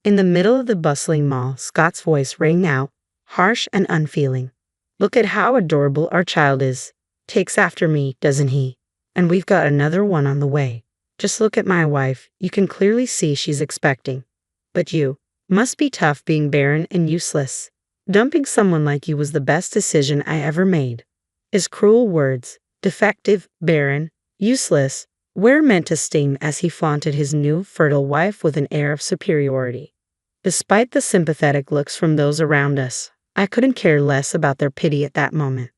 In the middle of the bustling mall, Scott's voice rang out, harsh and unfeeling. "Look at how adorable our child is. Takes after me, doesn't he? And we've got another one on the way. Just look at my wife, you can clearly see she's expecting. But you must be tough being barren and useless. Dumping someone like you was the best decision I ever made." His cruel words, defective, barren, useless, were meant to sting as he flaunted his new, fertile wife with an air of superiority. Despite the sympathetic looks from those around us, I couldn't care less about their pity at that moment.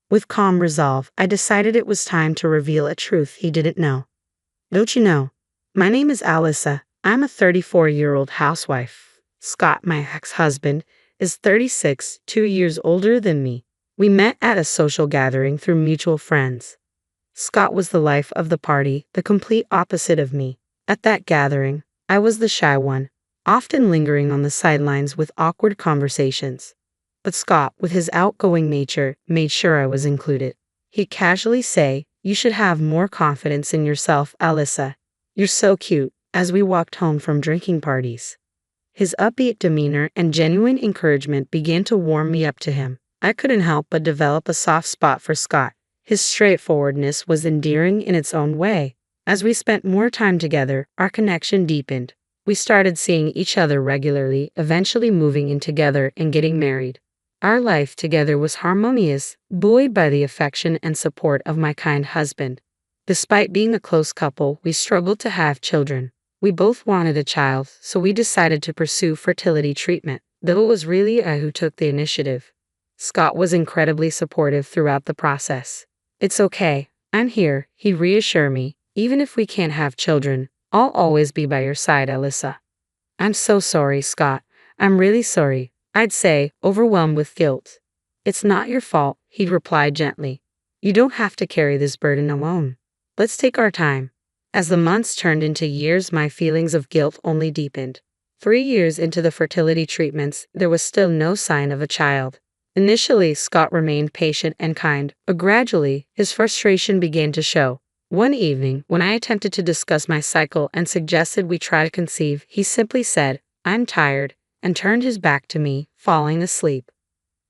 With calm resolve, I decided it was time to reveal a truth he didn't know. "Don't you know? My name is Alyssa. I'm a 34-year-old housewife. Scott, my ex-husband, is 36, 2 years older than me. We met at a social gathering through mutual friends. Scott was the life of the party, the complete opposite of me. At that gathering, I was the shy one, often lingering on the sidelines with awkward conversations. But Scott, with his outgoing nature, made sure I was included. He'd casually say, 'You should have more confidence in yourself, Alyssa. You're so cute,' as we walked home from drinking parties. His upbeat demeanor and genuine encouragement began to warm me up to him. I couldn't help but develop a soft spot for Scott. His straightforwardness was endearing in its own way. As we spent more time together, our connection deepened. We started seeing each other regularly, eventually moving in together and getting married. Our life together was harmonious, buoyed by the affection and support of my kind husband. Despite being a close couple, we struggled to have children. We both wanted a child, so we decided to pursue fertility treatment, though it was really I who took the initiative. Scott was incredibly supportive throughout the process. "It's okay, I'm here," he reassured me. "Even if we can't have children, I'll always be by your side, Alyssa." "I'm so sorry, Scott. I'm really sorry," I'd say, overwhelmed with guilt. "It's not your fault," he'd reply gently. "You don't have to carry this burden alone. Let's take our time." As the months turned into years, my feelings of guilt only deepened. 3 years into the fertility treatments, there was still no sign of a child. Initially, Scott remained patient and kind, but gradually, his frustration began to show. One evening, when I attempted to discuss my cycle and suggested we try to conceive, he simply said, "I'm tired," and turned his back to me, falling asleep.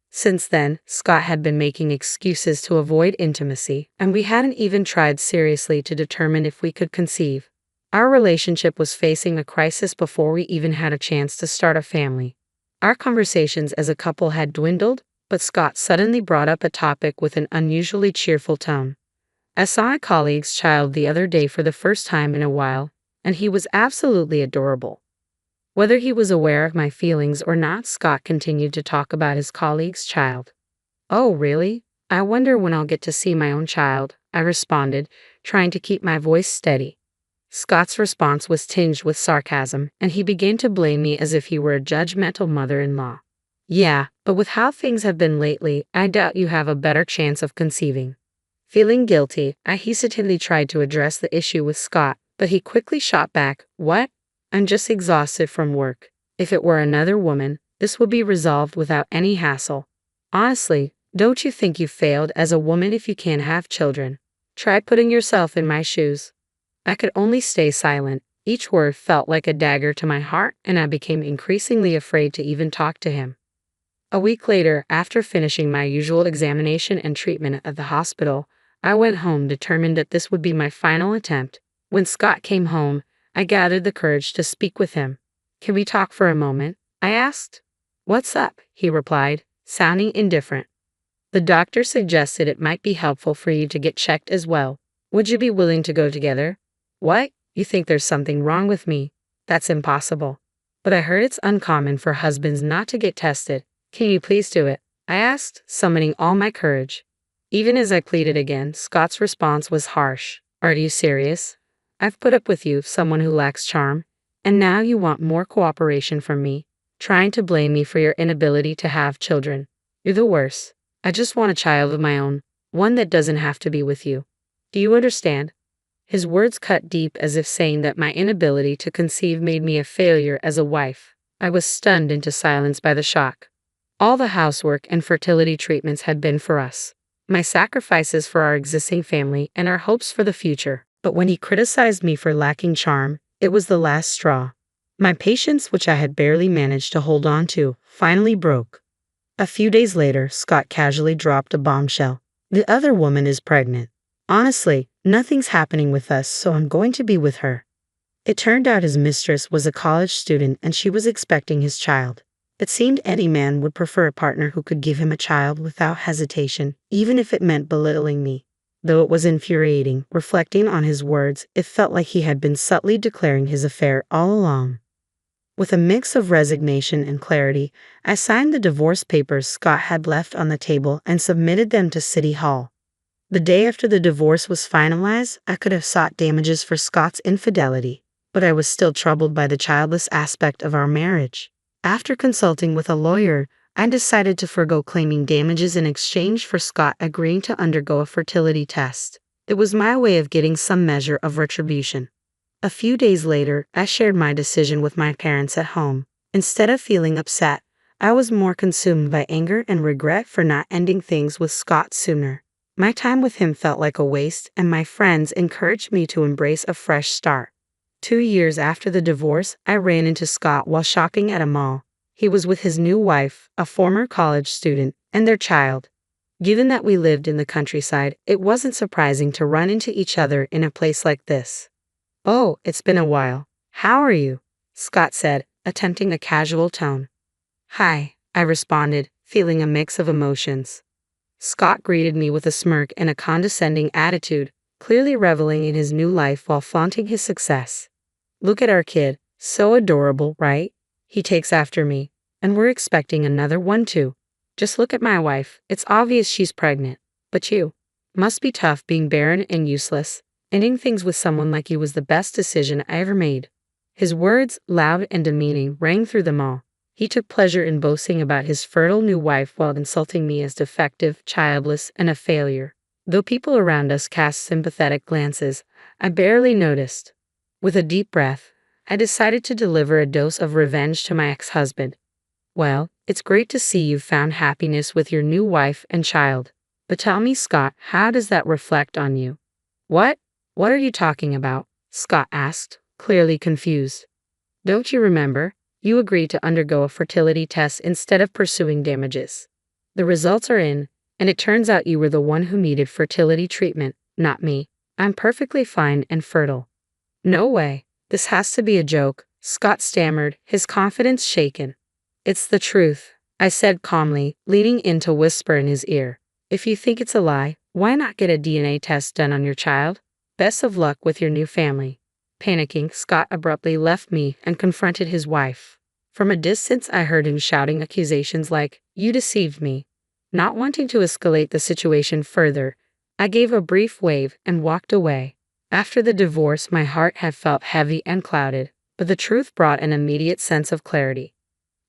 Since then, Scott had been making excuses to avoid intimacy, and we hadn't even tried seriously to determine if we could conceive. Our relationship was facing a crisis before we even had a chance to start a family. Our conversations as a couple had dwindled, but Scott suddenly brought up a topic with an unusually cheerful tone. "I saw a colleague's child the other day for the first time in a while, and he was absolutely adorable." Whether he was aware of my feelings or not, Scott continued to talk about his colleague's child. "Oh, really? I wonder when I'll get to see my own child," I responded, trying to keep my voice steady. Scott's response was tinged with sarcasm, and he began to blame me as if he were a judgmental mother-in-law. "Yeah, but with how things have been lately, I doubt you have a better chance of conceiving." Feeling guilty, I hesitantly tried to address the issue with Scott, but he quickly shot back, "What? I'm just exhausted from work. If it were another woman, this would be resolved without any hassle. Honestly, don't you think you failed as a woman if you can't have children? Try putting yourself in my shoes." I could only stay silent. Each word felt like a dagger to my heart, and I became increasingly afraid to even talk to him. A week later, after finishing my usual examination and treatment at the hospital, I went home determined that this would be my final attempt. When Scott came home, I gathered the courage to speak with him. "Can we talk for a moment?" I asked. "What's up?" he replied, sounding indifferent. "The doctor suggested it might be helpful for you to get checked as well. Would you be willing to go together?" "What? You think there's something wrong with me? That's impossible." "But I heard it's uncommon for husbands not to get tested. Can you please do it?" I asked, summoning all my courage. Even as I pleaded again, Scott's response was harsh. "Are you serious? I've put up with you, someone who lacks charm, and now you want more cooperation from me, trying to blame me for your inability to have children. You're the worst. I just want a child of my own, one that doesn't have to be with you. Do you understand?" His words cut deep, as if saying that my inability to conceive made me a failure as a wife. I was stunned into silence by the shock. All the housework and fertility treatments had been for us, my sacrifices for our existing family and our hopes for the future. But when he criticized me for lacking charm, it was the last straw. My patience, which I had barely managed to hold on to, finally broke. A few days later, Scott casually dropped a bombshell. The other woman is pregnant. Honestly, nothing's happening with us, so I'm going to be with her. It turned out his mistress was a college student and she was expecting his child. It seemed any man would prefer a partner who could give him a child without hesitation, even if it meant belittling me. Though it was infuriating, reflecting on his words, it felt like he had been subtly declaring his affair all along. With a mix of resignation and clarity, I signed the divorce papers Scott had left on the table and submitted them to City Hall. The day after the divorce was finalized, I could have sought damages for Scott's infidelity, but I was still troubled by the childless aspect of our marriage. After consulting with a lawyer, I decided to forego claiming damages in exchange for Scott agreeing to undergo a fertility test. It was my way of getting some measure of retribution. A few days later, I shared my decision with my parents at home. Instead of feeling upset, I was more consumed by anger and regret for not ending things with Scott sooner. My time with him felt like a waste, and my friends encouraged me to embrace a fresh start. 2 years after the divorce, I ran into Scott while shopping at a mall. He was with his new wife, a former college student, and their child. Given that we lived in the countryside, it wasn't surprising to run into each other in a place like this. "Oh, it's been a while. How are you?" Scott said, attempting a casual tone. "Hi," I responded, feeling a mix of emotions. Scott greeted me with a smirk and a condescending attitude, clearly reveling in his new life while flaunting his success. "Look at our kid. So adorable, right? He takes after me. And we're expecting another one too. Just look at my wife. It's obvious she's pregnant. But you. Must be tough being barren and useless. Ending things with someone like you was the best decision I ever made." His words, loud and demeaning, rang through the mall. He took pleasure in boasting about his fertile new wife while insulting me as defective, childless, and a failure. Though people around us cast sympathetic glances, I barely noticed. With a deep breath, I decided to deliver a dose of revenge to my ex-husband. "Well, it's great to see you've found happiness with your new wife and child. But tell me, Scott, how does that reflect on you?" "What? What are you talking about?" Scott asked, clearly confused. "Don't you remember? You agreed to undergo a fertility test instead of pursuing damages. The results are in, and it turns out you were the one who needed fertility treatment, not me. I'm perfectly fine and fertile." "No way. This has to be a joke," Scott stammered, his confidence shaken. "It's the truth," I said calmly, leaning in to whisper in his ear. "If you think it's a lie, why not get a DNA test done on your child? Best of luck with your new family." Panicking, Scott abruptly left me and confronted his wife. From a distance, I heard him shouting accusations like, "You deceived me." Not wanting to escalate the situation further, I gave a brief wave and walked away. After the divorce, my heart had felt heavy and clouded, but the truth brought an immediate sense of clarity.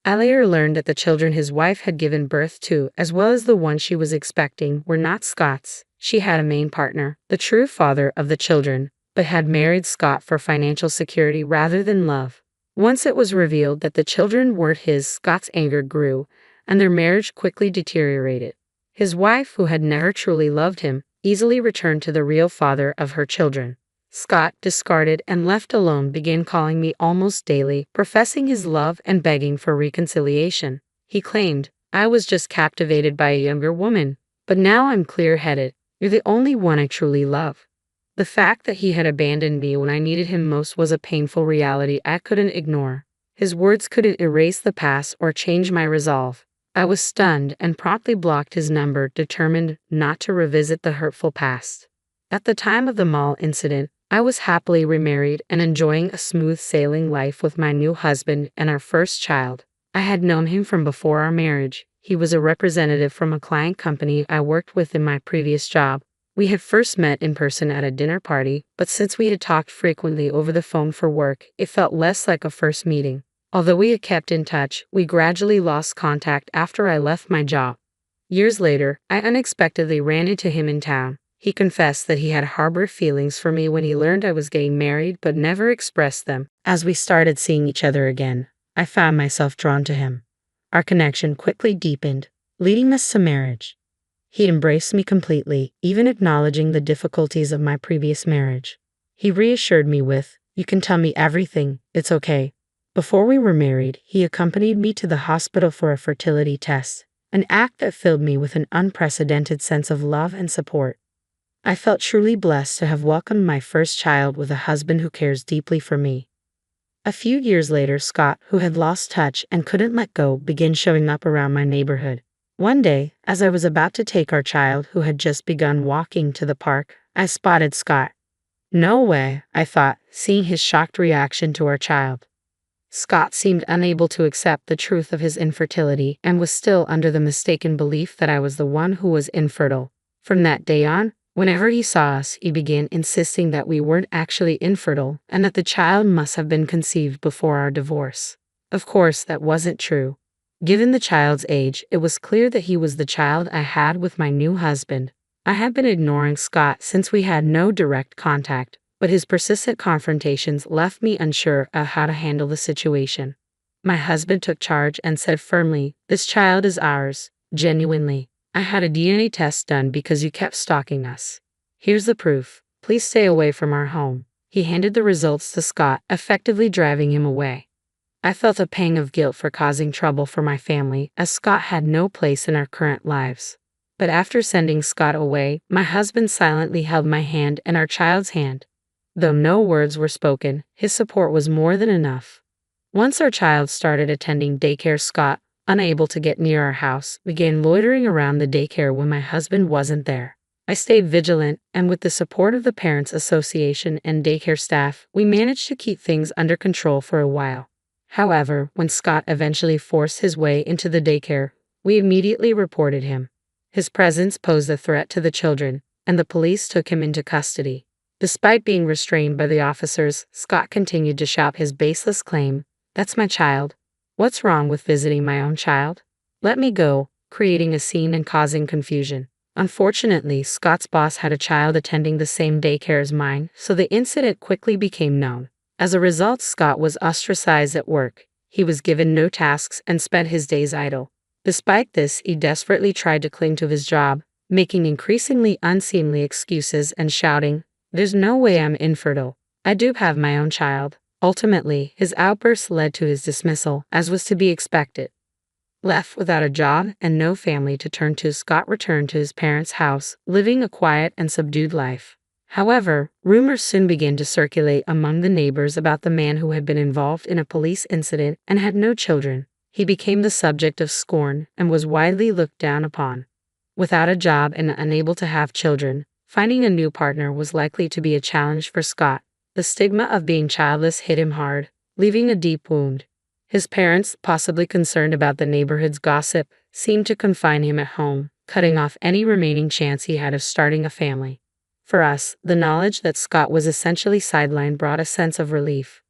I later learned that the children his wife had given birth to, as well as the one she was expecting, were not Scott's. She had a main partner, the true father of the children, but had married Scott for financial security rather than love. Once it was revealed that the children weren't his, Scott's anger grew, and their marriage quickly deteriorated. His wife, who had never truly loved him, easily returned to the real father of her children. Scott, discarded and left alone, began calling me almost daily, professing his love and begging for reconciliation. He claimed, "I was just captivated by a younger woman, but now I'm clear-headed. You're the only one I truly love." The fact that he had abandoned me when I needed him most was a painful reality I couldn't ignore. His words couldn't erase the past or change my resolve. I was stunned and promptly blocked his number, determined not to revisit the hurtful past. At the time of the mall incident, I was happily remarried and enjoying a smooth sailing life with my new husband and our first child. I had known him from before our marriage. He was a representative from a client company I worked with in my previous job. We had first met in person at a dinner party, but since we had talked frequently over the phone for work, it felt less like a first meeting. Although we had kept in touch, we gradually lost contact after I left my job. Years later, I unexpectedly ran into him in town. He confessed that he had harbored feelings for me when he learned I was getting married but never expressed them. As we started seeing each other again, I found myself drawn to him. Our connection quickly deepened, leading us to marriage. He embraced me completely, even acknowledging the difficulties of my previous marriage. He reassured me with, "You can tell me everything, it's okay." Before we were married, he accompanied me to the hospital for a fertility test, an act that filled me with an unprecedented sense of love and support. I felt truly blessed to have welcomed my first child with a husband who cares deeply for me. A few years later, Scott, who had lost touch and couldn't let go, began showing up around my neighborhood. One day, as I was about to take our child, who had just begun walking, to the park, I spotted Scott. No way, I thought, seeing his shocked reaction to our child. Scott seemed unable to accept the truth of his infertility and was still under the mistaken belief that I was the one who was infertile. From that day on, whenever he saw us, he began insisting that we weren't actually infertile and that the child must have been conceived before our divorce. Of course, that wasn't true. Given the child's age, it was clear that he was the child I had with my new husband. I had been ignoring Scott since we had no direct contact, but his persistent confrontations left me unsure of how to handle the situation. My husband took charge and said firmly, "This child is ours, genuinely. I had a DNA test done because you kept stalking us. Here's the proof. Please stay away from our home." He handed the results to Scott, effectively driving him away. I felt a pang of guilt for causing trouble for my family, as Scott had no place in our current lives. But after sending Scott away, my husband silently held my hand and our child's hand. Though no words were spoken, his support was more than enough. Once our child started attending daycare, Scott, unable to get near our house, began loitering around the daycare when my husband wasn't there. I stayed vigilant, and with the support of the Parents Association and daycare staff, we managed to keep things under control for a while. However, when Scott eventually forced his way into the daycare, we immediately reported him. His presence posed a threat to the children, and the police took him into custody. Despite being restrained by the officers, Scott continued to shout his baseless claim, "That's my child. What's wrong with visiting my own child? Let me go," creating a scene and causing confusion. Unfortunately, Scott's boss had a child attending the same daycare as mine, so the incident quickly became known. As a result, Scott was ostracized at work. He was given no tasks and spent his days idle. Despite this, he desperately tried to cling to his job, making increasingly unseemly excuses and shouting, "There's no way I'm infertile. I do have my own child." Ultimately, his outbursts led to his dismissal, as was to be expected. Left without a job and no family to turn to, Scott returned to his parents' house, living a quiet and subdued life. However, rumors soon began to circulate among the neighbors about the man who had been involved in a police incident and had no children. He became the subject of scorn and was widely looked down upon. Without a job and unable to have children, finding a new partner was likely to be a challenge for Scott. The stigma of being childless hit him hard, leaving a deep wound. His parents, possibly concerned about the neighborhood's gossip, seemed to confine him at home, cutting off any remaining chance he had of starting a family. For us, the knowledge that Scott was essentially sidelined brought a sense of relief.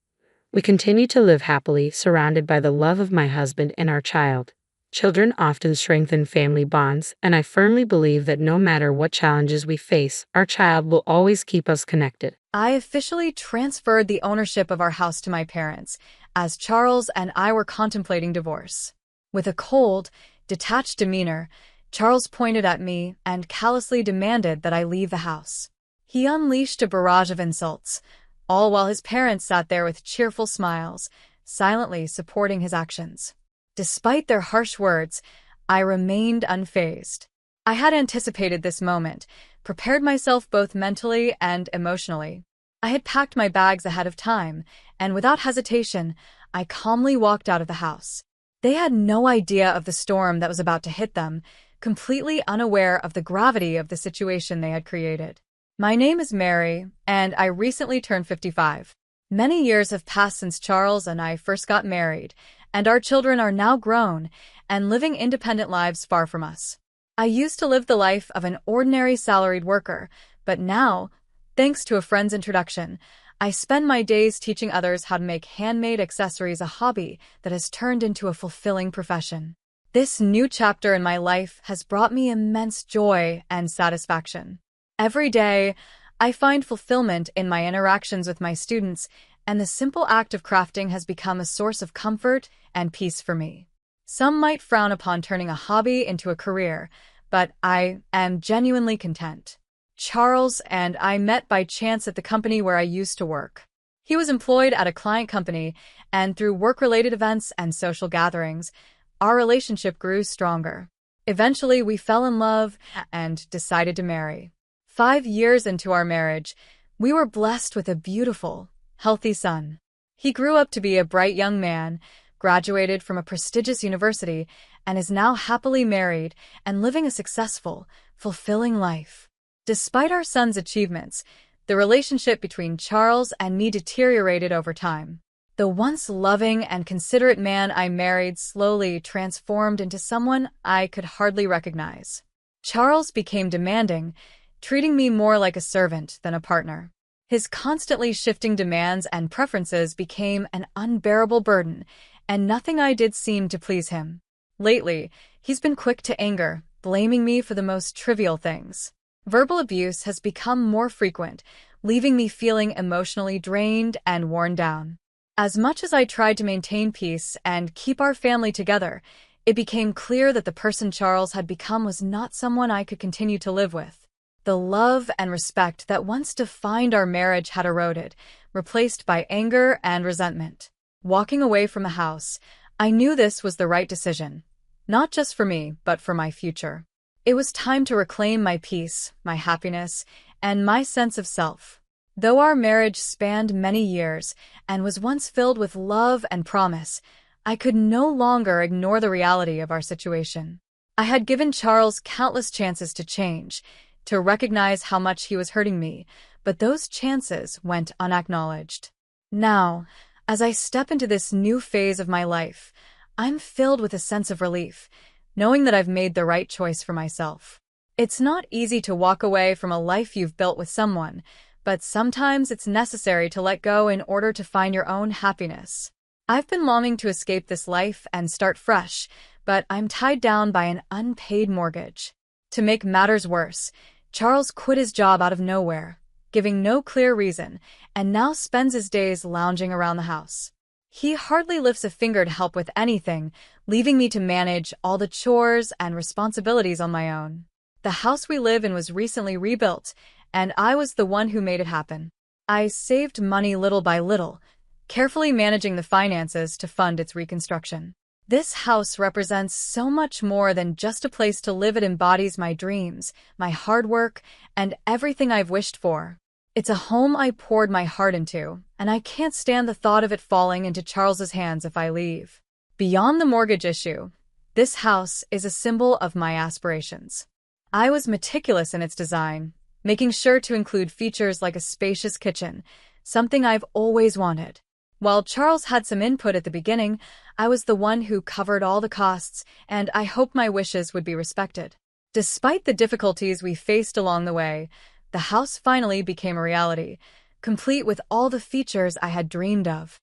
We continued to live happily, surrounded by the love of my husband and our child. Children often strengthen family bonds, and I firmly believe that no matter what challenges we face, our child will always keep us connected. I officially transferred the ownership of our house to my parents, as Charles and I were contemplating divorce. With a cold, detached demeanor, Charles pointed at me and callously demanded that I leave the house. He unleashed a barrage of insults, all while his parents sat there with cheerful smiles, silently supporting his actions. Despite their harsh words, I remained unfazed. I had anticipated this moment, prepared myself both mentally and emotionally. I had packed my bags ahead of time, and without hesitation, I calmly walked out of the house. They had no idea of the storm that was about to hit them, completely unaware of the gravity of the situation they had created. My name is Mary, and I recently turned 55. Many years have passed since Charles and I first got married, and our children are now grown and living independent lives far from us. I used to live the life of an ordinary salaried worker, but now, thanks to a friend's introduction, I spend my days teaching others how to make handmade accessories a hobby that has turned into a fulfilling profession. This new chapter in my life has brought me immense joy and satisfaction. Every day, I find fulfillment in my interactions with my students, and the simple act of crafting has become a source of comfort and peace for me. Some might frown upon turning a hobby into a career, but I am genuinely content. Charles and I met by chance at the company where I used to work. He was employed at a client company, and through work-related events and social gatherings, our relationship grew stronger. Eventually, we fell in love and decided to marry. 5 years into our marriage, we were blessed with a beautiful, healthy son. He grew up to be a bright young man, graduated from a prestigious university, and is now happily married and living a successful, fulfilling life. Despite our son's achievements, the relationship between Charles and me deteriorated over time. The once loving and considerate man I married slowly transformed into someone I could hardly recognize. Charles became demanding, treating me more like a servant than a partner. His constantly shifting demands and preferences became an unbearable burden, and nothing I did seemed to please him. Lately, he's been quick to anger, blaming me for the most trivial things. Verbal abuse has become more frequent, leaving me feeling emotionally drained and worn down. As much as I tried to maintain peace and keep our family together, it became clear that the person Charles had become was not someone I could continue to live with. The love and respect that once defined our marriage had eroded, replaced by anger and resentment. Walking away from the house, I knew this was the right decision, not just for me, but for my future. It was time to reclaim my peace, my happiness, and my sense of self. Though our marriage spanned many years and was once filled with love and promise, I could no longer ignore the reality of our situation. I had given Charles countless chances to change, to recognize how much he was hurting me, but those chances went unacknowledged. Now, as I step into this new phase of my life, I'm filled with a sense of relief, knowing that I've made the right choice for myself. It's not easy to walk away from a life you've built with someone, but sometimes it's necessary to let go in order to find your own happiness. I've been longing to escape this life and start fresh, but I'm tied down by an unpaid mortgage. To make matters worse, Charles quit his job out of nowhere, giving no clear reason, and now spends his days lounging around the house. He hardly lifts a finger to help with anything, leaving me to manage all the chores and responsibilities on my own. The house we live in was recently rebuilt, and I was the one who made it happen. I saved money little by little, carefully managing the finances to fund its reconstruction. This house represents so much more than just a place to live. It embodies my dreams, my hard work, and everything I've wished for. It's a home I poured my heart into, and I can't stand the thought of it falling into Charles's hands if I leave. Beyond the mortgage issue, this house is a symbol of my aspirations. I was meticulous in its design, making sure to include features like a spacious kitchen, something I've always wanted. While Charles had some input at the beginning, I was the one who covered all the costs, and I hoped my wishes would be respected. Despite the difficulties we faced along the way, the house finally became a reality, complete with all the features I had dreamed of.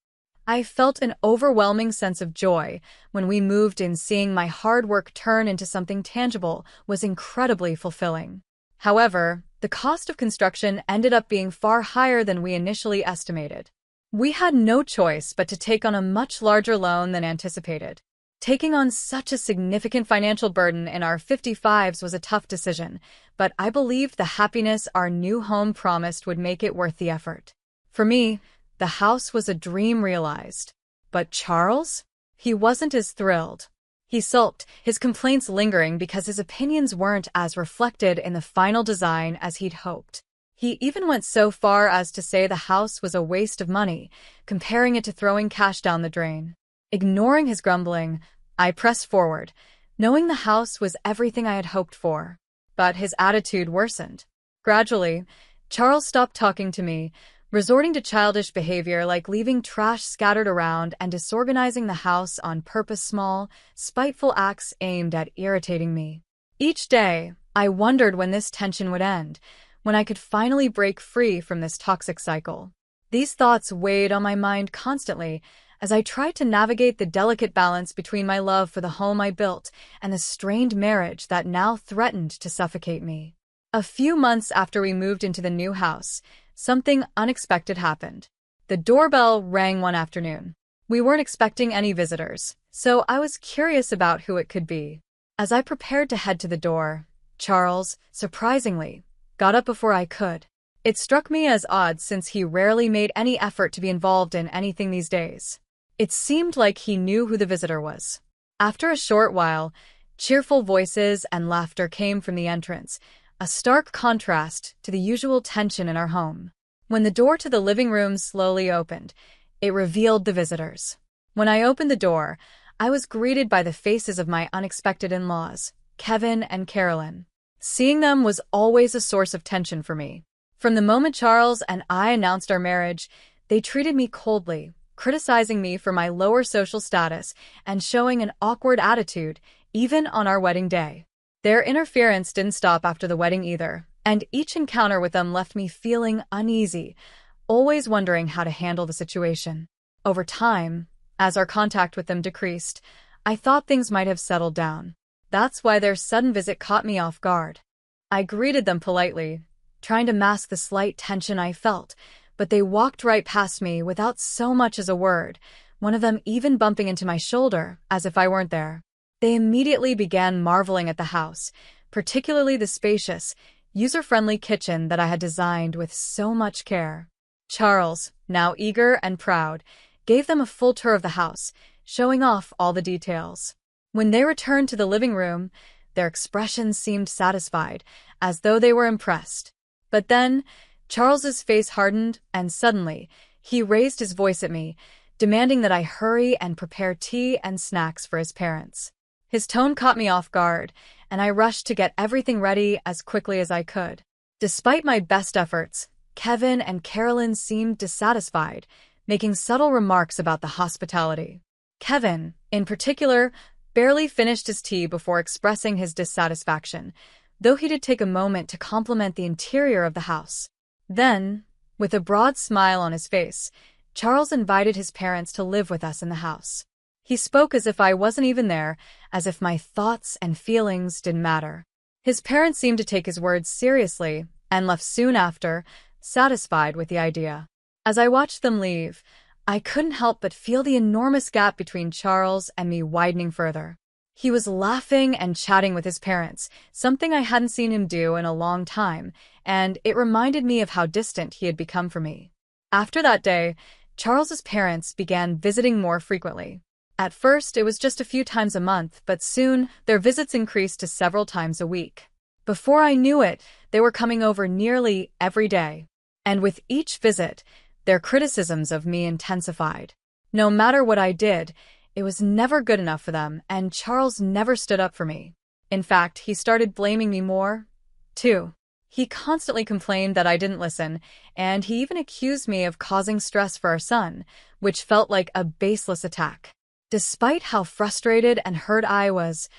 I felt an overwhelming sense of joy when we moved in. Seeing my hard work turn into something tangible was incredibly fulfilling. However, the cost of construction ended up being far higher than we initially estimated. We had no choice but to take on a much larger loan than anticipated. Taking on such a significant financial burden in our 55s was a tough decision, but I believed the happiness our new home promised would make it worth the effort. For me, the house was a dream realized. But Charles? He wasn't as thrilled. He sulked, his complaints lingering because his opinions weren't as reflected in the final design as he'd hoped. He even went so far as to say the house was a waste of money, comparing it to throwing cash down the drain. Ignoring his grumbling, I pressed forward, knowing the house was everything I had hoped for. But his attitude worsened. Gradually, Charles stopped talking to me, resorting to childish behavior like leaving trash scattered around and disorganizing the house on purpose. Small, spiteful acts aimed at irritating me. Each day, I wondered when this tension would end, when I could finally break free from this toxic cycle. These thoughts weighed on my mind constantly as I tried to navigate the delicate balance between my love for the home I built and the strained marriage that now threatened to suffocate me. A few months after we moved into the new house, something unexpected happened. The doorbell rang one afternoon. We weren't expecting any visitors, so I was curious about who it could be. As I prepared to head to the door, Charles, surprisingly, got up before I could. It struck me as odd since he rarely made any effort to be involved in anything these days. It seemed like he knew who the visitor was. After a short while, cheerful voices and laughter came from the entrance, a stark contrast to the usual tension in our home. When the door to the living room slowly opened, it revealed the visitors. When I opened the door, I was greeted by the faces of my unexpected in-laws, Kevin and Carolyn. Seeing them was always a source of tension for me. From the moment Charles and I announced our marriage, they treated me coldly, criticizing me for my lower social status and showing an awkward attitude, even on our wedding day. Their interference didn't stop after the wedding either, and each encounter with them left me feeling uneasy, always wondering how to handle the situation. Over time, as our contact with them decreased, I thought things might have settled down. That's why their sudden visit caught me off guard. I greeted them politely, trying to mask the slight tension I felt, but they walked right past me without so much as a word, one of them even bumping into my shoulder as if I weren't there. They immediately began marveling at the house, particularly the spacious, user-friendly kitchen that I had designed with so much care. Charles, now eager and proud, gave them a full tour of the house, showing off all the details. When they returned to the living room, their expressions seemed satisfied, as though they were impressed. But then, Charles's face hardened, and suddenly, he raised his voice at me, demanding that I hurry and prepare tea and snacks for his parents. His tone caught me off guard, and I rushed to get everything ready as quickly as I could. Despite my best efforts, Kevin and Carolyn seemed dissatisfied, making subtle remarks about the hospitality. Kevin, in particular, barely finished his tea before expressing his dissatisfaction, though he did take a moment to compliment the interior of the house. Then, with a broad smile on his face, Charles invited his parents to live with us in the house. He spoke as if I wasn't even there, as if my thoughts and feelings didn't matter. His parents seemed to take his words seriously and left soon after, satisfied with the idea. As I watched them leave, I couldn't help but feel the enormous gap between Charles and me widening further. He was laughing and chatting with his parents, something I hadn't seen him do in a long time, and it reminded me of how distant he had become from me. After that day, Charles's parents began visiting more frequently. At first, it was just a few times a month, but soon their visits increased to several times a week. Before I knew it, they were coming over nearly every day. And with each visit, their criticisms of me intensified. No matter what I did, it was never good enough for them, and Charles never stood up for me. In fact, he started blaming me more, too. He constantly complained that I didn't listen, and he even accused me of causing stress for our son, which felt like a baseless attack. Despite how frustrated and hurt I was,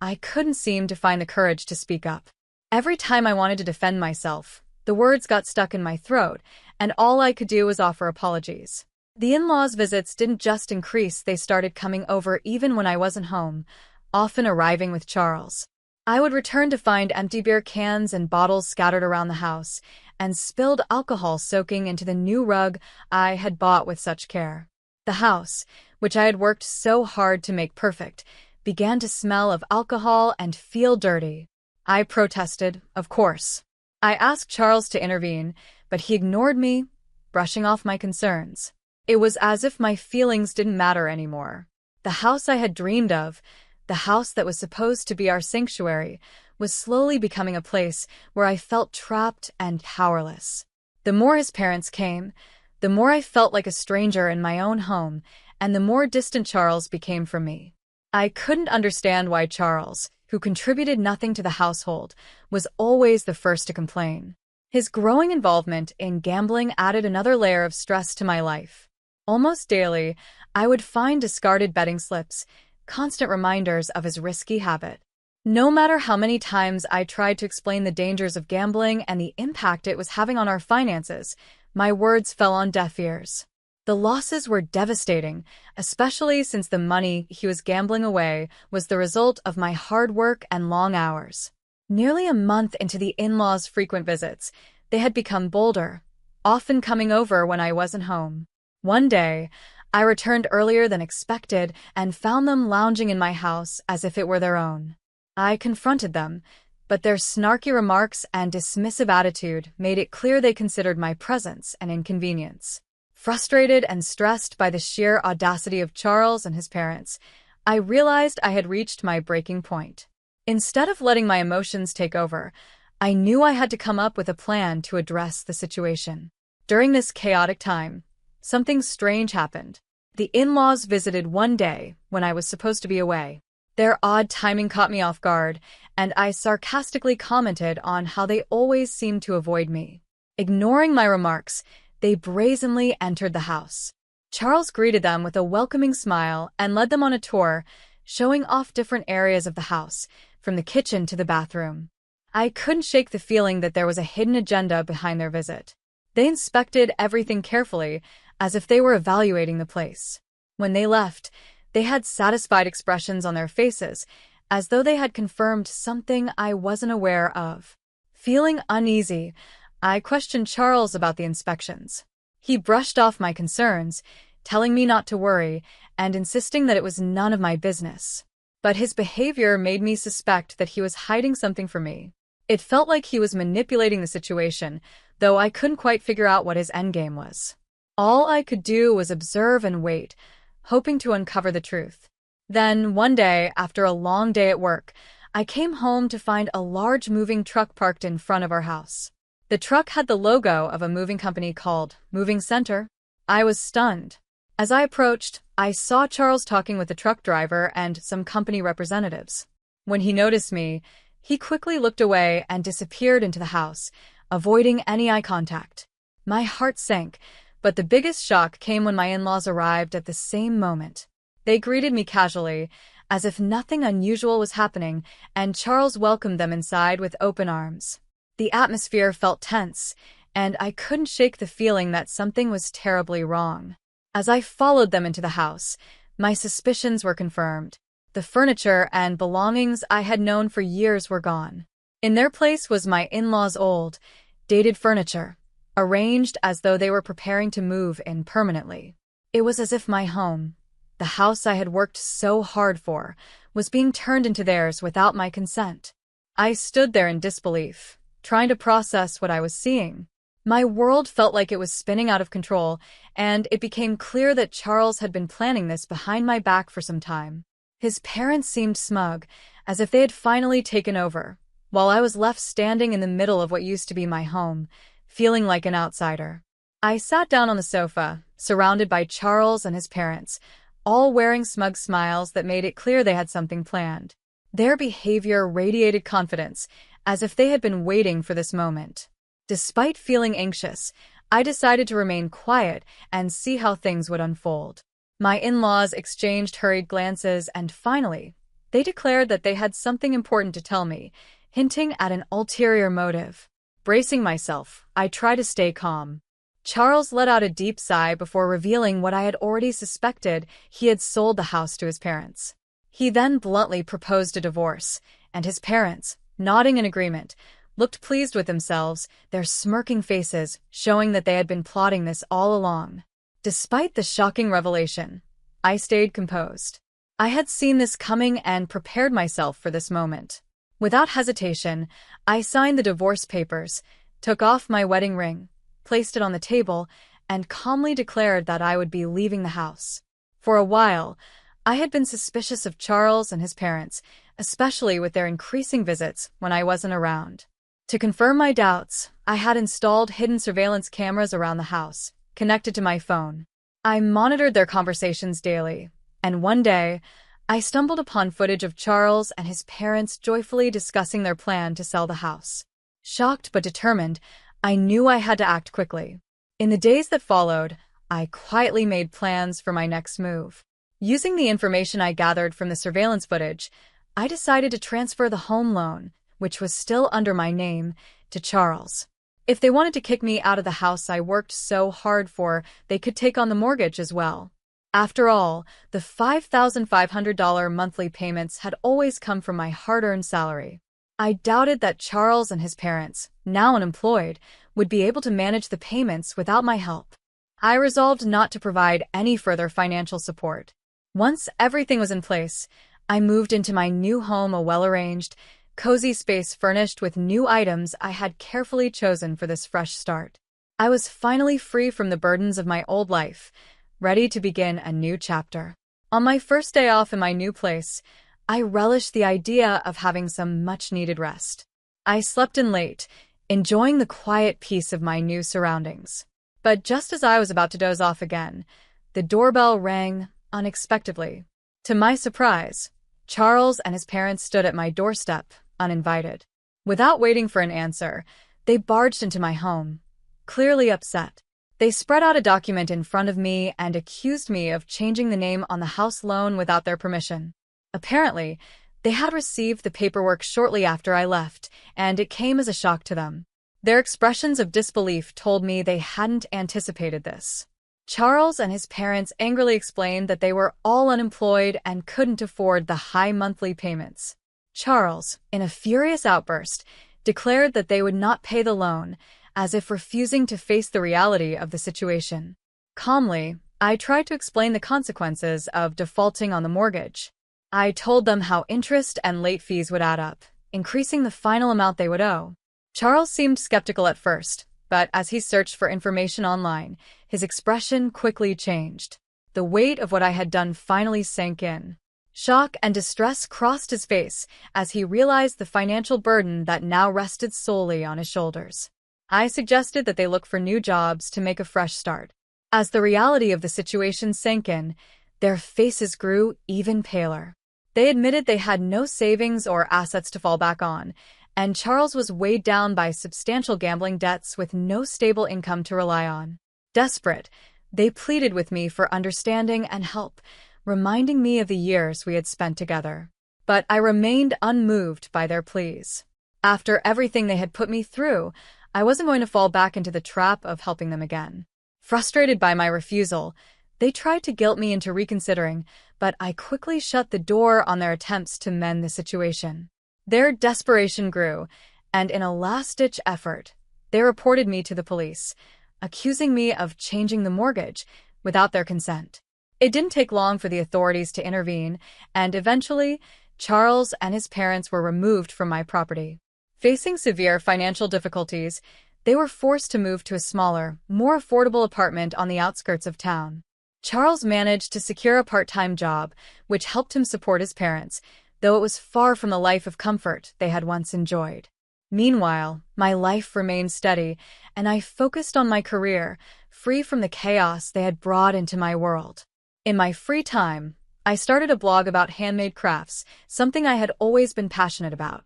I couldn't seem to find the courage to speak up. Every time I wanted to defend myself, the words got stuck in my throat, and all I could do was offer apologies. The in-laws' visits didn't just increase, they started coming over even when I wasn't home, often arriving with Charles. I would return to find empty beer cans and bottles scattered around the house, and spilled alcohol soaking into the new rug I had bought with such care. The house, which I had worked so hard to make perfect, began to smell of alcohol and feel dirty. I protested, of course. I asked Charles to intervene, but he ignored me, brushing off my concerns. It was as if my feelings didn't matter anymore. The house I had dreamed of, the house that was supposed to be our sanctuary, was slowly becoming a place where I felt trapped and powerless. The more his parents came, the more I felt like a stranger in my own home, and the more distant Charles became from me. I couldn't understand why Charles, who contributed nothing to the household, was always the first to complain. His growing involvement in gambling added another layer of stress to my life. Almost daily, I would find discarded betting slips, constant reminders of his risky habit. No matter how many times I tried to explain the dangers of gambling and the impact it was having on our finances, my words fell on deaf ears. The losses were devastating, especially since the money he was gambling away was the result of my hard work and long hours. Nearly a month into the in-laws' frequent visits, they had become bolder, often coming over when I wasn't home. One day, I returned earlier than expected and found them lounging in my house as if it were their own. I confronted them, but their snarky remarks and dismissive attitude made it clear they considered my presence an inconvenience. Frustrated and stressed by the sheer audacity of Charles and his parents, I realized I had reached my breaking point. Instead of letting my emotions take over, I knew I had to come up with a plan to address the situation. During this chaotic time, something strange happened. The in-laws visited one day when I was supposed to be away. Their odd timing caught me off guard, and I sarcastically commented on how they always seemed to avoid me. Ignoring my remarks, they brazenly entered the house. Charles greeted them with a welcoming smile and led them on a tour, showing off different areas of the house, from the kitchen to the bathroom. I couldn't shake the feeling that there was a hidden agenda behind their visit. They inspected everything carefully, as if they were evaluating the place. When they left, they had satisfied expressions on their faces, as though they had confirmed something I wasn't aware of. Feeling uneasy, I questioned Charles about the inspections. He brushed off my concerns, telling me not to worry and insisting that it was none of my business. But his behavior made me suspect that he was hiding something from me. It felt like he was manipulating the situation, though I couldn't quite figure out what his endgame was. All I could do was observe and wait, hoping to uncover the truth. Then, one day, after a long day at work, I came home to find a large moving truck parked in front of our house. The truck had the logo of a moving company called Moving Center. I was stunned. As I approached, I saw Charles talking with the truck driver and some company representatives. When he noticed me, he quickly looked away and disappeared into the house, avoiding any eye contact. My heart sank, but the biggest shock came when my in-laws arrived at the same moment. They greeted me casually, as if nothing unusual was happening, and Charles welcomed them inside with open arms. The atmosphere felt tense, and I couldn't shake the feeling that something was terribly wrong. As I followed them into the house, my suspicions were confirmed. The furniture and belongings I had known for years were gone. In their place was my in-laws' old, dated furniture, arranged as though they were preparing to move in permanently. It was as if my home, the house I had worked so hard for, was being turned into theirs without my consent. I stood there in disbelief, trying to process what I was seeing. My world felt like it was spinning out of control, and it became clear that Charles had been planning this behind my back for some time. His parents seemed smug, as if they had finally taken over, while I was left standing in the middle of what used to be my home, feeling like an outsider. I sat down on the sofa, surrounded by Charles and his parents, all wearing smug smiles that made it clear they had something planned. Their behavior radiated confidence, as if they had been waiting for this moment. Despite feeling anxious, I decided to remain quiet and see how things would unfold. My in-laws exchanged hurried glances, and finally, they declared that they had something important to tell me, hinting at an ulterior motive. Bracing myself, I tried to stay calm. Charles let out a deep sigh before revealing what I had already suspected: he had sold the house to his parents. He then bluntly proposed a divorce, and his parents, nodding in agreement, looked pleased with themselves, their smirking faces showing that they had been plotting this all along. Despite the shocking revelation, I stayed composed. I had seen this coming and prepared myself for this moment. Without hesitation, I signed the divorce papers, took off my wedding ring, placed it on the table, and calmly declared that I would be leaving the house. For a while, I had been suspicious of Charles and his parents, especially with their increasing visits when I wasn't around. To confirm my doubts, I had installed hidden surveillance cameras around the house, connected to my phone. I monitored their conversations daily, and one day, I stumbled upon footage of Charles and his parents joyfully discussing their plan to sell the house. Shocked but determined, I knew I had to act quickly. In the days that followed, I quietly made plans for my next move. Using the information I gathered from the surveillance footage, I decided to transfer the home loan, which was still under my name, to Charles. If they wanted to kick me out of the house I worked so hard for, they could take on the mortgage as well. After all, the $5,500 monthly payments had always come from my hard-earned salary. I doubted that Charles and his parents, now unemployed, would be able to manage the payments without my help. I resolved not to provide any further financial support. Once everything was in place, I moved into my new home, a well-arranged, cozy space furnished with new items I had carefully chosen for this fresh start. I was finally free from the burdens of my old life, ready to begin a new chapter. On my first day off in my new place, I relished the idea of having some much-needed rest. I slept in late, enjoying the quiet peace of my new surroundings. But just as I was about to doze off again, the doorbell rang unexpectedly. To my surprise, Charles and his parents stood at my doorstep, uninvited. Without waiting for an answer, they barged into my home, clearly upset. They spread out a document in front of me and accused me of changing the name on the house loan without their permission. Apparently, they had received the paperwork shortly after I left, and it came as a shock to them. Their expressions of disbelief told me they hadn't anticipated this. Charles and his parents angrily explained that they were all unemployed and couldn't afford the high monthly payments. Charles, in a furious outburst, declared that they would not pay the loan, as if refusing to face the reality of the situation. Calmly, I tried to explain the consequences of defaulting on the mortgage. I told them how interest and late fees would add up, increasing the final amount they would owe. Charles seemed skeptical at first, but as he searched for information online, his expression quickly changed. The weight of what I had done finally sank in. Shock and distress crossed his face as he realized the financial burden that now rested solely on his shoulders. I suggested that they look for new jobs to make a fresh start. As the reality of the situation sank in, their faces grew even paler. They admitted they had no savings or assets to fall back on, and Charles was weighed down by substantial gambling debts with no stable income to rely on. Desperate, they pleaded with me for understanding and help, reminding me of the years we had spent together. But I remained unmoved by their pleas. After everything they had put me through, I wasn't going to fall back into the trap of helping them again. Frustrated by my refusal, they tried to guilt me into reconsidering, but I quickly shut the door on their attempts to mend the situation. Their desperation grew, and in a last-ditch effort, they reported me to the police, accusing me of changing the mortgage without their consent. It didn't take long for the authorities to intervene, and eventually, Charles and his parents were removed from my property. Facing severe financial difficulties, they were forced to move to a smaller, more affordable apartment on the outskirts of town. Charles managed to secure a part-time job, which helped him support his parents, though it was far from the life of comfort they had once enjoyed. Meanwhile, my life remained steady, and I focused on my career, free from the chaos they had brought into my world. In my free time, I started a blog about handmade crafts, something I had always been passionate about.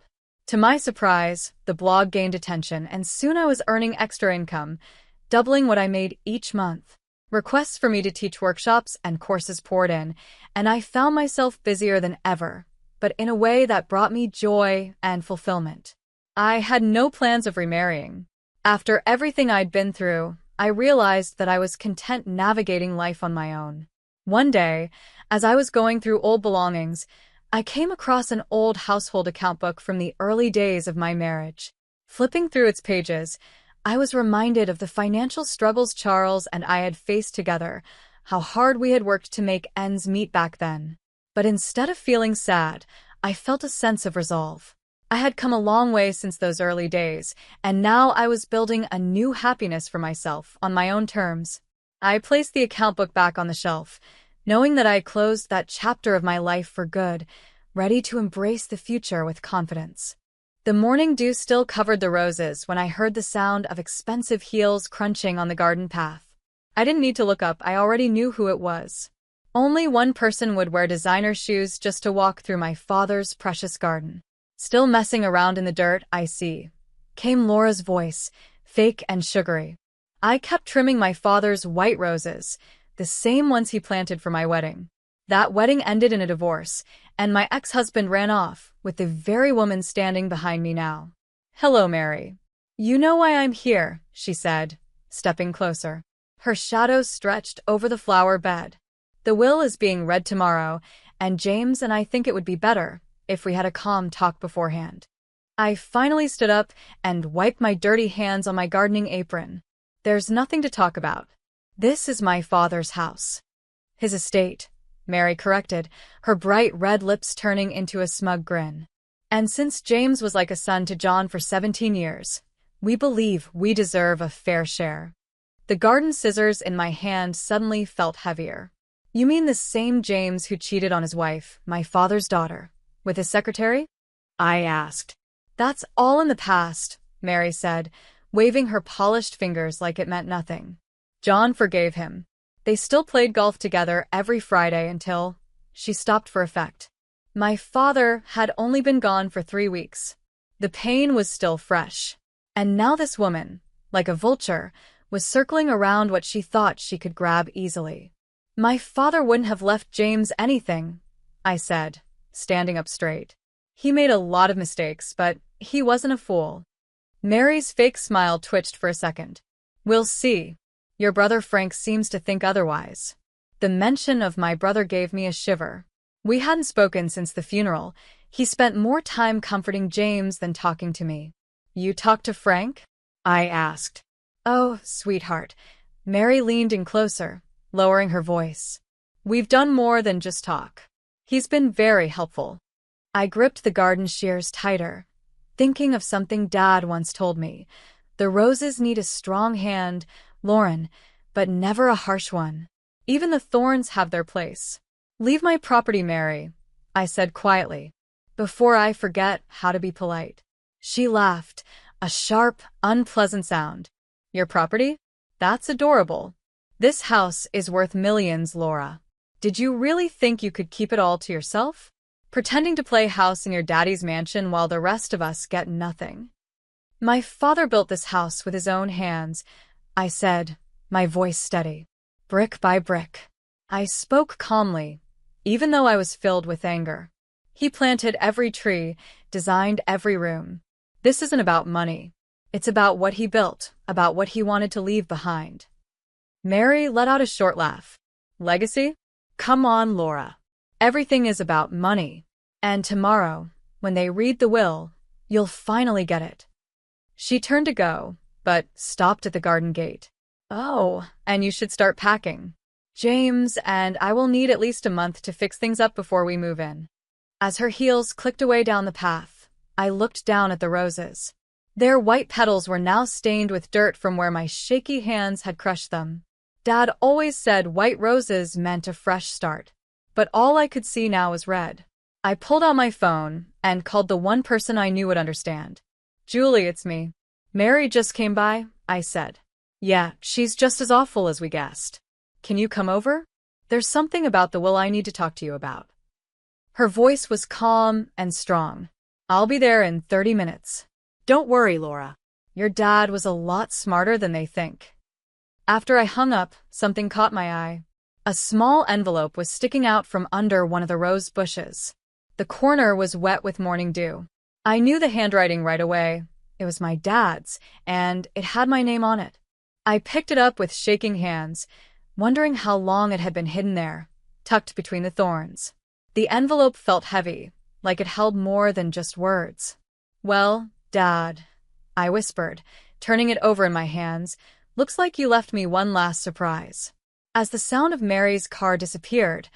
To my surprise, the blog gained attention, and soon I was earning extra income, doubling what I made each month. Requests for me to teach workshops and courses poured in, and I found myself busier than ever, but in a way that brought me joy and fulfillment. I had no plans of remarrying. After everything I'd been through, I realized that I was content navigating life on my own. One day, as I was going through old belongings, I came across an old household account book from the early days of my marriage. Flipping through its pages, I was reminded of the financial struggles Charles and I had faced together, how hard we had worked to make ends meet back then. But instead of feeling sad, I felt a sense of resolve. I had come a long way since those early days, and now I was building a new happiness for myself on my own terms. I placed the account book back on the shelf, knowing that I had closed that chapter of my life for good, ready to embrace the future with confidence. The morning dew still covered the roses when I heard the sound of expensive heels crunching on the garden path. I didn't need to look up, I already knew who it was. Only one person would wear designer shoes just to walk through my father's precious garden. Still messing around in the dirt, I see, came Laura's voice, fake and sugary. I kept trimming my father's white roses, the same ones he planted for my wedding. That wedding ended in a divorce, and my ex-husband ran off, with the very woman standing behind me now. "Hello, Mary. You know why I'm here," she said, stepping closer. Her shadow stretched over the flower bed. "The will is being read tomorrow, and James and I think it would be better if we had a calm talk beforehand." I finally stood up and wiped my dirty hands on my gardening apron. "There's nothing to talk about. This is my father's house." "His estate," Mary corrected, her bright red lips turning into a smug grin. And since James was like a son to John for 17 years, we believe we deserve a fair share. The garden scissors in my hand suddenly felt heavier. You mean the same James who cheated on his wife, my father's daughter, with his secretary? I asked. That's all in the past, Mary said, waving her polished fingers like it meant nothing. John forgave him. They still played golf together every Friday until she stopped for effect. My father had only been gone for 3 weeks. The pain was still fresh. And now this woman, like a vulture, was circling around what she thought she could grab easily. My father wouldn't have left James anything, I said, standing up straight. He made a lot of mistakes, but he wasn't a fool. Mary's fake smile twitched for a second. We'll see. Your brother Frank seems to think otherwise. The mention of my brother gave me a shiver. We hadn't spoken since the funeral. He spent more time comforting James than talking to me. You talked to Frank? I asked. Oh, sweetheart. Mary leaned in closer, lowering her voice. We've done more than just talk. He's been very helpful. I gripped the garden shears tighter, thinking of something Dad once told me. The roses need a strong hand, Lauren, but never a harsh one. Even the thorns have their place. Leave my property, Mary, I said quietly, before I forget how to be polite. She laughed, a sharp, unpleasant sound. Your property? That's adorable. This house is worth millions, Laura. Did you really think you could keep it all to yourself? Pretending to play house in your daddy's mansion while the rest of us get nothing. My father built this house with his own hands, I said, my voice steady. Brick by brick. I spoke calmly, even though I was filled with anger. He planted every tree, designed every room. This isn't about money. It's about what he built, about what he wanted to leave behind. Mary let out a short laugh. Legacy? Come on, Laura. Everything is about money. And tomorrow, when they read the will, you'll finally get it. She turned to go, but stopped at the garden gate. Oh, and you should start packing. James and I will need at least a month to fix things up before we move in. As her heels clicked away down the path, I looked down at the roses. Their white petals were now stained with dirt from where my shaky hands had crushed them. Dad always said white roses meant a fresh start, but all I could see now was red. I pulled out my phone and called the one person I knew would understand. Julie, it's me. Mary just came by, I said. Yeah, she's just as awful as we guessed. Can you come over? There's something about the will I need to talk to you about. Her voice was calm and strong. I'll be there in 30 minutes. Don't worry, Laura. Your dad was a lot smarter than they think. After I hung up, something caught my eye. A small envelope was sticking out from under one of the rose bushes. The corner was wet with morning dew. I knew the handwriting right away. It was my dad's, and it had my name on it. I picked it up with shaking hands, wondering how long it had been hidden there, tucked between the thorns. The envelope felt heavy, like it held more than just words. Well, Dad, I whispered, turning it over in my hands, looks like you left me one last surprise. As the sound of Mary's car disappeared,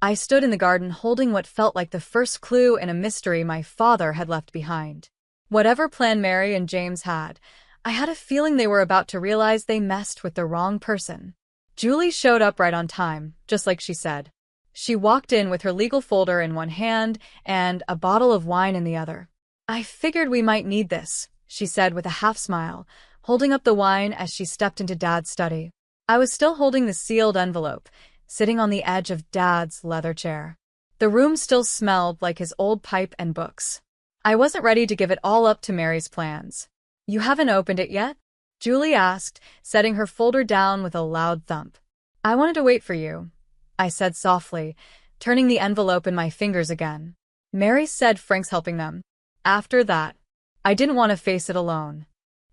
I stood in the garden holding what felt like the first clue in a mystery my father had left behind. Whatever plan Mary and James had, I had a feeling they were about to realize they messed with the wrong person. Julie showed up right on time, just like she said. She walked in with her legal folder in one hand and a bottle of wine in the other. I figured we might need this, she said with a half smile, holding up the wine as she stepped into Dad's study. I was still holding the sealed envelope, sitting on the edge of Dad's leather chair. The room still smelled like his old pipe and books. I wasn't ready to give it all up to Mary's plans. You haven't opened it yet? Julie asked, setting her folder down with a loud thump. I wanted to wait for you, I said softly, turning the envelope in my fingers again. Mary said Frank's helping them. After that, I didn't want to face it alone.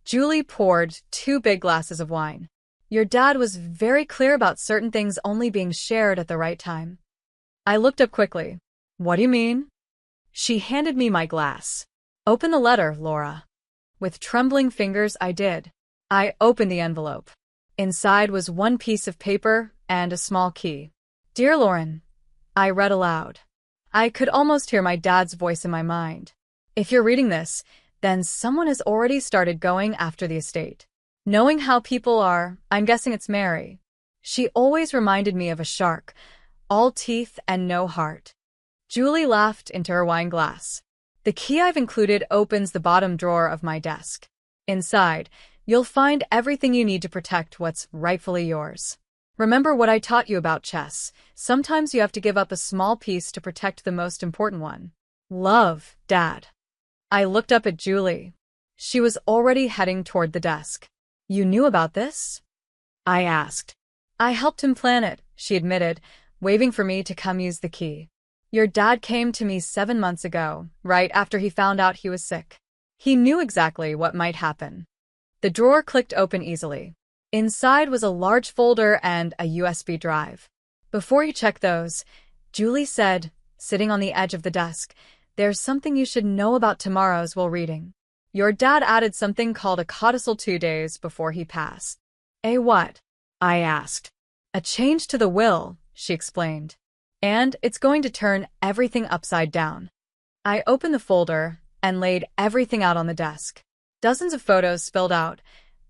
Julie poured 2 big glasses of wine. Your dad was very clear about certain things only being shared at the right time. I looked up quickly. What do you mean? She handed me my glass. Open the letter, Laura. With trembling fingers, I did. I opened the envelope. Inside was one piece of paper and a small key. Dear Lauren, I read aloud. I could almost hear my dad's voice in my mind. If you're reading this, then someone has already started going after the estate. Knowing how people are, I'm guessing it's Mary. She always reminded me of a shark, all teeth and no heart. Julie laughed into her wine glass. The key I've included opens the bottom drawer of my desk. Inside, you'll find everything you need to protect what's rightfully yours. Remember what I taught you about chess. Sometimes you have to give up a small piece to protect the most important one. Love, Dad. I looked up at Julie. She was already heading toward the desk. You knew about this? I asked. I helped him plan it, she admitted, waving for me to come use the key. Your dad came to me 7 months ago, right after he found out he was sick. He knew exactly what might happen. The drawer clicked open easily. Inside was a large folder and a USB drive. Before you check those, Julie said, sitting on the edge of the desk, there's something you should know about tomorrow's will reading. Your dad added something called a codicil 2 days before he passed. A what? I asked. A change to the will, she explained. And it's going to turn everything upside down. I opened the folder and laid everything out on the desk. Dozens of photos spilled out.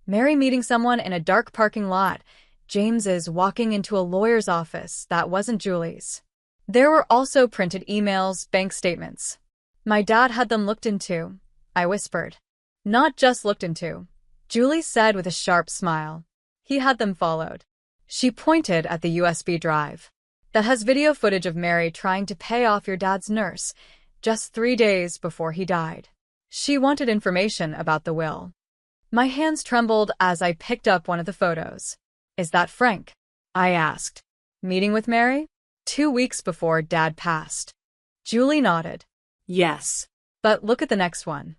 Mary meeting someone in a dark parking lot. James's walking into a lawyer's office that wasn't Julie's. There were also printed emails, bank statements. My dad had them looked into, I whispered. Not just looked into, Julie said with a sharp smile. He had them followed. She pointed at the USB drive. That has video footage of Mary trying to pay off your dad's nurse, just 3 days before he died. She wanted information about the will. My hands trembled as I picked up one of the photos. Is that Frank? I asked. Meeting with Mary? 2 weeks before Dad passed. Julie nodded. Yes. But look at the next one.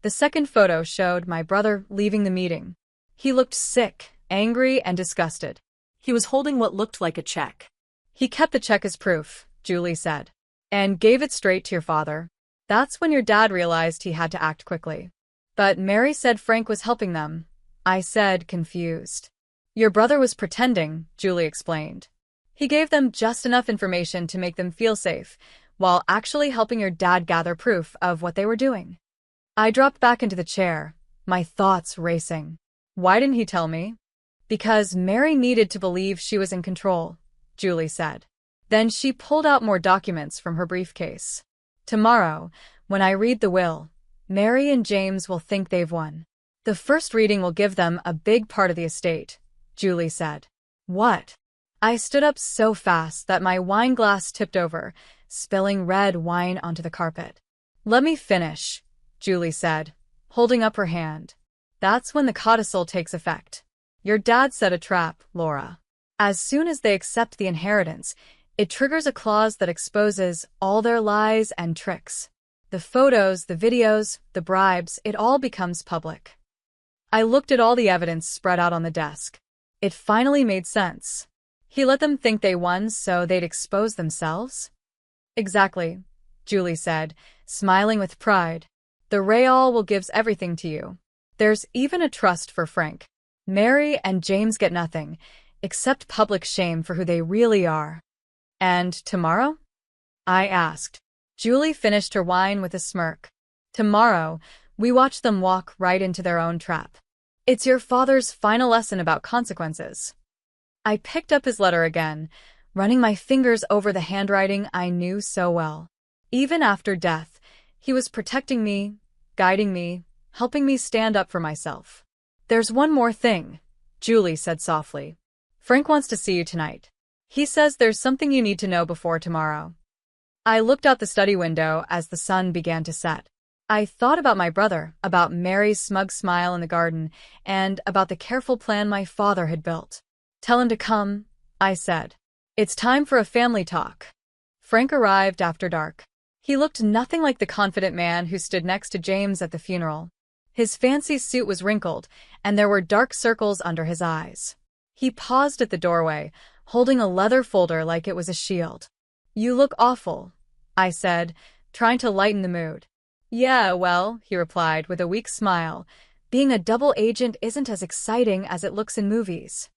The second photo showed my brother leaving the meeting. He looked sick, angry, and disgusted. He was holding what looked like a check. He kept the check as proof, Julie said, and gave it straight to your father. That's when your dad realized he had to act quickly. But Mary said Frank was helping them. I said, confused. Your brother was pretending, Julie explained. He gave them just enough information to make them feel safe, while actually helping your dad gather proof of what they were doing. I dropped back into the chair, my thoughts racing. Why didn't he tell me? Because Mary needed to believe she was in control, Julie said. Then she pulled out more documents from her briefcase. Tomorrow, when I read the will, Mary and James will think they've won. The first reading will give them a big part of the estate, Julie said. What? I stood up so fast that my wine glass tipped over, spilling red wine onto the carpet. Let me finish, Julie said, holding up her hand. That's when the codicil takes effect. Your dad set a trap, Laura. As soon as they accept the inheritance, it triggers a clause that exposes all their lies and tricks. The photos, the videos, the bribes, it all becomes public. I looked at all the evidence spread out on the desk. It finally made sense. He let them think they won so they'd expose themselves? Exactly, Julie said, smiling with pride. The Real will gives everything to you. There's even a trust for Frank. Mary and James get nothing, except public shame for who they really are. And tomorrow? I asked. Julie finished her wine with a smirk. Tomorrow, we watch them walk right into their own trap. It's your father's final lesson about consequences. I picked up his letter again, running my fingers over the handwriting I knew so well. Even after death, he was protecting me, guiding me, helping me stand up for myself. There's one more thing, Julie said softly. Frank wants to see you tonight. He says there's something you need to know before tomorrow. I looked out the study window as the sun began to set. I thought about my brother, about Mary's smug smile in the garden, and about the careful plan my father had built. Tell him to come, I said. It's time for a family talk. Frank arrived after dark. He looked nothing like the confident man who stood next to James at the funeral. His fancy suit was wrinkled, and there were dark circles under his eyes. He paused at the doorway, holding a leather folder like it was a shield. You look awful, I said, trying to lighten the mood. Yeah, well, he replied with a weak smile. Being a double agent isn't as exciting as it looks in movies.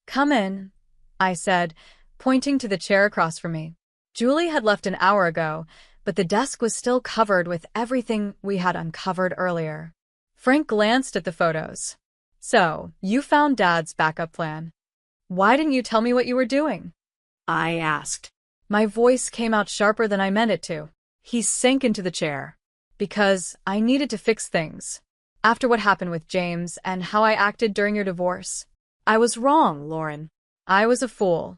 Come in, I said, pointing to the chair across from me. Julie had left an hour ago, but the desk was still covered with everything we had uncovered earlier. Frank glanced at the photos. "So, you found Dad's backup plan. Why didn't you tell me what you were doing?" I asked. My voice came out sharper than I meant it to. He sank into the chair. "Because I needed to fix things. After what happened with James and how I acted during your divorce. I was wrong, Lauren. I was a fool."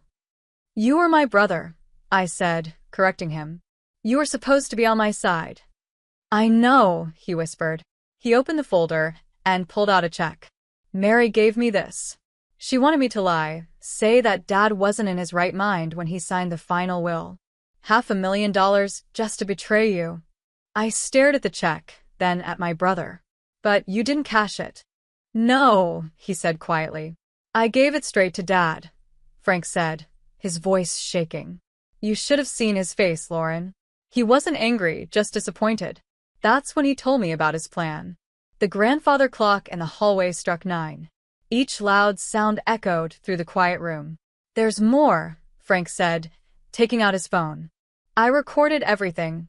"You were my brother," I said, correcting him. "You were supposed to be on my side." "I know," he whispered. He opened the folder and pulled out a check. "Mary gave me this. She wanted me to lie, say that Dad wasn't in his right mind when he signed the final will. $500,000 just to betray you." I stared at the check, then at my brother. "But you didn't cash it." "No," he said quietly. "I gave it straight to Dad," Frank said, his voice shaking. You should have seen his face, Lauren. He wasn't angry, just disappointed. That's when he told me about his plan. The grandfather clock in the hallway struck 9. Each loud sound echoed through the quiet room. "There's more," Frank said, taking out his phone. "I recorded everything.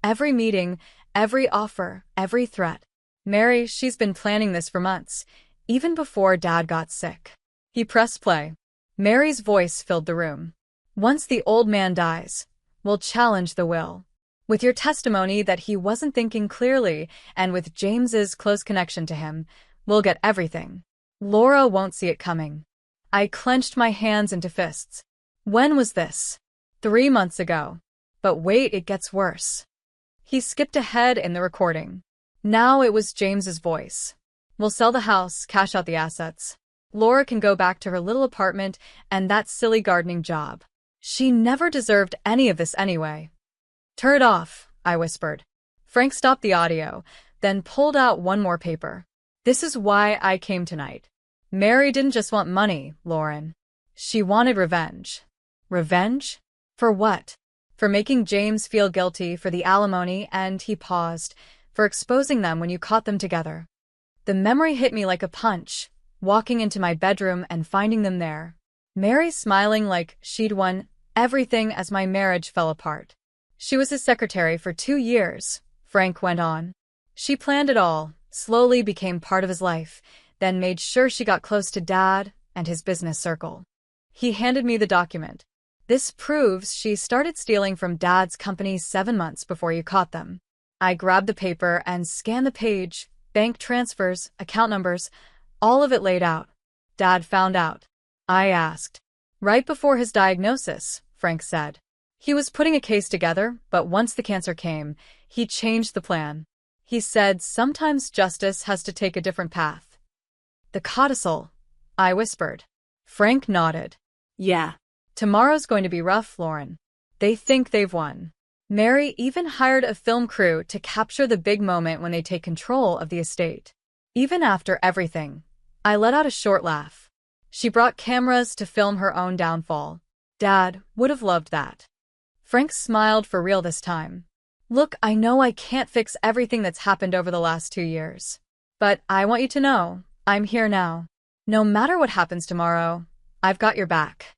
Every meeting, every offer, every threat. Mary, she's been planning this for months, even before Dad got sick." He pressed play. Mary's voice filled the room. "Once the old man dies, we'll challenge the will. With your testimony that he wasn't thinking clearly, and with James's close connection to him, we'll get everything. Laura won't see it coming." I clenched my hands into fists. When was this? 3 months ago. But wait, it gets worse. He skipped ahead in the recording. Now it was James's voice. "We'll sell the house, cash out the assets. Laura can go back to her little apartment and that silly gardening job. She never deserved any of this anyway." "Turn it off," I whispered. Frank stopped the audio, then pulled out one more paper. "This is why I came tonight. Mary didn't just want money, Lauren. She wanted revenge." "Revenge? For what?" "For making James feel guilty for the alimony," and he paused, "for exposing them when you caught them together." The memory hit me like a punch, walking into my bedroom and finding them there. Mary smiling like she'd won everything as my marriage fell apart. "She was his secretary for 2 years, Frank went on. She planned it all, slowly became part of his life, then made sure she got close to Dad and his business circle." He handed me the document. "This proves she started stealing from Dad's company 7 months before you caught them." I grabbed the paper and scanned the page, bank transfers, account numbers, all of it laid out. "Dad found out?" I asked. "Right before his diagnosis," Frank said. "He was putting a case together, but once the cancer came, he changed the plan. He said sometimes justice has to take a different path." "The codicil," I whispered. Frank nodded. "Yeah. "Tomorrow's going to be rough, Lauren. They think they've won. Mary even hired a film crew to capture the big moment when they take control of the estate. Even after everything," I let out a short laugh. "She brought cameras to film her own downfall. Dad would have loved that." Frank smiled for real this time. "Look, I know I can't fix everything that's happened over the last 2 years. But I want you to know, I'm here now. No matter what happens tomorrow, I've got your back."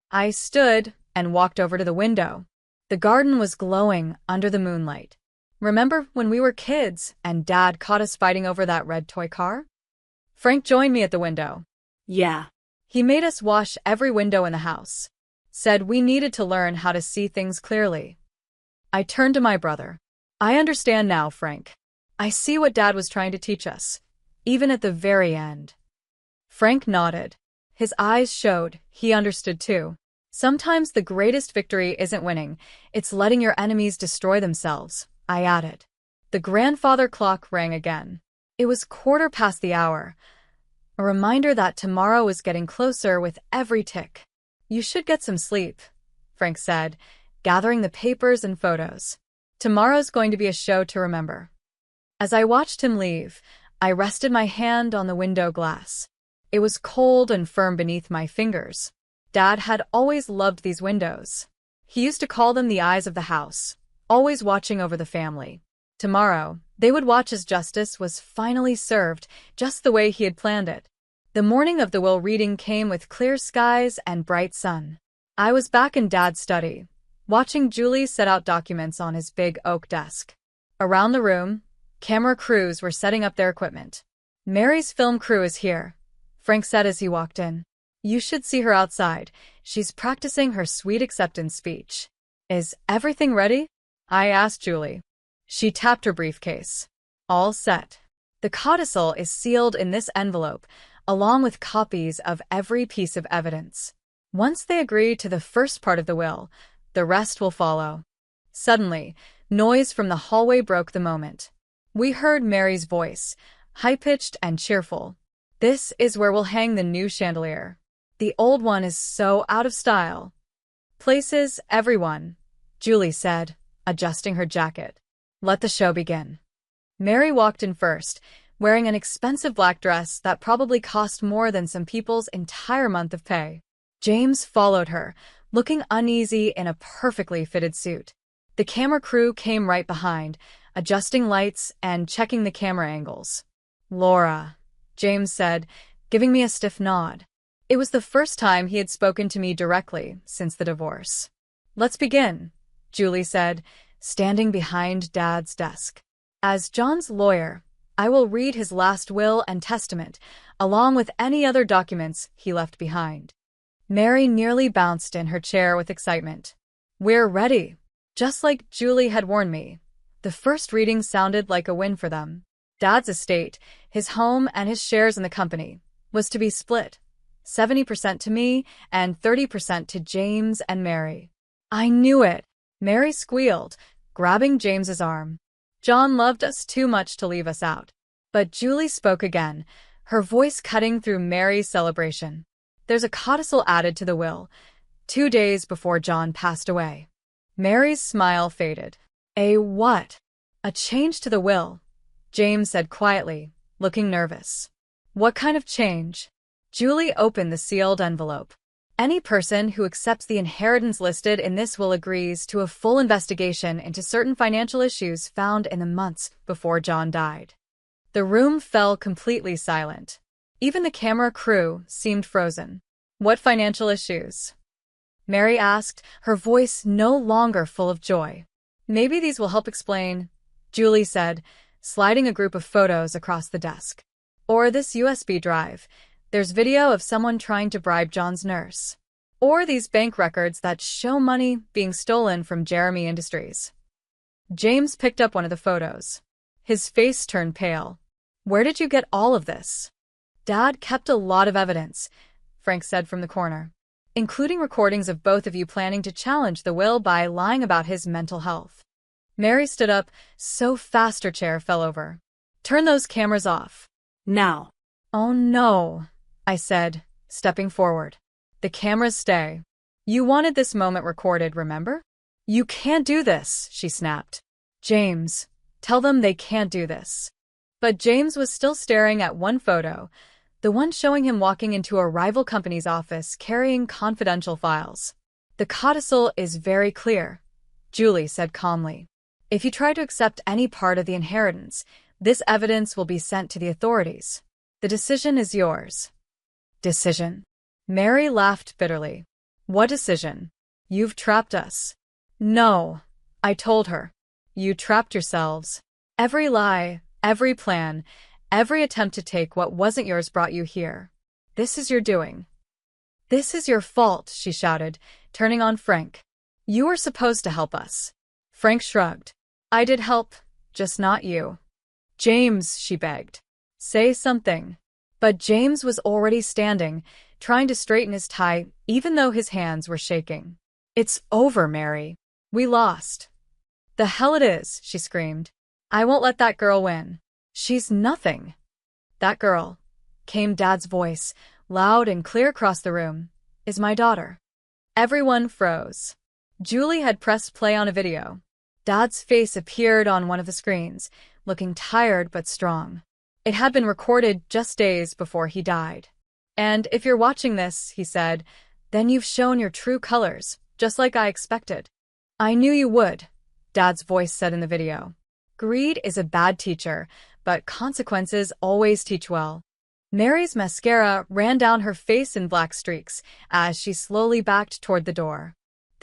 I stood and walked over to the window. The garden was glowing under the moonlight. "Remember when we were kids and Dad caught us fighting over that red toy car?" Frank joined me at the window. "Yeah." "He made us wash every window in the house. Said we needed to learn how to see things clearly." I turned to my brother. "I understand now, Frank. I see what Dad was trying to teach us, even at the very end." Frank nodded. His eyes showed he understood too. "Sometimes the greatest victory isn't winning, it's letting your enemies destroy themselves," I added. The grandfather clock rang again. It was 1/4 past the hour, a reminder that tomorrow was getting closer with every tick. "You should get some sleep," Frank said, gathering the papers and photos. "Tomorrow's going to be a show to remember." As I watched him leave, I rested my hand on the window glass. It was cold and firm beneath my fingers. Dad had always loved these windows. He used to call them the eyes of the house, always watching over the family. Tomorrow, they would watch as justice was finally served, just the way he had planned it. The morning of the will reading came with clear skies and bright sun. I was back in Dad's study, watching Julie set out documents on his big oak desk. Around the room, camera crews were setting up their equipment. "Mary's film crew is here," Frank said as he walked in. "You should see her outside. She's practicing her sweet acceptance speech." "Is everything ready?" I asked Julie. She tapped her briefcase. "All set. The codicil is sealed in this envelope, along with copies of every piece of evidence. Once they agree to the first part of the will, the rest will follow." Suddenly, noise from the hallway broke the moment. We heard Mary's voice, high-pitched and cheerful. "This is where we'll hang the new chandelier. The old one is so out of style." "Places, everyone," Julie said, adjusting her jacket. "Let the show begin." Mary walked in first, wearing an expensive black dress that probably cost more than some people's entire month of pay. James followed her, looking uneasy in a perfectly fitted suit. The camera crew came right behind, adjusting lights and checking the camera angles. "Laura," James said, giving me a stiff nod. It was the first time he had spoken to me directly since the divorce. "Let's begin," Julie said, standing behind Dad's desk. "As John's lawyer, I will read his last will and testament, along with any other documents he left behind." Mary nearly bounced in her chair with excitement. "We're ready." Just like Julie had warned me, the first reading sounded like a win for them. Dad's estate, his home and his shares in the company, was to be split, 70% to me and 30% to James and Mary. "I knew it," Mary squealed, grabbing James's arm. "John loved us too much to leave us out." But Julie spoke again, her voice cutting through Mary's celebration. "There's a codicil added to the will, 2 days before John passed away." Mary's smile faded. "A what?" "A change to the will," James said quietly, looking nervous. "What kind of change?" Julie opened the sealed envelope. "Any person who accepts the inheritance listed in this will agrees to a full investigation into certain financial issues found in the months before John died." The room fell completely silent. Even the camera crew seemed frozen. "What financial issues?" Mary asked, her voice no longer full of joy. "Maybe these will help explain," Julie said, sliding a group of photos across the desk. "Or this USB drive. There's video of someone trying to bribe John's nurse. Or these bank records that show money being stolen from Jeremy Industries." James picked up one of the photos. His face turned pale. "Where did you get all of this?" "Dad kept a lot of evidence," Frank said from the corner, "including recordings of both of you planning to challenge the will by lying about his mental health." Mary stood up so fast her chair fell over. "Turn those cameras off." "Now." "Oh no," I said, stepping forward. "The cameras stay. You wanted this moment recorded, remember?" "You can't do this," she snapped. "James, tell them they can't do this." But James was still staring at one photo, the one showing him walking into a rival company's office carrying confidential files. "The codicil is very clear," Julie said calmly. "If you try to accept any part of the inheritance, this evidence will be sent to the authorities. The decision is yours." "Decision?" Mary laughed bitterly. "What decision? You've trapped us." "No," I told her. "You trapped yourselves. Every lie, every plan, every attempt to take what wasn't yours brought you here. This is your doing." "This is your fault," she shouted, turning on Frank. "You were supposed to help us." Frank shrugged. "I did help, just not you." "James," she begged. "Say something." But James was already standing, trying to straighten his tie, even though his hands were shaking. "It's over, Mary. We lost." "The hell it is," she screamed. "I won't let that girl win. She's nothing." "That girl," came Dad's voice, loud and clear across the room, "is my daughter." Everyone froze. Julie had pressed play on a video. Dad's face appeared on one of the screens, looking tired but strong. It had been recorded just days before he died. "And if you're watching this," he said, "then you've shown your true colors, just like I expected." "I knew you would," Dad's voice said in the video. "Greed is a bad teacher, but consequences always teach well." Mary's mascara ran down her face in black streaks as she slowly backed toward the door.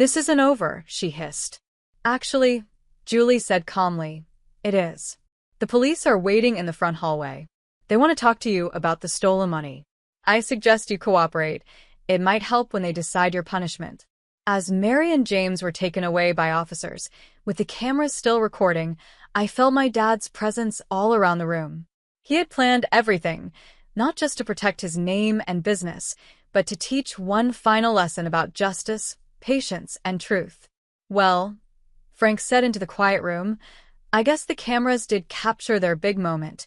This isn't over, she hissed. Actually, Julie said calmly, it is. The police are waiting in the front hallway. They want to talk to you about the stolen money. I suggest you cooperate. It might help when they decide your punishment. As Mary and James were taken away by officers, with the cameras still recording, I felt my dad's presence all around the room. He had planned everything, not just to protect his name and business, but to teach one final lesson about justice, patience, and truth. Well, Frank said into the quiet room, I guess the cameras did capture their big moment,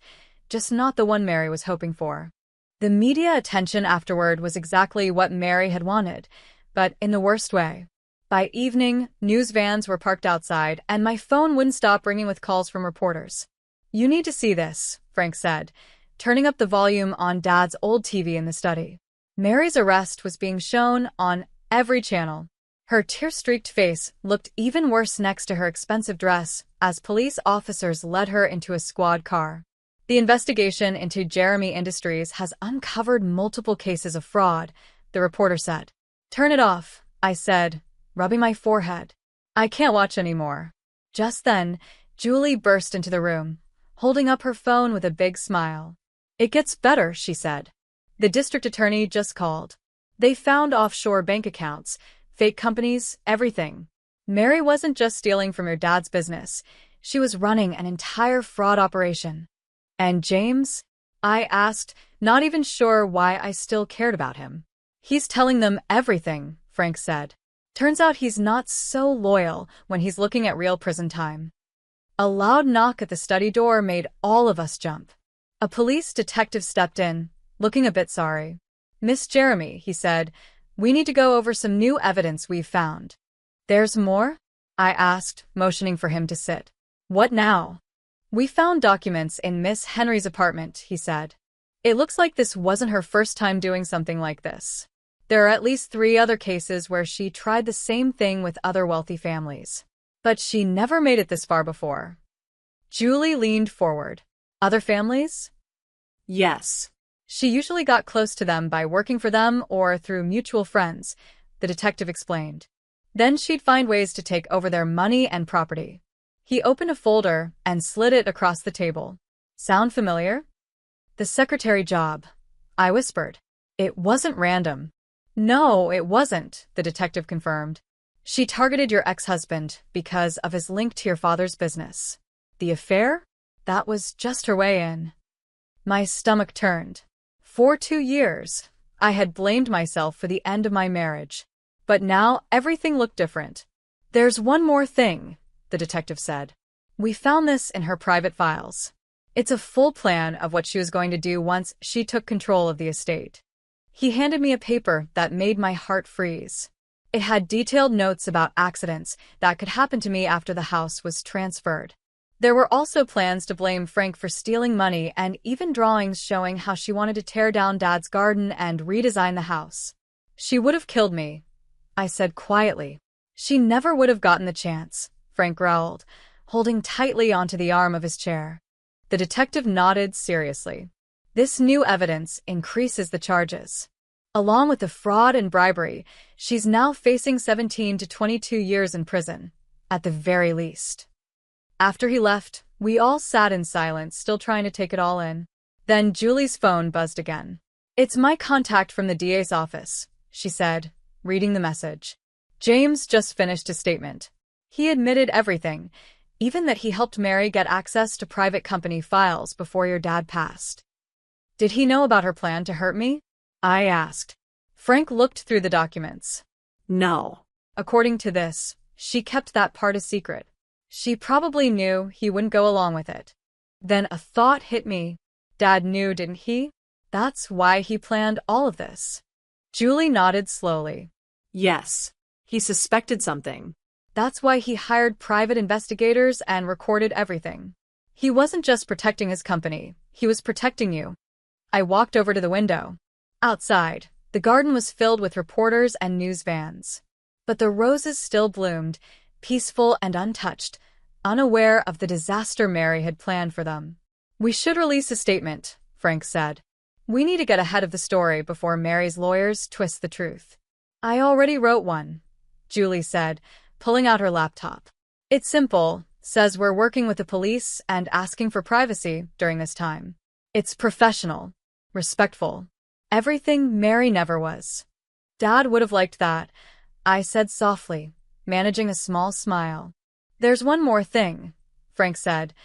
just not the one Mary was hoping for. The media attention afterward was exactly what Mary had wanted, but in the worst way. By evening, news vans were parked outside, and my phone wouldn't stop ringing with calls from reporters. You need to see this, Frank said, turning up the volume on Dad's old TV in the study. Mary's arrest was being shown on every channel. Her tear-streaked face looked even worse next to her expensive dress as police officers led her into a squad car. The investigation into Jeremy Industries has uncovered multiple cases of fraud, the reporter said. Turn it off, I said, rubbing my forehead. I can't watch anymore. Just then, Julie burst into the room, holding up her phone with a big smile. It gets better, she said. The district attorney just called. They found offshore bank accounts, fake companies, everything. Mary wasn't just stealing from your dad's business. She was running an entire fraud operation. And James? I asked, not even sure why I still cared about him. He's telling them everything, Frank said. Turns out he's not so loyal when he's looking at real prison time. A loud knock at the study door made all of us jump. A police detective stepped in, looking a bit sorry. Miss Jeremy, he said, we need to go over some new evidence we've found. There's more? I asked, motioning for him to sit. What now? We found documents in Miss Henry's apartment, he said. It looks like this wasn't her first time doing something like this. There are at least 3 other cases where she tried the same thing with other wealthy families. But she never made it this far before. Julie leaned forward. Other families? Yes. She usually got close to them by working for them or through mutual friends, the detective explained. Then she'd find ways to take over their money and property. He opened a folder and slid it across the table. Sound familiar? The secretary job, I whispered. It wasn't random. No, it wasn't, the detective confirmed. She targeted your ex-husband because of his link to your father's business. The affair? That was just her way in. My stomach turned. For 2 years, I had blamed myself for the end of my marriage. But now everything looked different. There's one more thing, the detective said. We found this in her private files. It's a full plan of what she was going to do once she took control of the estate. He handed me a paper that made my heart freeze. It had detailed notes about accidents that could happen to me after the house was transferred. There were also plans to blame Frank for stealing money and even drawings showing how she wanted to tear down Dad's garden and redesign the house. She would have killed me, I said quietly. She never would have gotten the chance, Frank growled, holding tightly onto the arm of his chair. The detective nodded seriously. This new evidence increases the charges. Along with the fraud and bribery, she's now facing 17 to 22 years in prison, at the very least. After he left, we all sat in silence, still trying to take it all in. Then Julie's phone buzzed again. It's my contact from the DA's office, she said, reading the message. James just finished his statement. He admitted everything, even that he helped Mary get access to private company files before your dad passed. Did he know about her plan to hurt me? I asked. Frank looked through the documents. No. According to this, she kept that part a secret. She probably knew he wouldn't go along with it. Then a thought hit me. Dad knew, didn't he? That's why he planned all of this. Julie nodded slowly. Yes. He suspected something. That's why he hired private investigators and recorded everything. He wasn't just protecting his company, he was protecting you. I walked over to the window. Outside, the garden was filled with reporters and news vans. But the roses still bloomed, peaceful and untouched, unaware of the disaster Mary had planned for them. We should release a statement, Frank said. We need to get ahead of the story before Mary's lawyers twist the truth. I already wrote one. Julie said, pulling out her laptop. It's simple, says we're working with the police and asking for privacy during this time. It's professional, respectful. Everything Mary never was. Dad would have liked that, I said softly, managing a small smile. There's one more thing, Frank said,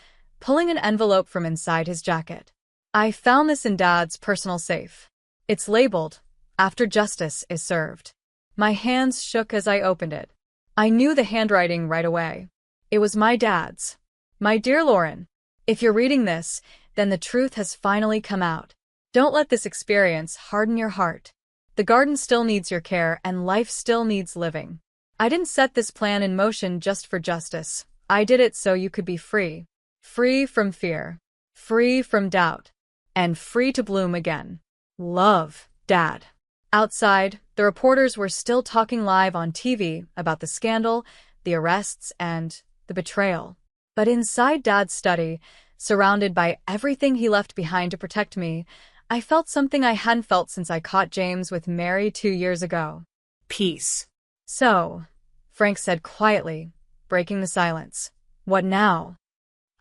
pulling an envelope from inside his jacket. I found this in Dad's personal safe. It's labeled, "After justice is served." My hands shook as I opened it. I knew the handwriting right away. It was my dad's. My dear Lauren, if you're reading this, then the truth has finally come out. Don't let this experience harden your heart. The garden still needs your care and life still needs living. I didn't set this plan in motion just for justice. I did it so you could be free. Free from fear. Free from doubt. And free to bloom again. Love, Dad. Outside, the reporters were still talking live on TV about the scandal, the arrests, and the betrayal. But inside Dad's study, surrounded by everything he left behind to protect me, I felt something I hadn't felt since I caught James with Mary 2 years ago. Peace. So, Frank said quietly, breaking the silence. What now?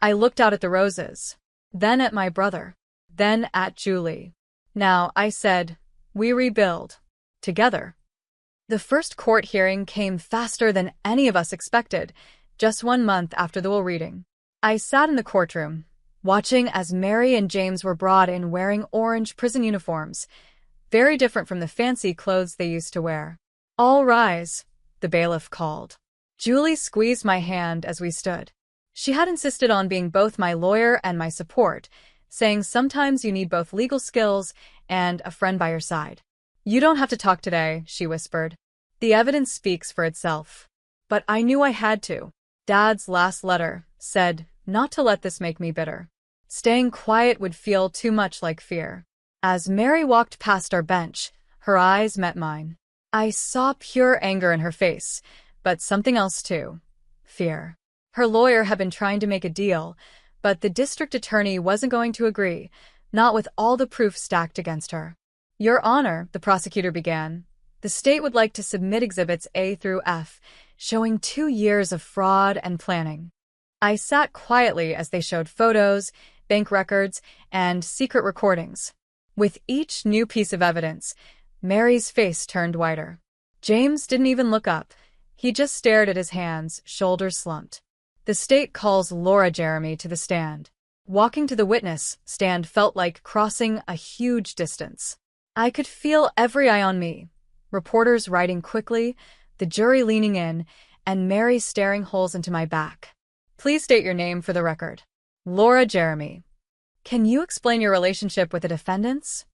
I looked out at the roses, then at my brother, then at Julie. Now, I said, we rebuild. Together. The first court hearing came faster than any of us expected, just 1 month after the will reading. I sat in the courtroom, watching as Mary and James were brought in wearing orange prison uniforms, very different from the fancy clothes they used to wear. All rise, the bailiff called. Julie squeezed my hand as we stood. She had insisted on being both my lawyer and my support, saying sometimes you need both legal skills and a friend by your side. You don't have to talk today, she whispered. The evidence speaks for itself. But I knew I had to. Dad's last letter said not to let this make me bitter. Staying quiet would feel too much like fear. As Mary walked past our bench, her eyes met mine. I saw pure anger in her face, but something else too. Fear. Her lawyer had been trying to make a deal, but the district attorney wasn't going to agree, not with all the proof stacked against her. Your Honor, the prosecutor began, the state would like to submit exhibits A through F, showing 2 years of fraud and planning. I sat quietly as they showed photos, bank records, and secret recordings. With each new piece of evidence, Mary's face turned whiter. James didn't even look up. He just stared at his hands, shoulders slumped. The state calls Laura Jeremy to the stand. Walking to the witness stand felt like crossing a huge distance. I could feel every eye on me. Reporters writing quickly, the jury leaning in, and Mary staring holes into my back. Please state your name for the record. Laura Jeremy. Can you explain your relationship with the defendants?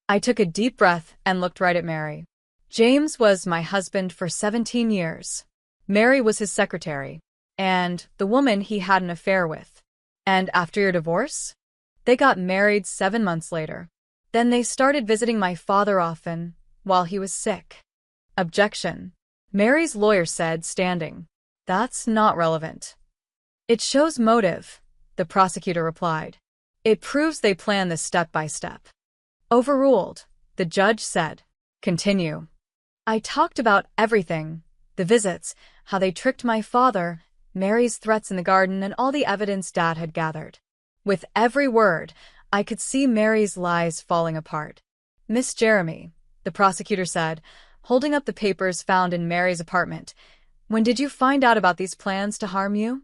I took a deep breath and looked right at Mary. James was my husband for 17 years. Mary was his secretary, and the woman he had an affair with. And after your divorce? They got married 7 months later. Then they started visiting my father often, while he was sick. Objection. Mary's lawyer said, standing. That's not relevant. It shows motive, the prosecutor replied. It proves they planned this step by step. Overruled, the judge said. Continue. I talked about everything, the visits, how they tricked my father, Mary's threats in the garden, and all the evidence Dad had gathered. With every word, I could see Mary's lies falling apart. Miss Jeremy, the prosecutor said, holding up the papers found in Mary's apartment, when did you find out about these plans to harm you?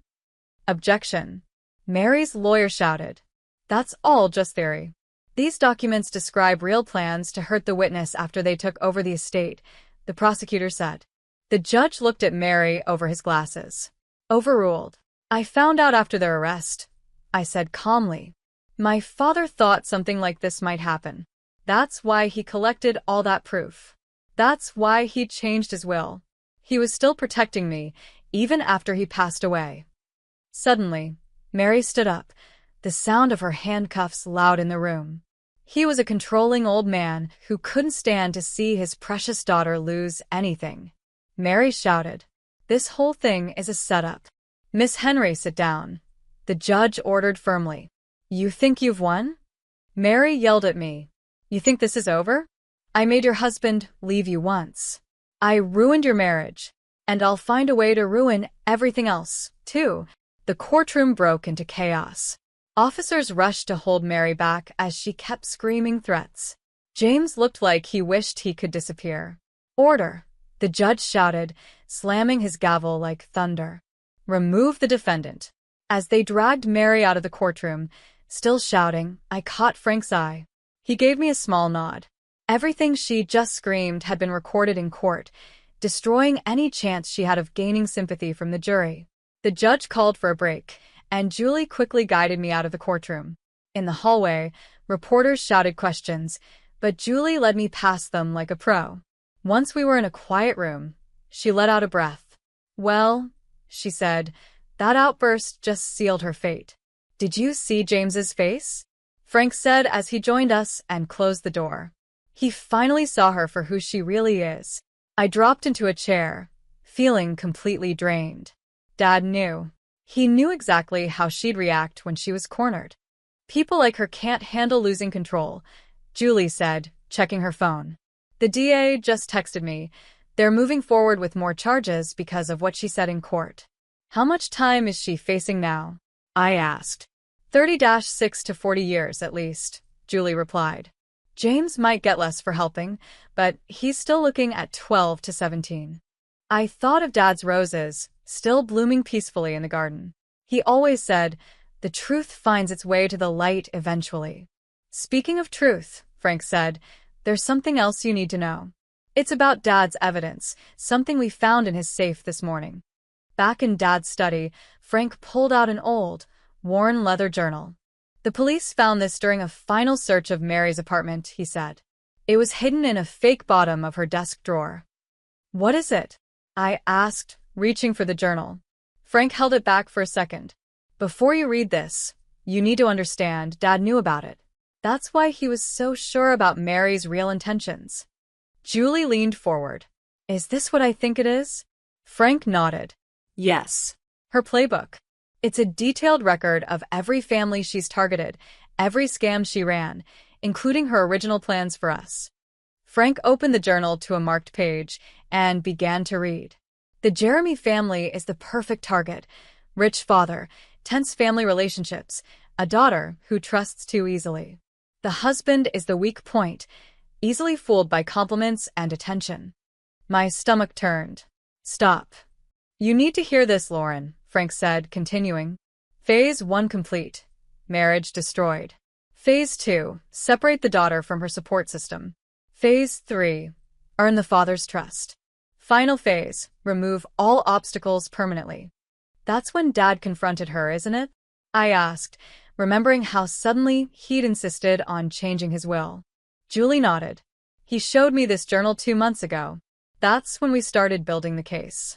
Objection. Mary's lawyer shouted. That's all just theory. These documents describe real plans to hurt the witness after they took over the estate, the prosecutor said. The judge looked at Mary over his glasses. Overruled. I found out after their arrest, I said calmly. My father thought something like this might happen. That's why he collected all that proof. That's why he changed his will. He was still protecting me, even after he passed away. Suddenly, Mary stood up, the sound of her handcuffs loud in the room. He was a controlling old man who couldn't stand to see his precious daughter lose anything. Mary shouted, "This whole thing is a setup." Miss Henry, sit down. The judge ordered firmly. You think you've won? Mary yelled at me. You think this is over? I made your husband leave you once. I ruined your marriage. And I'll find a way to ruin everything else, too. The courtroom broke into chaos. Officers rushed to hold Mary back as she kept screaming threats. James looked like he wished he could disappear. Order, the judge shouted, slamming his gavel like thunder. Remove the defendant. As they dragged Mary out of the courtroom, still shouting, I caught Frank's eye. He gave me a small nod. Everything she just screamed had been recorded in court, destroying any chance she had of gaining sympathy from the jury. The judge called for a break, and Julie quickly guided me out of the courtroom. In the hallway, reporters shouted questions, but Julie led me past them like a pro. Once we were in a quiet room, she let out a breath. Well, she said, that outburst just sealed her fate. Did you see James's face? Frank said as he joined us and closed the door. He finally saw her for who she really is. I dropped into a chair, feeling completely drained. Dad knew. He knew exactly how she'd react when she was cornered. People like her can't handle losing control, Julie said, checking her phone. The DA just texted me. They're moving forward with more charges because of what she said in court. How much time is she facing now? I asked. 30-6 to 40 years at least, Julie replied. James might get less for helping, but he's still looking at 12 to 17. I thought of Dad's roses, still blooming peacefully in the garden. He always said, the truth finds its way to the light eventually. Speaking of truth, Frank said, there's something else you need to know. It's about Dad's evidence, something we found in his safe this morning. Back in Dad's study, Frank pulled out an old, worn leather journal. The police found this during a final search of Mary's apartment, he said. It was hidden in a fake bottom of her desk drawer. What is it? I asked, reaching for the journal. Frank held it back for a second. Before you read this, you need to understand Dad knew about it. That's why he was so sure about Mary's real intentions. Julie leaned forward. Is this what I think it is? Frank nodded. Yes. Her playbook. It's a detailed record of every family she's targeted, every scam she ran, including her original plans for us. Frank opened the journal to a marked page and began to read. The Jeremy family is the perfect target. Rich father, tense family relationships, a daughter who trusts too easily. The husband is the weak point, easily fooled by compliments and attention. My stomach turned. Stop. You need to hear this, Lauren, Frank said, continuing. Phase 1 complete. Marriage destroyed. Phase 2, separate the daughter from her support system. Phase 3, earn the father's trust. Final phase, remove all obstacles permanently. That's when Dad confronted her, isn't it? I asked, remembering how suddenly he'd insisted on changing his will. Julie nodded. He showed me this journal 2 months ago. That's when we started building the case.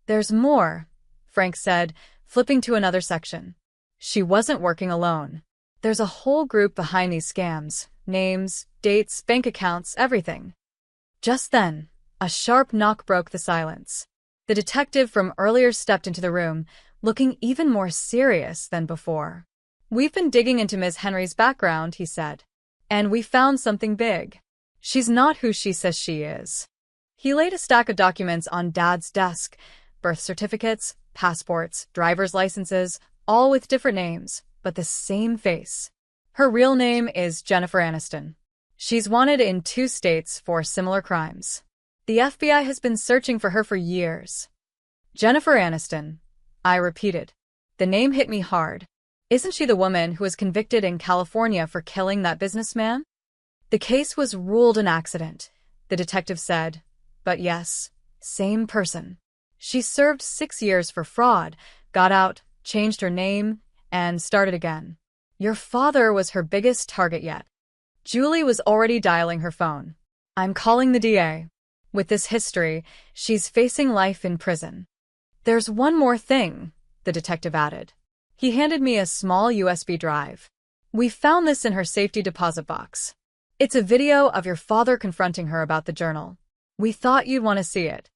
There's more, Frank said, flipping to another section. She wasn't working alone. There's a whole group behind these scams. Names, dates, bank accounts, everything. Just then, a sharp knock broke the silence. The detective from earlier stepped into the room, looking even more serious than before. We've been digging into Ms. Henry's background, he said. And we found something big. She's not who she says she is. He laid a stack of documents on Dad's desk, birth certificates, passports, driver's licenses, all with different names, but the same face. Her real name is Jennifer Aniston. She's wanted in 2 states for similar crimes. The FBI has been searching for her for years. Jennifer Aniston, I repeated. The name hit me hard. Isn't she the woman who was convicted in California for killing that businessman? The case was ruled an accident, the detective said. But yes, same person. She served 6 years for fraud, got out, changed her name, and started again. Your father was her biggest target yet. Julie was already dialing her phone. I'm calling the DA. With this history, she's facing life in prison. There's one more thing, the detective added. He handed me a small USB drive. We found this in her safety deposit box. It's a video of your father confronting her about the journal. We thought you'd want to see it.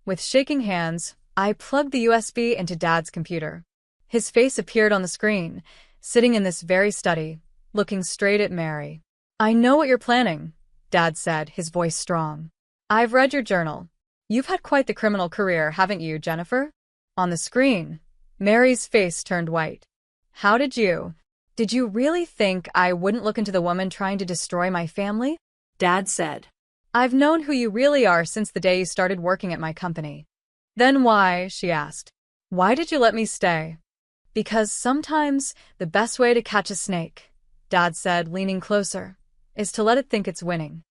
With shaking hands, I plugged the USB into Dad's computer. His face appeared on the screen, sitting in this very study, looking straight at Mary. I know what you're planning, Dad said, his voice strong. I've read your journal. You've had quite the criminal career, haven't you, Jennifer? On the screen, Mary's face turned white. How did you? Did you really think I wouldn't look into the woman trying to destroy my family? Dad said. I've known who you really are since the day you started working at my company. Then why, she asked. Why did you let me stay? Because sometimes the best way to catch a snake, Dad said, leaning closer, is to let it think it's winning.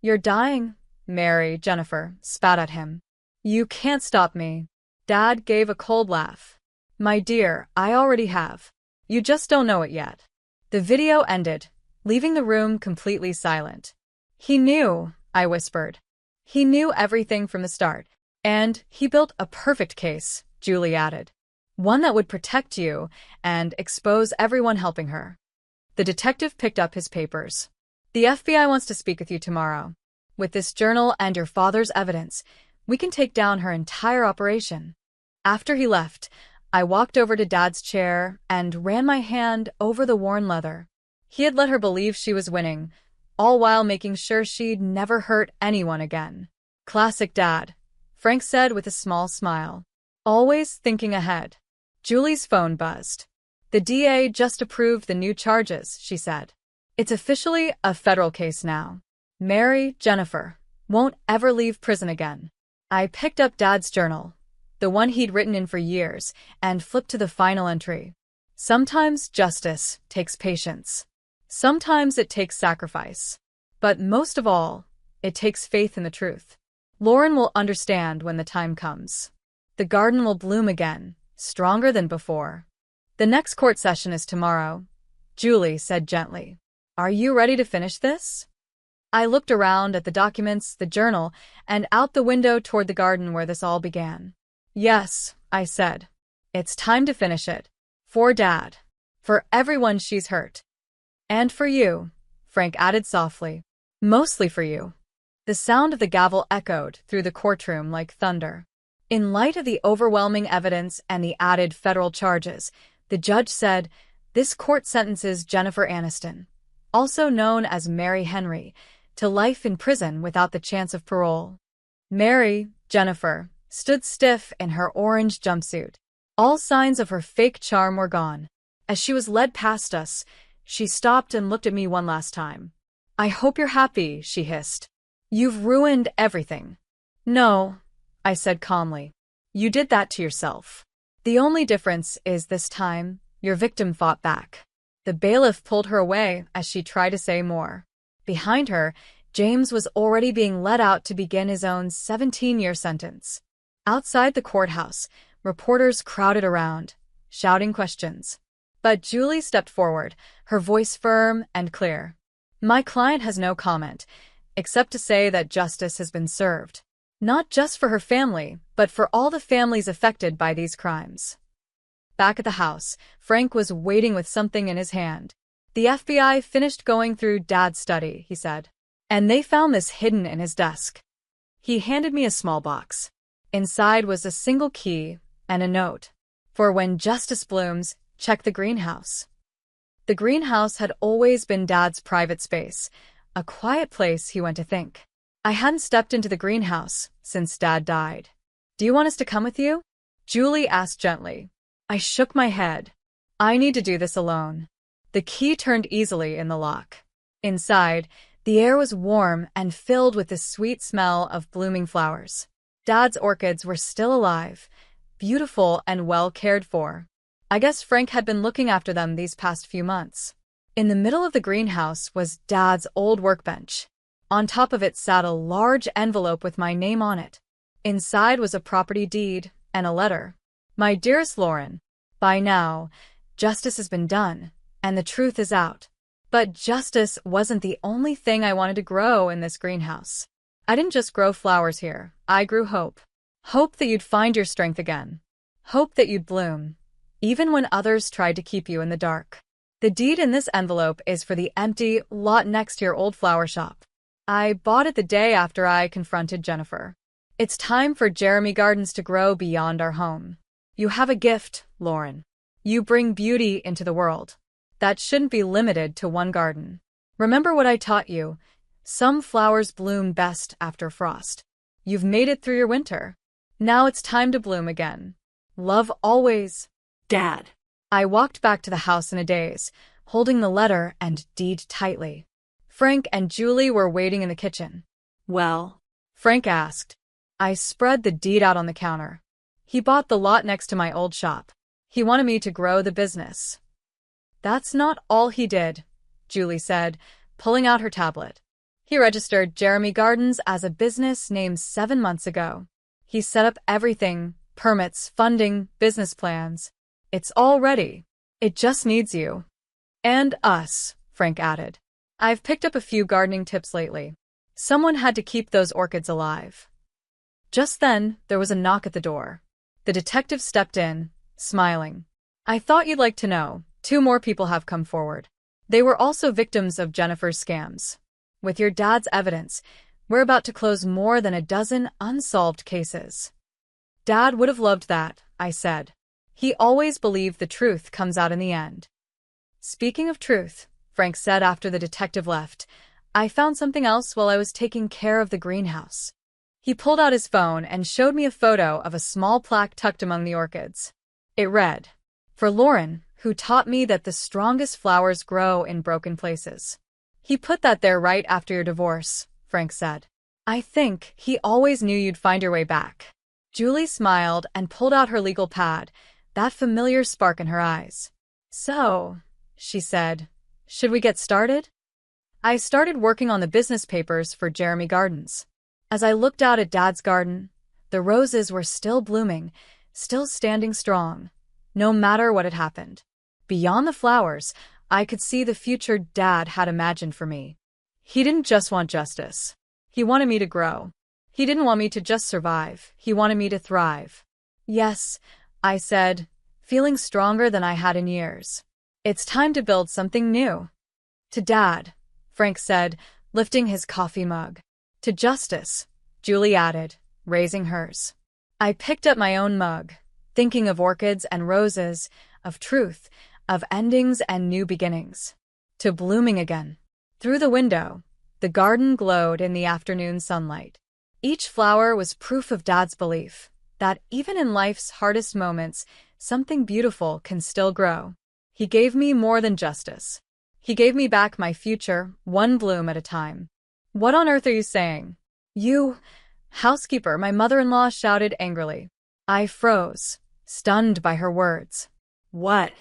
You're dying, Jennifer spat at him. You can't stop me. Dad gave a cold laugh. My dear, I already have. You just don't know it yet. The video ended, leaving the room completely silent. He knew, I whispered. He knew everything from the start. And he built a perfect case, Julie added. One that would protect you and expose everyone helping her. The detective picked up his papers. The FBI wants to speak with you tomorrow. With this journal and your father's evidence, we can take down her entire operation. After he left, I walked over to Dad's chair and ran my hand over the worn leather. He had let her believe she was winning, all while making sure she'd never hurt anyone again. Classic Dad, Frank said with a small smile. Always thinking ahead. Julie's phone buzzed. The DA just approved the new charges, she said. It's officially a federal case now. Jennifer won't ever leave prison again. I picked up Dad's journal, the one he'd written in for years, and flipped to the final entry. Sometimes justice takes patience. Sometimes it takes sacrifice. But most of all, it takes faith in the truth. Lauren will understand when the time comes. The garden will bloom again, stronger than before. The next court session is tomorrow, Julie said gently. Are you ready to finish this? I looked around at the documents, the journal, and out the window toward the garden where this all began. Yes, I said. It's time to finish it. For Dad. For everyone she's hurt. And for you, Frank added softly. Mostly for you. The sound of the gavel echoed through the courtroom like thunder. In light of the overwhelming evidence and the added federal charges, the judge said, this court sentences Jennifer Aniston, also known as Mary Henry, to life in prison without the chance of parole. Jennifer, stood stiff in her orange jumpsuit. All signs of her fake charm were gone. As she was led past us, she stopped and looked at me one last time. I hope you're happy, she hissed. You've ruined everything. No, I said calmly. You did that to yourself. The only difference is this time, your victim fought back. The bailiff pulled her away as she tried to say more. Behind her, James was already being led out to begin his own 17-year sentence. Outside the courthouse, reporters crowded around, shouting questions. But Julie stepped forward, her voice firm and clear. My client has no comment, except to say that justice has been served. Not just for her family, but for all the families affected by these crimes. Back at the house, Frank was waiting with something in his hand. The FBI finished going through Dad's study, he said. And they found this hidden in his desk. He handed me a small box. Inside was a single key and a note. For when justice blooms, check the greenhouse. The greenhouse had always been Dad's private space, a quiet place he went to think. I hadn't stepped into the greenhouse since Dad died. Do you want us to come with you? Julie asked gently. I shook my head. I need to do this alone. The key turned easily in the lock. Inside, the air was warm and filled with the sweet smell of blooming flowers. Dad's orchids were still alive, beautiful and well cared for. I guess Frank had been looking after them these past few months. In the middle of the greenhouse was Dad's old workbench. On top of it sat a large envelope with my name on it. Inside was a property deed and a letter. My dearest Lauren, by now, justice has been done, and the truth is out. But justice wasn't the only thing I wanted to grow in this greenhouse. I didn't just grow flowers here, I grew hope. Hope that you'd find your strength again. Hope that you'd bloom, even when others tried to keep you in the dark. The deed in this envelope is for the empty lot next to your old flower shop. I bought it the day after I confronted Jennifer. It's time for Jeremy Gardens to grow beyond our home. You have a gift, Lauren. You bring beauty into the world. That shouldn't be limited to one garden. Remember what I taught you. Some flowers bloom best after frost. You've made it through your winter. Now it's time to bloom again. Love always. Dad. I walked back to the house in a daze, holding the letter and deed tightly. Frank and Julie were waiting in the kitchen. Well, Frank asked. I spread the deed out on the counter. He bought the lot next to my old shop. He wanted me to grow the business. That's not all he did, Julie said, pulling out her tablet. He registered Jeremy Gardens as a business named 7 months ago. He set up everything, permits, funding, business plans. It's all ready. It just needs you. And us, Frank added. I've picked up a few gardening tips lately. Someone had to keep those orchids alive. Just then, there was a knock at the door. The detective stepped in, smiling. I thought you'd like to know. 2 more people have come forward. They were also victims of Jennifer's scams. With your dad's evidence, we're about to close more than a dozen unsolved cases. Dad would have loved that, I said. He always believed the truth comes out in the end. Speaking of truth, Frank said after the detective left, I found something else while I was taking care of the greenhouse. He pulled out his phone and showed me a photo of a small plaque tucked among the orchids. It read, "For Lauren, who taught me that the strongest flowers grow in broken places." He put that there right after your divorce, Frank said. I think he always knew you'd find your way back. Julie smiled and pulled out her legal pad, that familiar spark in her eyes. So, she said, should we get started? I started working on the business papers for Jeremy Gardens. As I looked out at Dad's garden, the roses were still blooming, still standing strong, no matter what had happened. Beyond the flowers, I could see the future Dad had imagined for me. He didn't just want justice. He wanted me to grow. He didn't want me to just survive. He wanted me to thrive. Yes, I said, feeling stronger than I had in years. It's time to build something new. To Dad, Frank said, lifting his coffee mug. To justice, Julie added, raising hers. I picked up my own mug, thinking of orchids and roses, of truth, of endings and new beginnings. To blooming again. Through the window, the garden glowed in the afternoon sunlight. Each flower was proof of Dad's belief that even in life's hardest moments, something beautiful can still grow. He gave me more than justice. He gave me back my future, one bloom at a time. What on earth are you saying? You, housekeeper, my mother-in-law shouted angrily. I froze, stunned by her words. What?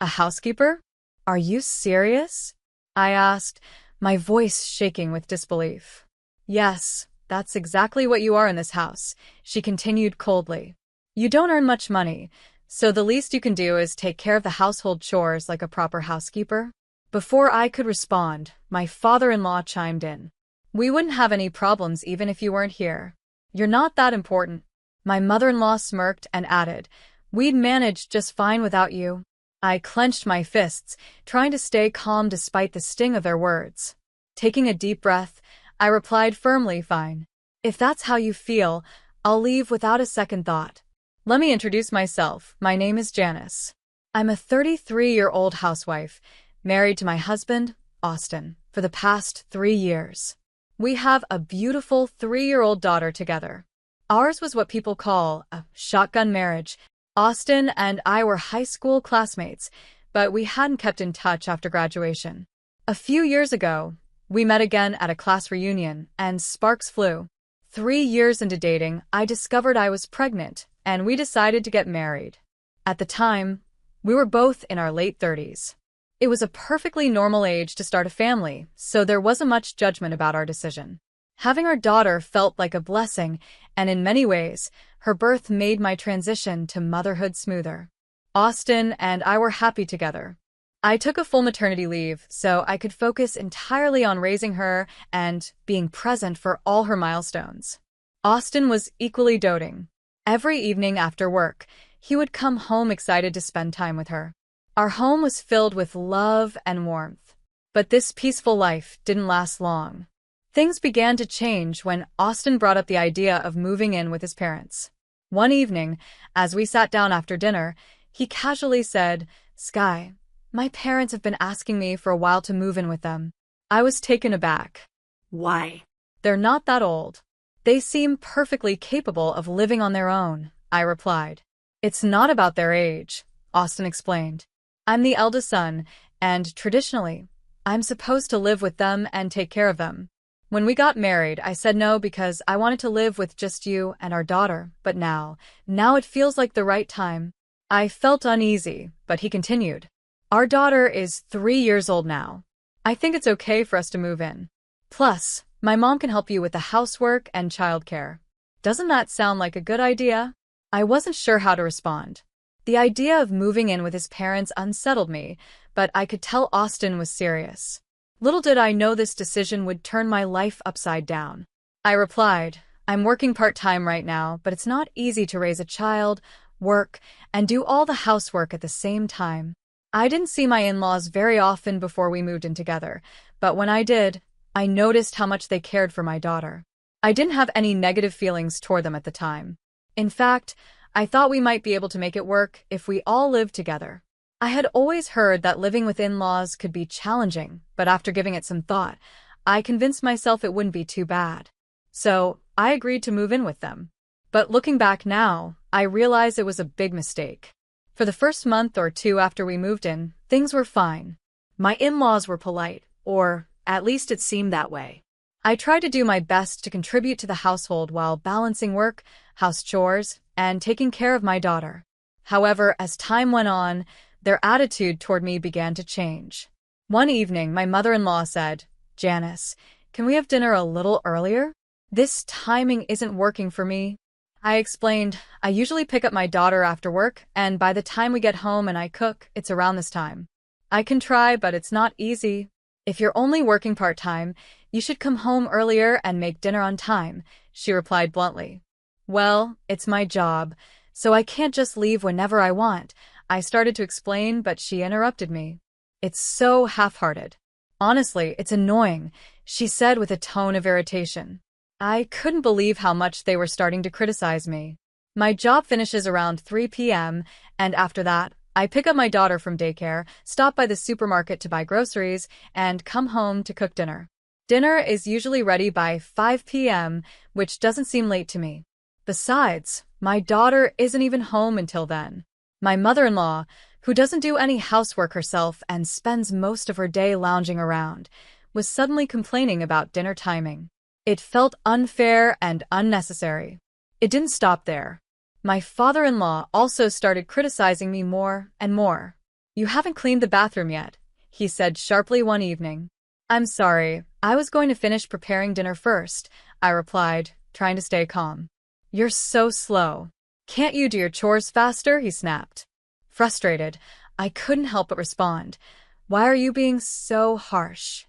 A housekeeper? Are you serious? I asked, my voice shaking with disbelief. Yes, that's exactly what you are in this house, she continued coldly. You don't earn much money, so the least you can do is take care of the household chores like a proper housekeeper. Before I could respond, my father-in-law chimed in. We wouldn't have any problems even if you weren't here. You're not that important. My mother-in-law smirked and added, we'd manage just fine without you. I clenched my fists, trying to stay calm despite the sting of their words. Taking a deep breath, I replied firmly, fine. If that's how you feel, I'll leave without a second thought. Let me introduce myself. My name is Janice. I'm a 33-year-old housewife, married to my husband, Austin, for the past 3 years. We have a beautiful 3-year-old daughter together. Ours was what people call a shotgun marriage. Austin and I were high school classmates, but we hadn't kept in touch after graduation. A few years ago, we met again at a class reunion, and sparks flew. 3 years into dating, I discovered I was pregnant, and we decided to get married. At the time, we were both in our late 30s. It was a perfectly normal age to start a family, so there wasn't much judgment about our decision. Having our daughter felt like a blessing, and in many ways, her birth made my transition to motherhood smoother. Austin and I were happy together. I took a full maternity leave so I could focus entirely on raising her and being present for all her milestones. Austin was equally doting. Every evening after work, he would come home excited to spend time with her. Our home was filled with love and warmth. But this peaceful life didn't last long. Things began to change when Austin brought up the idea of moving in with his parents. One evening, as we sat down after dinner, he casually said, Sky, my parents have been asking me for a while to move in with them. I was taken aback. Why? They're not that old. They seem perfectly capable of living on their own, I replied. It's not about their age, Austin explained. I'm the eldest son, and traditionally, I'm supposed to live with them and take care of them. When we got married, I said no because I wanted to live with just you and our daughter, but now it feels like the right time. I felt uneasy, but he continued. Our daughter is 3 years old now. I think it's okay for us to move in. Plus, my mom can help you with the housework and childcare. Doesn't that sound like a good idea? I wasn't sure how to respond. The idea of moving in with his parents unsettled me, but I could tell Austin was serious. Little did I know this decision would turn my life upside down. I replied, I'm working part-time right now, but it's not easy to raise a child, work, and do all the housework at the same time. I didn't see my in-laws very often before we moved in together, but when I did, I noticed how much they cared for my daughter. I didn't have any negative feelings toward them at the time. In fact, I thought we might be able to make it work if we all lived together. I had always heard that living with in-laws could be challenging, but after giving it some thought, I convinced myself it wouldn't be too bad. So, I agreed to move in with them. But looking back now, I realize it was a big mistake. For the first month or two after we moved in, things were fine. My in-laws were polite, or at least it seemed that way. I tried to do my best to contribute to the household while balancing work, house chores, and taking care of my daughter. However, as time went on, their attitude toward me began to change. One evening, my mother-in-law said, Janice, can we have dinner a little earlier? This timing isn't working for me. I explained, I usually pick up my daughter after work, and by the time we get home and I cook, it's around this time. I can try, but it's not easy. If you're only working part-time, you should come home earlier and make dinner on time, she replied bluntly. Well, it's my job, so I can't just leave whenever I want. I started to explain, but she interrupted me. It's so half-hearted. Honestly, it's annoying, she said with a tone of irritation. I couldn't believe how much they were starting to criticize me. My job finishes around 3 p.m., and after that, I pick up my daughter from daycare, stop by the supermarket to buy groceries, and come home to cook dinner. Dinner is usually ready by 5 p.m., which doesn't seem late to me. Besides, my daughter isn't even home until then. My mother-in-law, who doesn't do any housework herself and spends most of her day lounging around, was suddenly complaining about dinner timing. It felt unfair and unnecessary. It didn't stop there. My father-in-law also started criticizing me more and more. You haven't cleaned the bathroom yet, he said sharply one evening. I'm sorry, I was going to finish preparing dinner first, I replied, trying to stay calm. You're so slow. Can't you do your chores faster? He snapped. Frustrated, I couldn't help but respond. Why are you being so harsh?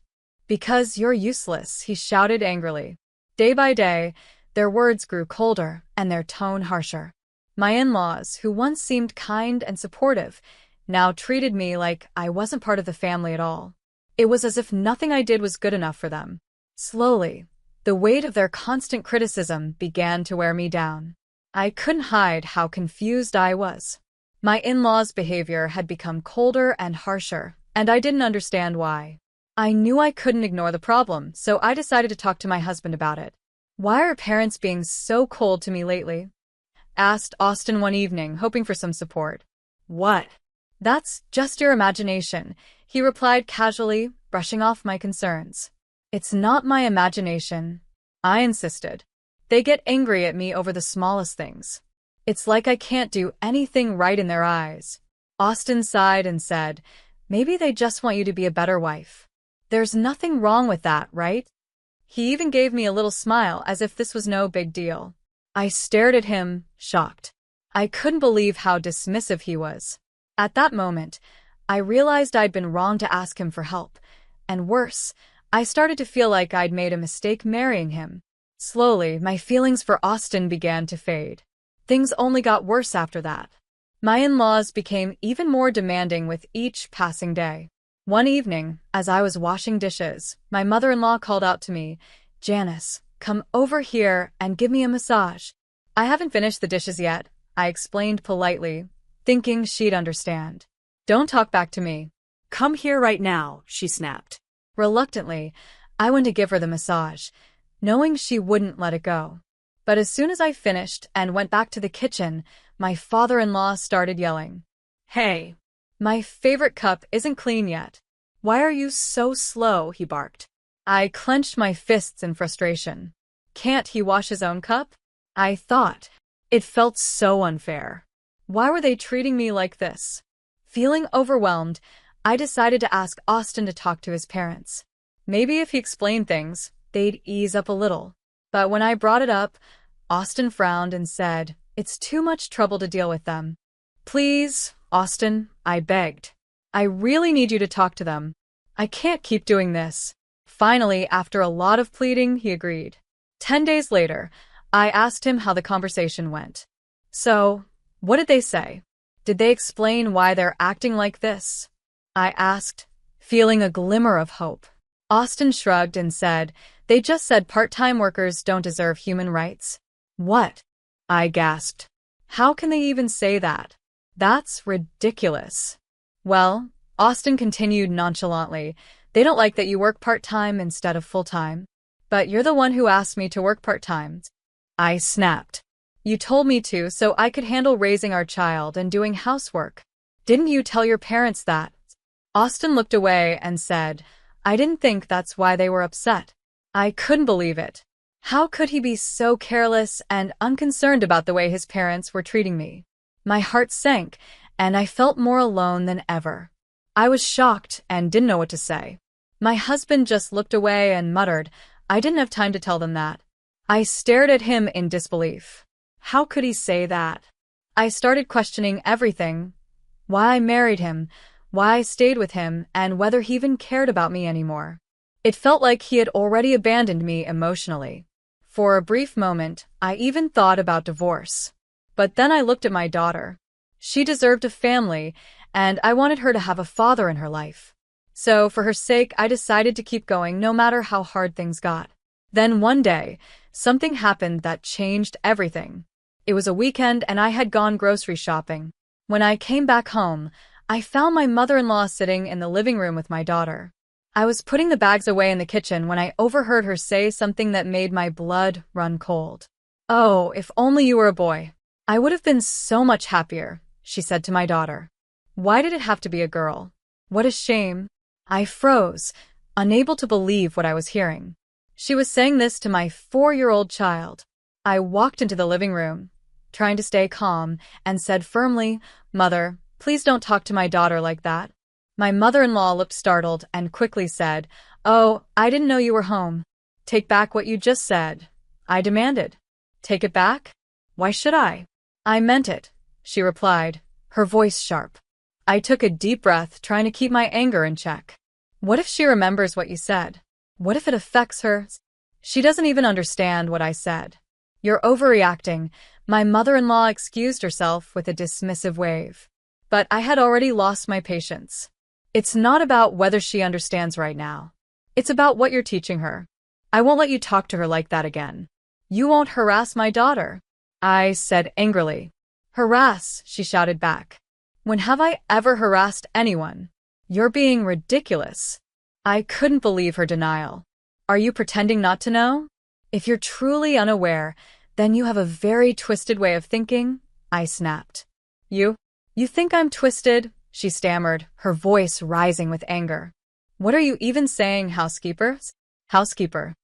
Because you're useless, he shouted angrily. Day by day, their words grew colder and their tone harsher. My in-laws, who once seemed kind and supportive, now treated me like I wasn't part of the family at all. It was as if nothing I did was good enough for them. Slowly, the weight of their constant criticism began to wear me down. I couldn't hide how confused I was. My in-laws' behavior had become colder and harsher, and I didn't understand why. I knew I couldn't ignore the problem, so I decided to talk to my husband about it. Why are parents being so cold to me lately? Asked Austin one evening, hoping for some support. What? That's just your imagination, he replied casually, brushing off my concerns. It's not my imagination, I insisted. They get angry at me over the smallest things. It's like I can't do anything right in their eyes. Austin sighed and said, maybe they just want you to be a better wife. There's nothing wrong with that, right? He even gave me a little smile as if this was no big deal. I stared at him, shocked. I couldn't believe how dismissive he was. At that moment, I realized I'd been wrong to ask him for help. And worse, I started to feel like I'd made a mistake marrying him. Slowly, my feelings for Austin began to fade. Things only got worse after that. My in-laws became even more demanding with each passing day. One evening, as I was washing dishes, my mother-in-law called out to me, Janice, come over here and give me a massage. I haven't finished the dishes yet, I explained politely, thinking she'd understand. Don't talk back to me. Come here right now, she snapped. Reluctantly, I went to give her the massage, knowing she wouldn't let it go. But as soon as I finished and went back to the kitchen, my father-in-law started yelling. Hey, My favorite cup isn't clean yet. why are you so slow? He barked. I clenched my fists in frustration. Can't he wash his own cup? I thought. It felt so unfair. Why were they treating me like this? Feeling overwhelmed, I decided to ask Austin to talk to his parents. Maybe if he explained things, they'd ease up a little. But when I brought it up, Austin frowned and said, "It's too much trouble to deal with them." "Please, Austin," I begged. "I really need you to talk to them. I can't keep doing this." Finally, after a lot of pleading, he agreed. 10 days later, I asked him how the conversation went. "So, what did they say? Did they explain why they're acting like this?" I asked, feeling a glimmer of hope. Austin shrugged and said, "They just said part-time workers don't deserve human rights." "What?" I gasped. "How can they even say that? That's ridiculous." "Well," Austin continued nonchalantly, "they don't like that you work part-time instead of full-time. But you're the one who asked me to work part-time." I snapped. "You told me to so I could handle raising our child and doing housework. Didn't you tell your parents that?" Austin looked away and said, "I didn't think that's why they were upset." I couldn't believe it. How could he be so careless and unconcerned about the way his parents were treating me? My heart sank, and I felt more alone than ever. I was shocked and didn't know what to say. My husband just looked away and muttered, "I didn't have time to tell them that." I stared at him in disbelief. How could he say that? I started questioning everything. Why I married him, why I stayed with him, and whether he even cared about me anymore. It felt like he had already abandoned me emotionally. For a brief moment, I even thought about divorce. But then I looked at my daughter. She deserved a family, and I wanted her to have a father in her life. So for her sake, I decided to keep going no matter how hard things got. Then one day, something happened that changed everything. It was a weekend and I had gone grocery shopping. When I came back home, I found my mother-in-law sitting in the living room with my daughter. I was putting the bags away in the kitchen when I overheard her say something that made my blood run cold. "Oh, if only you were a boy. I would have been so much happier," she said to my daughter. Why did it have to be a girl? What a shame. I froze, unable to believe what I was hearing. She was saying this to my 4-year-old child. I walked into the living room, trying to stay calm, and said firmly, "Mother, please don't talk to my daughter like that." My mother-in-law looked startled and quickly said, "Oh, I didn't know you were home. Take back what you just said," I demanded. "Take it back? Why should I?" "I meant it," she replied, her voice sharp. I took a deep breath, trying to keep my anger in check. What if she remembers what you said? What if it affects her? She doesn't even understand what I said. "You're overreacting," my mother-in-law excused herself with a dismissive wave. But I had already lost my patience. It's not about whether she understands right now. It's about what you're teaching her. I won't let you talk to her like that again. You won't harass my daughter," I said angrily. "Harass," she shouted back. "When have I ever harassed anyone? You're being ridiculous." I couldn't believe her denial. "Are you pretending not to know? If you're truly unaware, then you have a very twisted way of thinking," I snapped. You think I'm twisted?" she stammered, her voice rising with anger. "What are you even saying, housekeeper?" "Housekeeper,"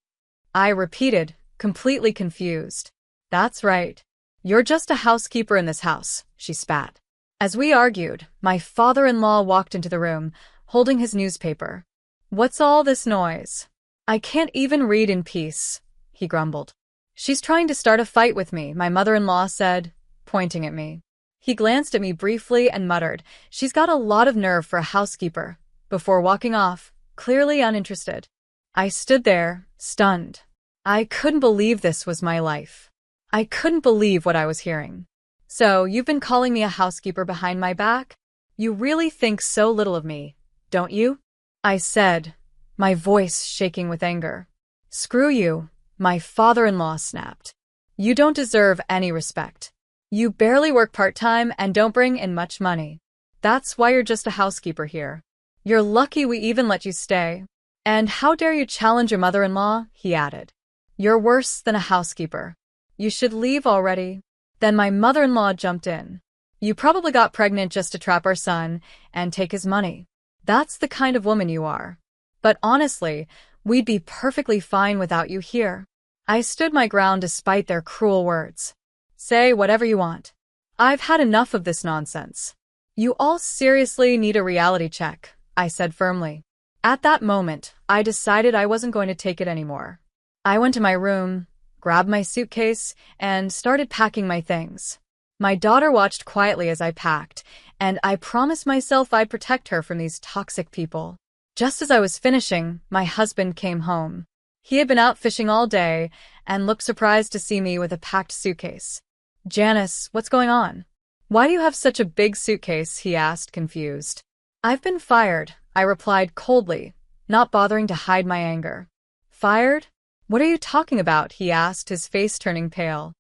I repeated, completely confused. "That's right. You're just a housekeeper in this house," she spat. As we argued, my father-in-law walked into the room, holding his newspaper. "What's all this noise? I can't even read in peace," he grumbled. "She's trying to start a fight with me," my mother-in-law said, pointing at me. He glanced at me briefly and muttered, "She's got a lot of nerve for a housekeeper," before walking off, clearly uninterested. I stood there, stunned. I couldn't believe this was my life. I couldn't believe what I was hearing. "So, you've been calling me a housekeeper behind my back? You really think so little of me, don't you?" I said, my voice shaking with anger. "Screw you," my father-in-law snapped. "You don't deserve any respect. You barely work part-time and don't bring in much money. That's why you're just a housekeeper here. You're lucky we even let you stay. And how dare you challenge your mother-in-law?" he added. "You're worse than a housekeeper. You should leave already. Then my mother-in-law jumped in. You probably got pregnant just to trap our son and take his money. That's the kind of woman you are. But honestly, we'd be perfectly fine without you here. I stood my ground despite their cruel words. Say whatever you want. I've had enough of this nonsense. You all seriously need a reality check, I said firmly. At that moment, I decided I wasn't going to take it anymore. I went to my room, grabbed my suitcase, and started packing my things. My daughter watched quietly as I packed, and I promised myself I'd protect her from these toxic people. Just as I was finishing, my husband came home. He had been out fishing all day and looked surprised to see me with a packed suitcase. Janice, what's going on? Why do you have such a big suitcase? He asked, confused. I've been fired, I replied coldly, not bothering to hide my anger. Fired? What are you talking about? He asked, his face turning pale.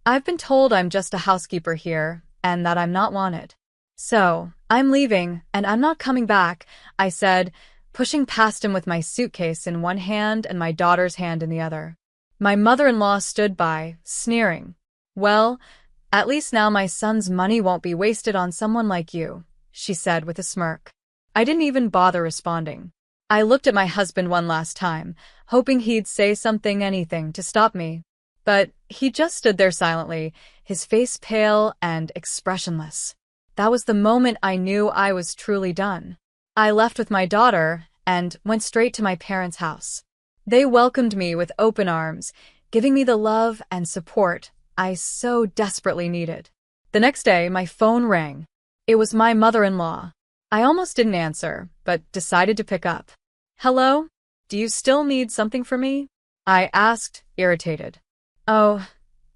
I've been told I'm just a housekeeper here and that I'm not wanted. So, I'm leaving and I'm not coming back, I said, pushing past him with my suitcase in one hand and my daughter's hand in the other. My mother-in-law stood by, sneering. Well, at least now my son's money won't be wasted on someone like you, she said with a smirk. I didn't even bother responding. I looked at my husband one last time, hoping he'd say something, anything, to stop me. But he just stood there silently, his face pale and expressionless. That was the moment I knew I was truly done. I left with my daughter and went straight to my parents' house. They welcomed me with open arms, giving me the love and support I so desperately needed. The next day, my phone rang. It was my mother-in-law. I almost didn't answer, but decided to pick up. Hello? Do you still need something from me? I asked, irritated. Oh,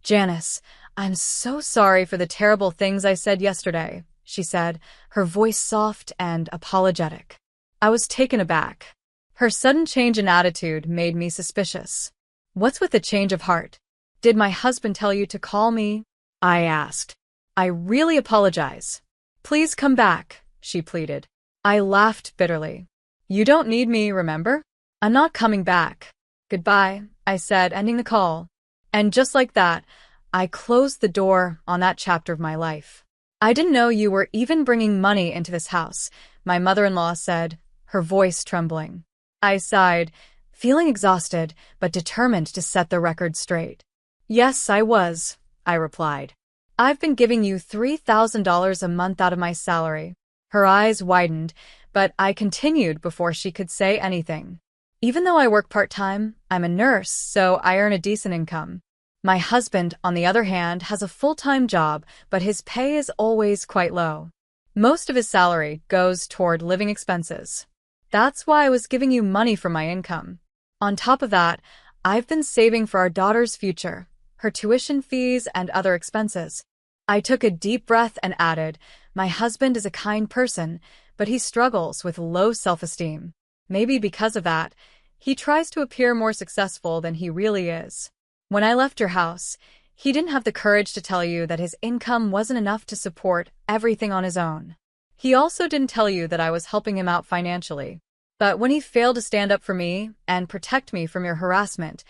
Janice, I'm so sorry for the terrible things I said yesterday, she said, her voice soft and apologetic. I was taken aback. Her sudden change in attitude made me suspicious. What's with the change of heart? Did my husband tell you to call me? I asked. I really apologize. Please come back, she pleaded. I laughed bitterly. You don't need me, remember? I'm not coming back. Goodbye, I said, ending the call. And just like that, I closed the door on that chapter of my life. I didn't know you were even bringing money into this house, my mother-in-law said, her voice trembling. I sighed, feeling exhausted but determined to set the record straight. Yes, I was, I replied. I've been giving you $3,000 a month out of my salary. Her eyes widened, but I continued before she could say anything. Even though I work part-time, I'm a nurse, so I earn a decent income. My husband, on the other hand, has a full-time job, but his pay is always quite low. Most of his salary goes toward living expenses. That's why I was giving you money from my income. On top of that, I've been saving for our daughter's future, her tuition fees and other expenses. I took a deep breath and added, my husband is a kind person, but he struggles with low self-esteem. Maybe because of that, he tries to appear more successful than he really is. When I left your house, he didn't have the courage to tell you that his income wasn't enough to support everything on his own. He also didn't tell you that I was helping him out financially. But when he failed to stand up for me and protect me from your harassment,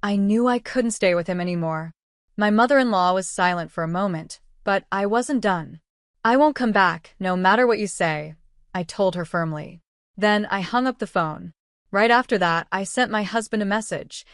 I knew I couldn't stay with him anymore. My mother-in-law was silent for a moment, but I wasn't done. I won't come back, no matter what you say, I told her firmly. Then I hung up the phone. Right after that, I sent my husband a message.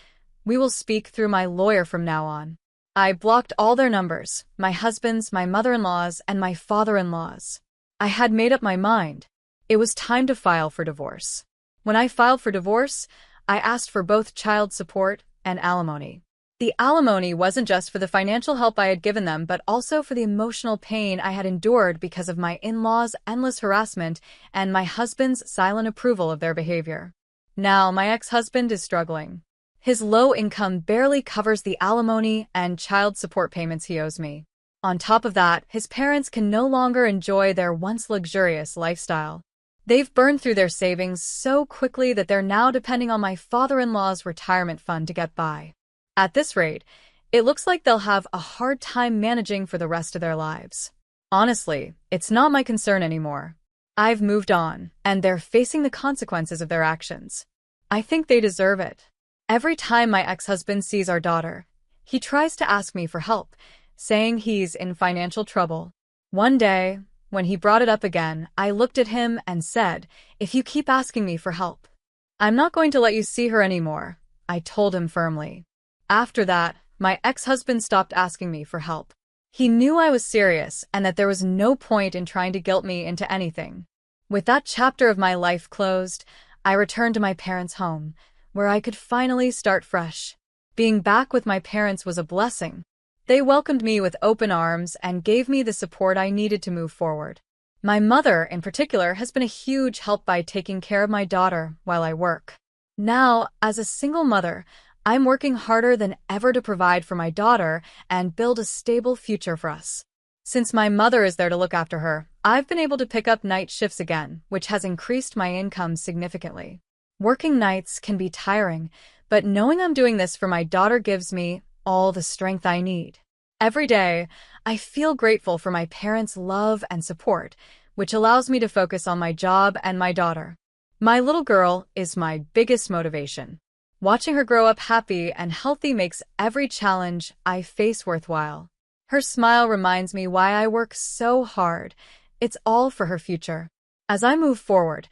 We will speak through my lawyer from now on. I blocked all their numbers, my husband's, my mother-in-law's, and my father-in-law's. I had made up my mind. It was time to file for divorce. When I filed for divorce, I asked for both child support and alimony. The alimony wasn't just for the financial help I had given them, but also for the emotional pain I had endured because of my in-laws' endless harassment and my husband's silent approval of their behavior. Now, my ex-husband is struggling. His low income barely covers the alimony and child support payments he owes me. On top of that, his parents can no longer enjoy their once luxurious lifestyle. They've burned through their savings so quickly that they're now depending on my father-in-law's retirement fund to get by. At this rate, it looks like they'll have a hard time managing for the rest of their lives. Honestly, it's not my concern anymore. I've moved on, and they're facing the consequences of their actions. I think they deserve it. Every time my ex-husband sees our daughter, He tries to ask me for help, saying he's in financial trouble. One day, when he brought it up again, I looked at him and said, "If you keep asking me for help, I'm not going to let you see her anymore," I told him firmly. After that, my ex-husband stopped asking me for help. He knew I was serious and that there was no point in trying to guilt me into anything. With that chapter of my life closed, I returned to my parents' home, where I could finally start fresh. Being back with my parents was a blessing. They welcomed me with open arms and gave me the support I needed to move forward. My mother, in particular, has been a huge help by taking care of my daughter while I work. Now, as a single mother, I'm working harder than ever to provide for my daughter and build a stable future for us. Since my mother is there to look after her, I've been able to pick up night shifts again, which has increased my income significantly. Working nights can be tiring, but knowing I'm doing this for my daughter gives me all the strength I need. Every day, I feel grateful for my parents' love and support, which allows me to focus on my job and my daughter. My little girl is my biggest motivation. Watching her grow up happy and healthy makes every challenge I face worthwhile. Her smile reminds me why I work so hard. It's all for her future. As I move forward,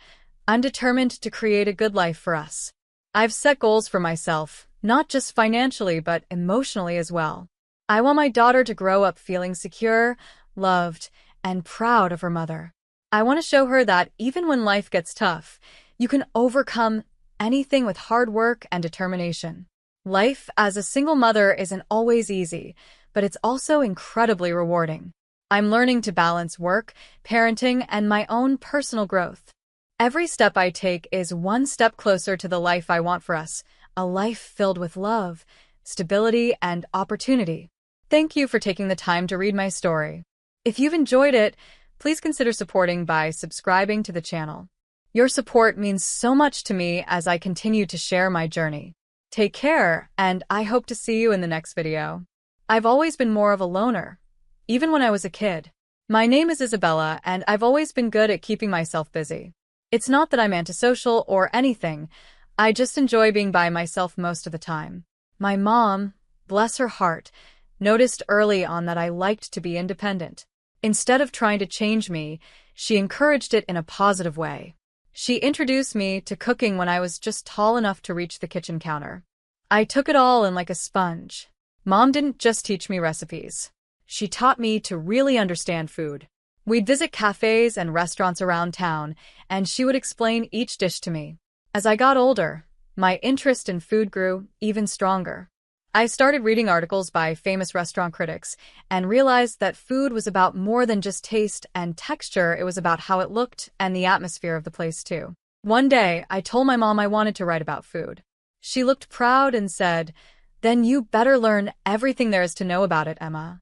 I'm determined to create a good life for us. I've set goals for myself, not just financially but emotionally as well. I want my daughter to grow up feeling secure, loved, and proud of her mother. I want to show her that even when life gets tough, you can overcome anything with hard work and determination. Life as a single mother isn't always easy, but it's also incredibly rewarding. I'm learning to balance work, parenting, and my own personal growth. Every step I take is one step closer to the life I want for us, a life filled with love, stability, and opportunity. Thank you for taking the time to read my story. If you've enjoyed it, please consider supporting by subscribing to the channel. Your support means so much to me as I continue to share my journey. Take care, and I hope to see you in the next video. I've always been more of a loner, even when I was a kid. My name is Isabella, and I've always been good at keeping myself busy. It's not that I'm antisocial or anything, I just enjoy being by myself most of the time. My mom, bless her heart, noticed early on that I liked to be independent. Instead of trying to change me, she encouraged it in a positive way. She introduced me to cooking when I was just tall enough to reach the kitchen counter. I took it all in like a sponge. Mom didn't just teach me recipes. She taught me to really understand food. We'd visit cafes and restaurants around town, and she would explain each dish to me. As I got older, my interest in food grew even stronger. I started reading articles by famous restaurant critics and realized that food was about more than just taste and texture. It was about how it looked and the atmosphere of the place too. One day, I told my mom I wanted to write about food. She looked proud and said, "Then you better learn everything there is to know about it, Emma."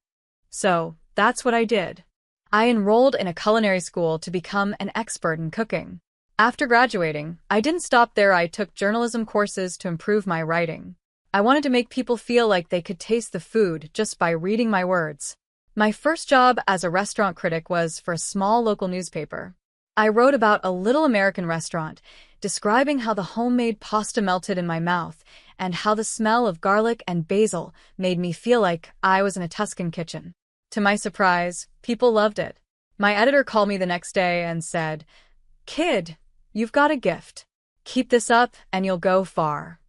So, that's what I did. I enrolled in a culinary school to become an expert in cooking. After graduating, I didn't stop there. I took journalism courses to improve my writing. I wanted to make people feel like they could taste the food just by reading my words. My first job as a restaurant critic was for a small local newspaper. I wrote about a little American restaurant, describing how the homemade pasta melted in my mouth and how the smell of garlic and basil made me feel like I was in a Tuscan kitchen. To my surprise, people loved it. My editor called me the next day and said, "Kid, you've got a gift. Keep this up and you'll go far."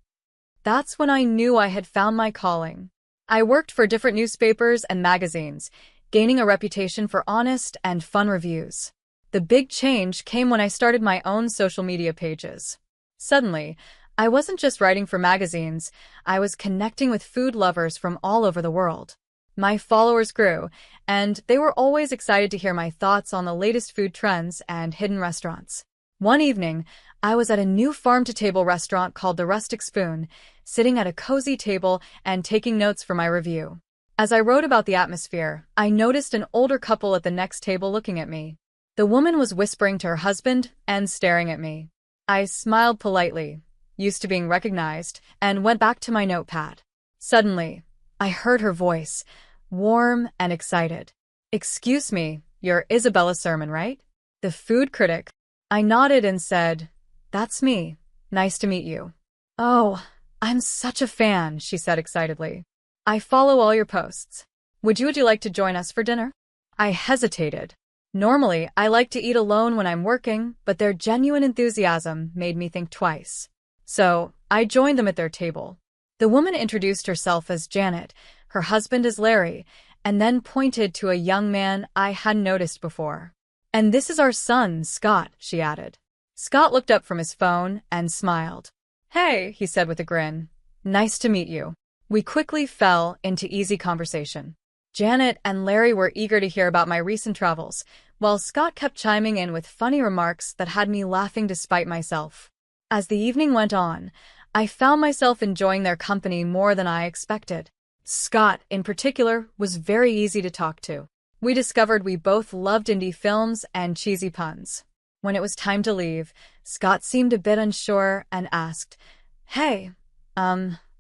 That's when I knew I had found my calling. I worked for different newspapers and magazines, gaining a reputation for honest and fun reviews. The big change came when I started my own social media pages. Suddenly, I wasn't just writing for magazines, I was connecting with food lovers from all over the world. My followers grew, and they were always excited to hear my thoughts on the latest food trends and hidden restaurants. One evening, I was at a new farm-to-table restaurant called the Rustic Spoon, sitting at a cozy table and taking notes for my review. As I wrote about the atmosphere, I noticed an older couple at the next table looking at me. The woman was whispering to her husband and staring at me. I smiled politely, used to being recognized, and went back to my notepad. Suddenly, I heard her voice, warm and excited. "Excuse me, you're Isabella Sermon, right? The food critic." I nodded and said, "That's me. Nice to meet you." "Oh, I'm such a fan," she said excitedly. I follow all your posts. Would you like to join us for dinner? I hesitated. Normally, I like to eat alone when I'm working, but their genuine enthusiasm made me think twice. So, I joined them at their table. The woman introduced herself as Janet, her husband as Larry, and then pointed to a young man I hadn't noticed before. "And this is our son, Scott," she added. Scott looked up from his phone and smiled. "Hey," he said with a grin. "Nice to meet you." We quickly fell into easy conversation. Janet and Larry were eager to hear about my recent travels, while Scott kept chiming in with funny remarks that had me laughing despite myself. As the evening went on, I found myself enjoying their company more than I expected. Scott, in particular, was very easy to talk to. We discovered we both loved indie films and cheesy puns. When it was time to leave, Scott seemed a bit unsure and asked, "Hey,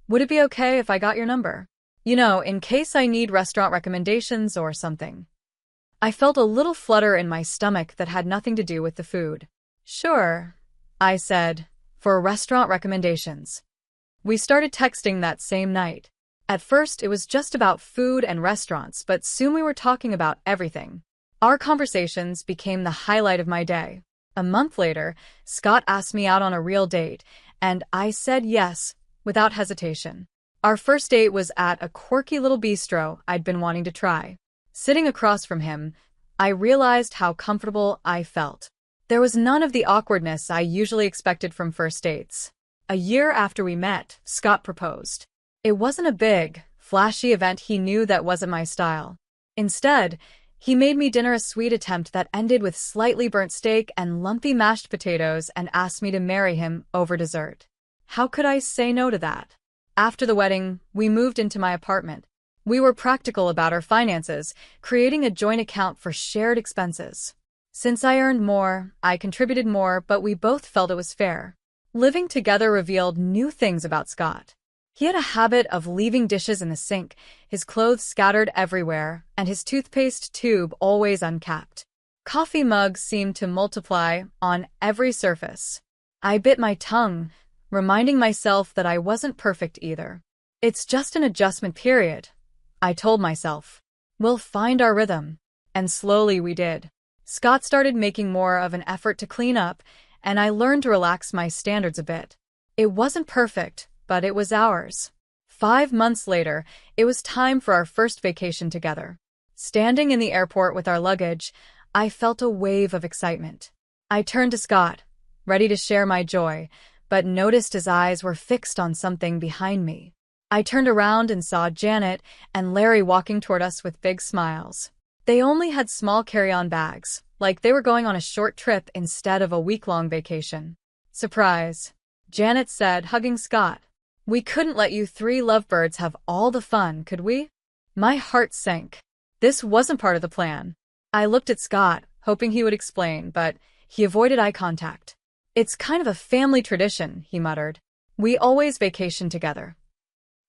would it be okay if I got your number? In case I need restaurant recommendations or something." I felt a little flutter in my stomach that had nothing to do with the food. "Sure," I said, "for restaurant recommendations." We started texting that same night. At first, it was just about food and restaurants, but soon we were talking about everything. Our conversations became the highlight of my day. A month later, Scott asked me out on a real date, and I said yes, without hesitation. Our first date was at a quirky little bistro I'd been wanting to try. Sitting across from him, I realized how comfortable I felt. There was none of the awkwardness I usually expected from first dates. A year after we met, Scott proposed. It wasn't a big, flashy event. He knew that wasn't my style. Instead, he made me dinner a sweet attempt that ended with slightly burnt steak and lumpy mashed potatoes and asked me to marry him over dessert. How could I say no to that? After the wedding, we moved into my apartment. We were practical about our finances, creating a joint account for shared expenses. Since I earned more, I contributed more, but we both felt it was fair. Living together revealed new things about Scott. He had a habit of leaving dishes in the sink, his clothes scattered everywhere, and his toothpaste tube always uncapped. Coffee mugs seemed to multiply on every surface. I bit my tongue, reminding myself that I wasn't perfect either. "It's just an adjustment period," I told myself. "We'll find our rhythm." And slowly we did. Scott started making more of an effort to clean up, and I learned to relax my standards a bit. It wasn't perfect, but it was ours. 5 months later, it was time for our first vacation together. Standing in the airport with our luggage, I felt a wave of excitement. I turned to Scott, ready to share my joy, but noticed his eyes were fixed on something behind me. I turned around and saw Janet and Larry walking toward us with big smiles. They only had small carry-on bags, like they were going on a short trip instead of a week-long vacation. "Surprise," Janet said, hugging Scott. "We couldn't let you 3 lovebirds have all the fun, could we?" My heart sank. This wasn't part of the plan. I looked at Scott, hoping he would explain, but he avoided eye contact. "It's kind of a family tradition," he muttered. "We always vacation together."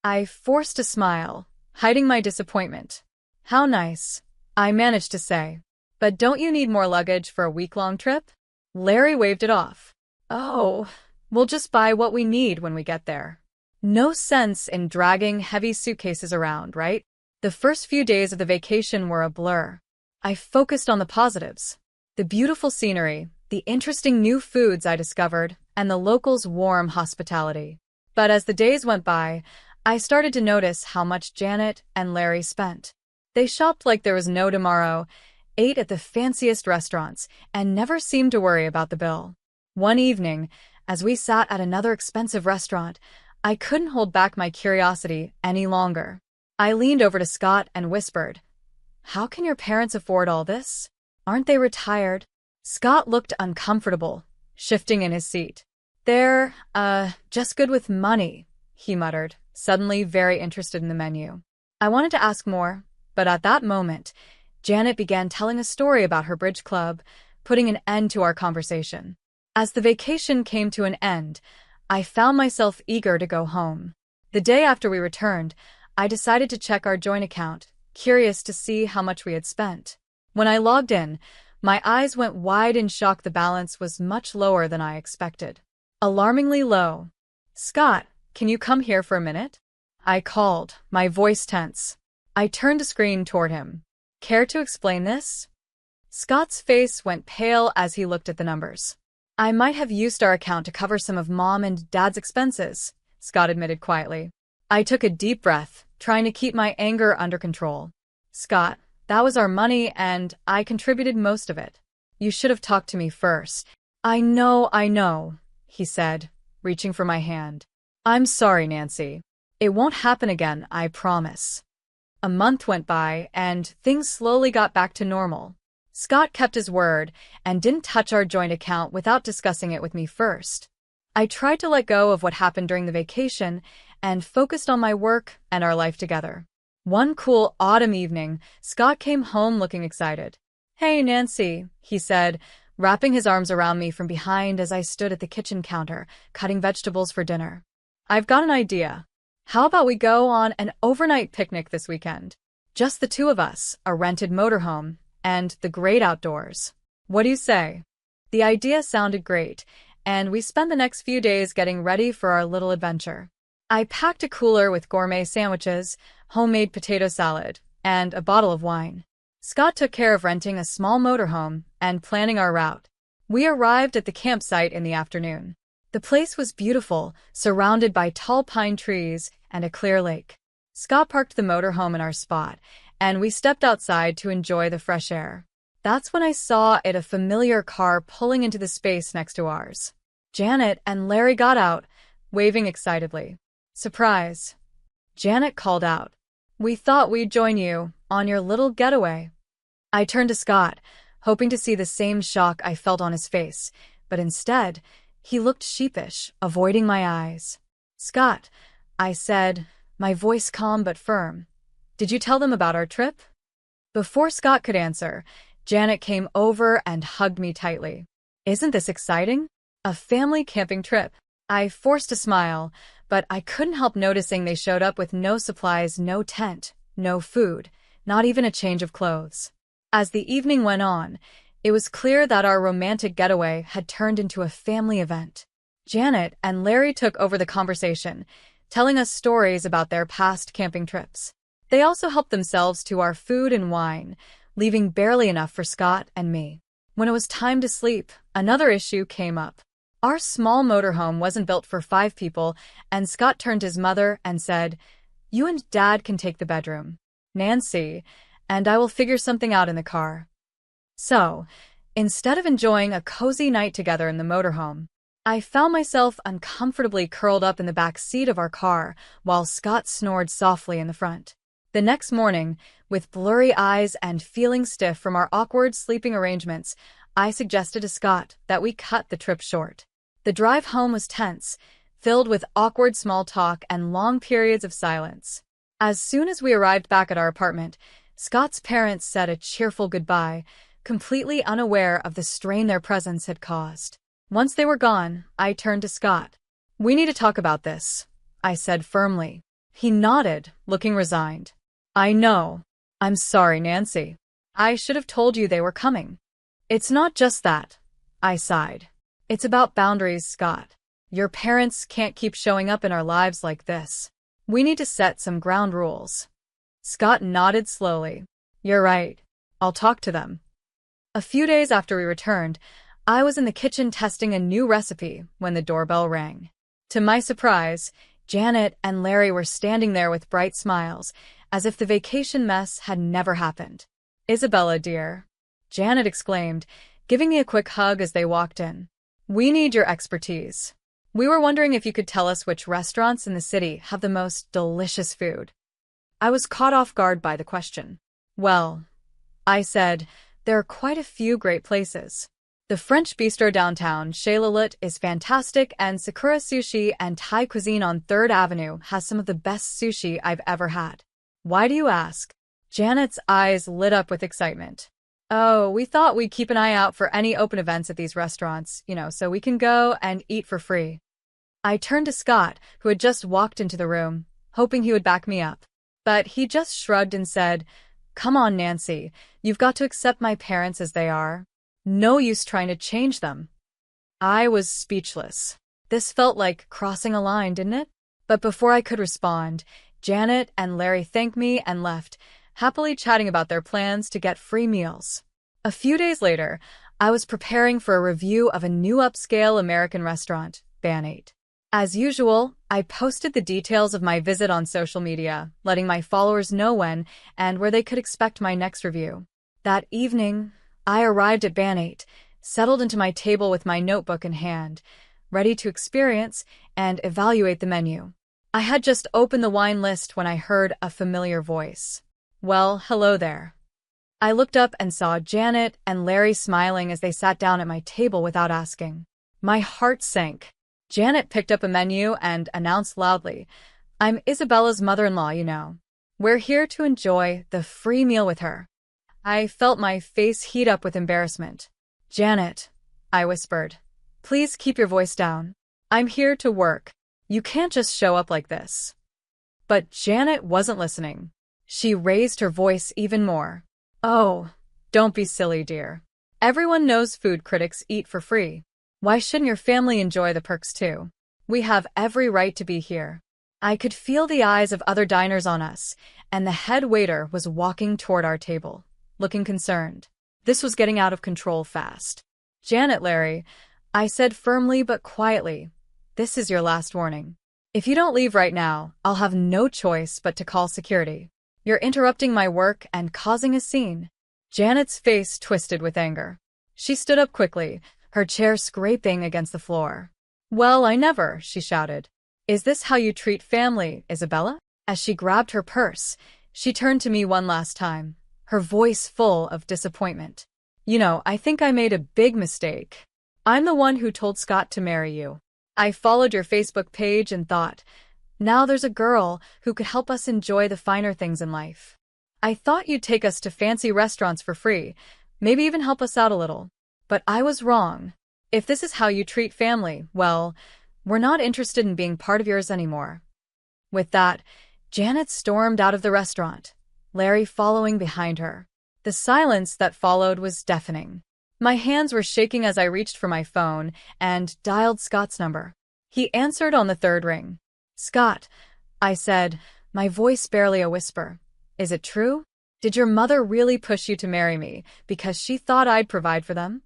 I forced a smile, hiding my disappointment. "How nice," I managed to say. "But don't you need more luggage for a week-long trip?" Larry waved it off. "Oh, we'll just buy what we need when we get there. No sense in dragging heavy suitcases around, right?" The first few days of the vacation were a blur. I focused on the positives. The beautiful scenery, the interesting new foods I discovered, and the locals' warm hospitality. But as the days went by, I started to notice how much Janet and Larry spent. They shopped like there was no tomorrow, ate at the fanciest restaurants, and never seemed to worry about the bill. One evening, as we sat at another expensive restaurant, I couldn't hold back my curiosity any longer. I leaned over to Scott and whispered, "How can your parents afford all this? Aren't they retired?" Scott looked uncomfortable, shifting in his seat. "They're, just good with money," he muttered, suddenly very interested in the menu. I wanted to ask more, but at that moment, Janet began telling a story about her bridge club, putting an end to our conversation. As the vacation came to an end, I found myself eager to go home. The day after we returned, I decided to check our joint account, curious to see how much we had spent. When I logged in, my eyes went wide in shock. The balance was much lower than I expected. Alarmingly low. "Scott, can you come here for a minute?" I called, my voice tense. I turned the screen toward him. Care to explain this? Scott's face went pale as he looked at the numbers. I might have used our account to cover some of Mom and Dad's expenses, Scott admitted quietly. I took a deep breath, trying to keep my anger under control. Scott, that was our money and I contributed most of it. You should have talked to me first. I know, he said, reaching for my hand. I'm sorry, Nancy. It won't happen again, I promise. A month went by and things slowly got back to normal. Scott kept his word and didn't touch our joint account without discussing it with me first. I tried to let go of what happened during the vacation and focused on my work and our life together. One cool autumn evening, Scott came home looking excited. Hey, Nancy, he said, wrapping his arms around me from behind as I stood at the kitchen counter, cutting vegetables for dinner. I've got an idea. How about we go on an overnight picnic this weekend? Just the two of us, a rented motorhome, and the great outdoors. What do you say? The idea sounded great, and we spent the next few days getting ready for our little adventure. I packed a cooler with gourmet sandwiches, homemade potato salad, and a bottle of wine. Scott took care of renting a small motorhome and planning our route. We arrived at the campsite in the afternoon. The place was beautiful, surrounded by tall pine trees and a clear lake. Scott parked the motorhome in our spot, and we stepped outside to enjoy the fresh air. That's when I saw a familiar car pulling into the space next to ours. Janet and Larry got out, waving excitedly. Surprise! Janet called out. We thought we'd join you on your little getaway. I turned to Scott, hoping to see the same shock I felt on his face, but instead, he looked sheepish, avoiding my eyes. Scott, I said, my voice calm but firm. Did you tell them about our trip? Before Scott could answer, Janet came over and hugged me tightly. Isn't this exciting? A family camping trip. I forced a smile, but I couldn't help noticing they showed up with no supplies, no tent, no food, not even a change of clothes. As the evening went on, it was clear that our romantic getaway had turned into a family event. Janet and Larry took over the conversation, telling us stories about their past camping trips. They also helped themselves to our food and wine, leaving barely enough for Scott and me. When it was time to sleep, another issue came up. Our small motorhome wasn't built for 5 people, and Scott turned to his mother and said, You and Dad can take the bedroom. Nancy, and I will figure something out in the car. So, instead of enjoying a cozy night together in the motorhome, I found myself uncomfortably curled up in the back seat of our car while Scott snored softly in the front. The next morning, with blurry eyes and feeling stiff from our awkward sleeping arrangements, I suggested to Scott that we cut the trip short. The drive home was tense, filled with awkward small talk and long periods of silence. As soon as we arrived back at our apartment, Scott's parents said a cheerful goodbye, completely unaware of the strain their presence had caused. Once they were gone, I turned to Scott. We need to talk about this, I said firmly. He nodded, looking resigned. I know. I'm sorry, Nancy. I should have told you they were coming. It's not just that, I sighed. It's about boundaries, Scott. Your parents can't keep showing up in our lives like this. We need to set some ground rules. Scott nodded slowly. You're right. I'll talk to them. A few days after we returned, I was in the kitchen testing a new recipe when the doorbell rang. To my surprise, Janet and Larry were standing there with bright smiles, as if the vacation mess had never happened. Isabella, dear, Janet exclaimed, giving me a quick hug as they walked in. We need your expertise. We were wondering if you could tell us which restaurants in the city have the most delicious food. I was caught off guard by the question. Well, I said, there are quite a few great places. The French bistro downtown, Chez Lilith, is fantastic, and Sakura Sushi and Thai cuisine on 3rd Avenue has some of the best sushi I've ever had. Why do you ask? Janet's eyes lit up with excitement. Oh, we thought we'd keep an eye out for any open events at these restaurants, so we can go and eat for free. I turned to Scott, who had just walked into the room, hoping he would back me up. But he just shrugged and said, Come on, Nancy, you've got to accept my parents as they are. No use trying to change them. I was speechless. This felt like crossing a line, didn't it? But before I could respond, Janet and Larry thanked me and left, happily chatting about their plans to get free meals. A few days later, I was preparing for a review of a new upscale American restaurant, Van 8. As usual, I posted the details of my visit on social media, letting my followers know when and where they could expect my next review. That evening, I arrived at Van 8, settled into my table with my notebook in hand, ready to experience and evaluate the menu. I had just opened the wine list when I heard a familiar voice. Well, hello there. I looked up and saw Janet and Larry smiling as they sat down at my table without asking. My heart sank. Janet picked up a menu and announced loudly, "I'm Isabella's mother-in-law, you know. We're here to enjoy the free meal with her." I felt my face heat up with embarrassment. "Janet," I whispered, "please keep your voice down. I'm here to work. You can't just show up like this." But Janet wasn't listening. She raised her voice even more. "Oh, don't be silly, dear. Everyone knows food critics eat for free. Why shouldn't your family enjoy the perks too? We have every right to be here." I could feel the eyes of other diners on us, and the head waiter was walking toward our table, looking concerned. This was getting out of control fast. "Janet, Larry," I said firmly but quietly, "this is your last warning. If you don't leave right now, I'll have no choice but to call security. You're interrupting my work and causing a scene." Janet's face twisted with anger. She stood up quickly, her chair scraping against the floor. "Well, I never," she shouted. "Is this how you treat family, Isabella?" As she grabbed her purse, she turned to me one last time, her voice full of disappointment. "You know, I think I made a big mistake. I'm the one who told Scott to marry you. I followed your Facebook page and thought, now there's a girl who could help us enjoy the finer things in life. I thought you'd take us to fancy restaurants for free, maybe even help us out a little. But I was wrong. If this is how you treat family, well, we're not interested in being part of yours anymore." With that, Janet stormed out of the restaurant, Larry following behind her. The silence that followed was deafening. My hands were shaking as I reached for my phone and dialed Scott's number. He answered on the third ring. "Scott," I said, my voice barely a whisper, "is it true? Did your mother really push you to marry me because she thought I'd provide for them?"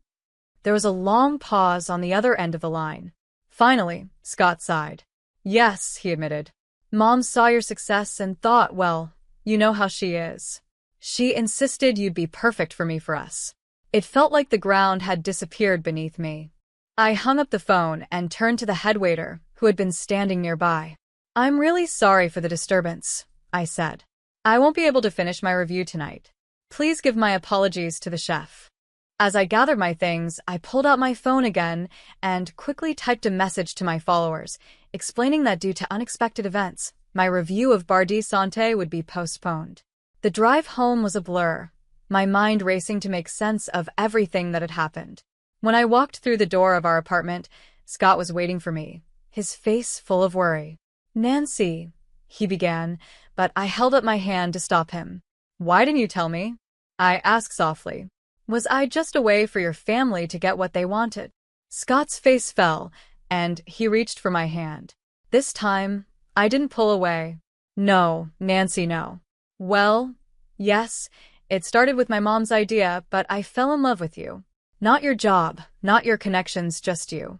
There was a long pause on the other end of the line. Finally, Scott sighed. "Yes," he admitted. "Mom saw your success and thought, well, you know how she is. She insisted you'd be perfect for us." It felt like the ground had disappeared beneath me. I hung up the phone and turned to the head waiter, who had been standing nearby. "I'm really sorry for the disturbance," I said. "I won't be able to finish my review tonight. Please give my apologies to the chef." As I gathered my things, I pulled out my phone again and quickly typed a message to my followers, explaining that due to unexpected events, my review of Bar di Sante would be postponed. The drive home was a blur, my mind racing to make sense of everything that had happened. When I walked through the door of our apartment, Scott was waiting for me, his face full of worry. "Nancy," he began, but I held up my hand to stop him. "Why didn't you tell me?" I asked softly. "Was I just a way for your family to get what they wanted?" Scott's face fell, and he reached for my hand. This time, I didn't pull away. "No, Nancy, no." "Well, yes, it started with my mom's idea, but I fell in love with you. Not your job, not your connections, just you."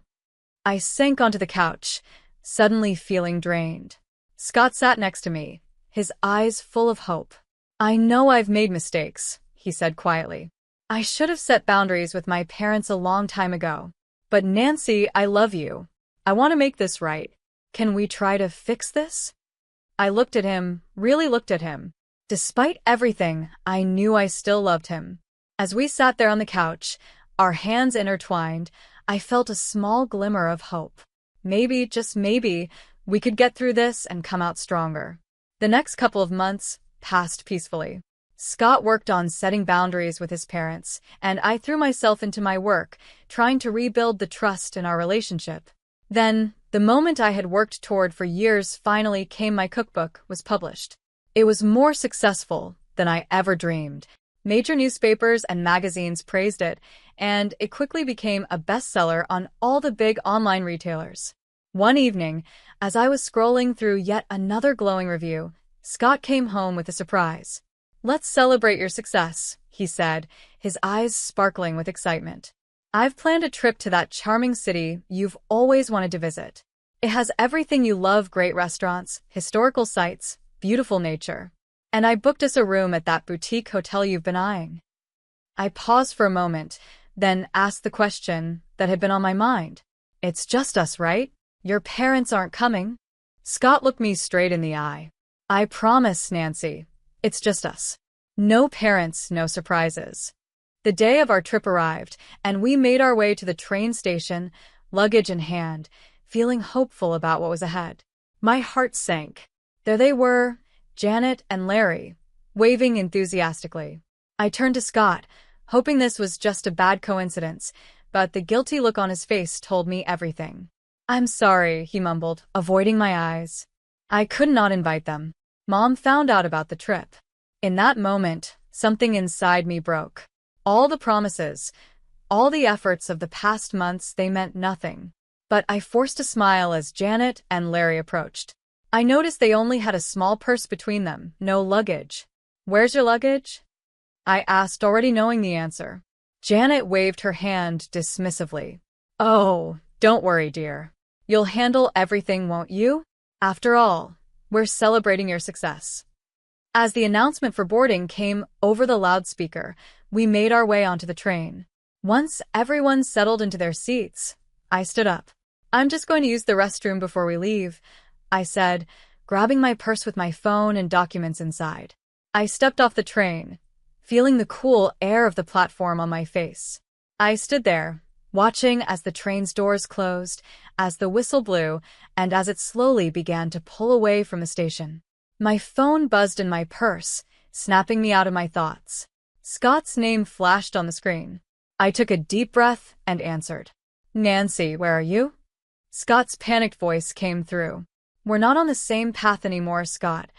I sank onto the couch, suddenly feeling drained. Scott sat next to me, his eyes full of hope. "I know I've made mistakes," he said quietly. "I should have set boundaries with my parents a long time ago. But Nancy, I love you. I want to make this right. Can we try to fix this?" I looked at him, really looked at him. Despite everything, I knew I still loved him. As we sat there on the couch, our hands intertwined, I felt a small glimmer of hope. Maybe, just maybe, we could get through this and come out stronger. The next couple of months passed peacefully. Scott worked on setting boundaries with his parents, and I threw myself into my work, trying to rebuild the trust in our relationship. Then, the moment I had worked toward for years finally came. My cookbook was published. It was more successful than I ever dreamed. Major newspapers and magazines praised it, and it quickly became a bestseller on all the big online retailers. One evening, as I was scrolling through yet another glowing review, Scott came home with a surprise. "Let's celebrate your success," he said, his eyes sparkling with excitement. "I've planned a trip to that charming city you've always wanted to visit. It has everything you love: great restaurants, historical sites, beautiful nature. And I booked us a room at that boutique hotel you've been eyeing." I paused for a moment, then asked the question that had been on my mind. "It's just us, right? Your parents aren't coming?" Scott looked me straight in the eye. "I promise, Nancy, it's just us. No parents, no surprises." The day of our trip arrived, and we made our way to the train station, luggage in hand, feeling hopeful about what was ahead. My heart sank. There they were, Janet and Larry, waving enthusiastically. I turned to Scott, hoping this was just a bad coincidence, but the guilty look on his face told me everything. "I'm sorry," he mumbled, avoiding my eyes. "I could not invite them. Mom found out about the trip." In that moment, something inside me broke. All the promises, all the efforts of the past months, they meant nothing. But I forced a smile as Janet and Larry approached. I noticed they only had a small purse between them, no luggage. "Where's your luggage?" I asked, already knowing the answer. Janet waved her hand dismissively. "Oh, don't worry, dear. You'll handle everything, won't you? After all, we're celebrating your success." As the announcement for boarding came over the loudspeaker, we made our way onto the train. Once everyone settled into their seats, I stood up. "I'm just going to use the restroom before we leave," I said, grabbing my purse with my phone and documents inside. I stepped off the train, feeling the cool air of the platform on my face. I stood there, watching as the train's doors closed, as the whistle blew, and as it slowly began to pull away from the station. My phone buzzed in my purse, snapping me out of my thoughts. Scott's name flashed on the screen. I took a deep breath and answered. "Nancy, where are you?" Scott's panicked voice came through. "We're not on the same path anymore, Scott,"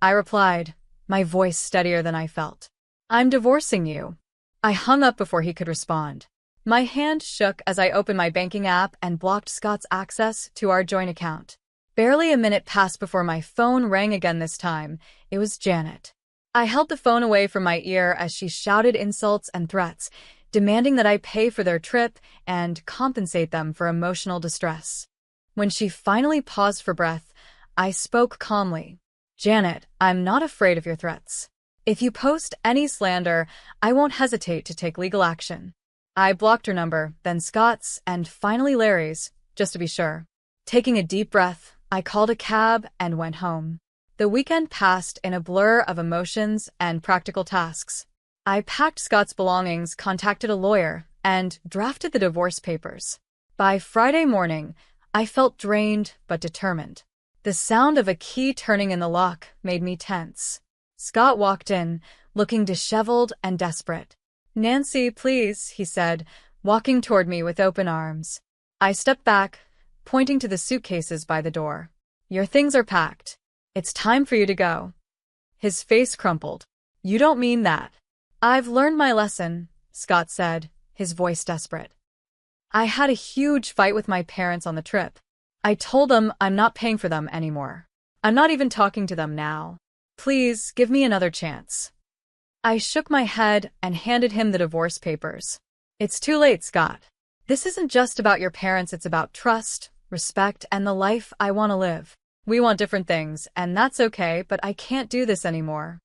I replied, my voice steadier than I felt. "I'm divorcing you." I hung up before he could respond. My hand shook as I opened my banking app and blocked Scott's access to our joint account. Barely a minute passed before my phone rang again. This time, it was Janet. I held the phone away from my ear as she shouted insults and threats, demanding that I pay for their trip and compensate them for emotional distress. When she finally paused for breath, I spoke calmly. "Janet, I'm not afraid of your threats. If you post any slander, I won't hesitate to take legal action." I blocked her number, then Scott's, and finally Larry's, just to be sure. Taking a deep breath, I called a cab and went home. The weekend passed in a blur of emotions and practical tasks. I packed Scott's belongings, contacted a lawyer, and drafted the divorce papers. By Friday morning, I felt drained but determined. The sound of a key turning in the lock made me tense. Scott walked in, looking disheveled and desperate. "Nancy, please," he said, walking toward me with open arms. I stepped back, pointing to the suitcases by the door. "Your things are packed. It's time for you to go." His face crumpled. "You don't mean that." "I've learned my lesson," Scott said, his voice desperate. "I had a huge fight with my parents on the trip. I told them I'm not paying for them anymore. I'm not even talking to them now. Please, give me another chance." I shook my head and handed him the divorce papers. "It's too late, Scott. This isn't just about your parents, it's about trust, respect, and the life I want to live. We want different things, and that's okay, but I can't do this anymore."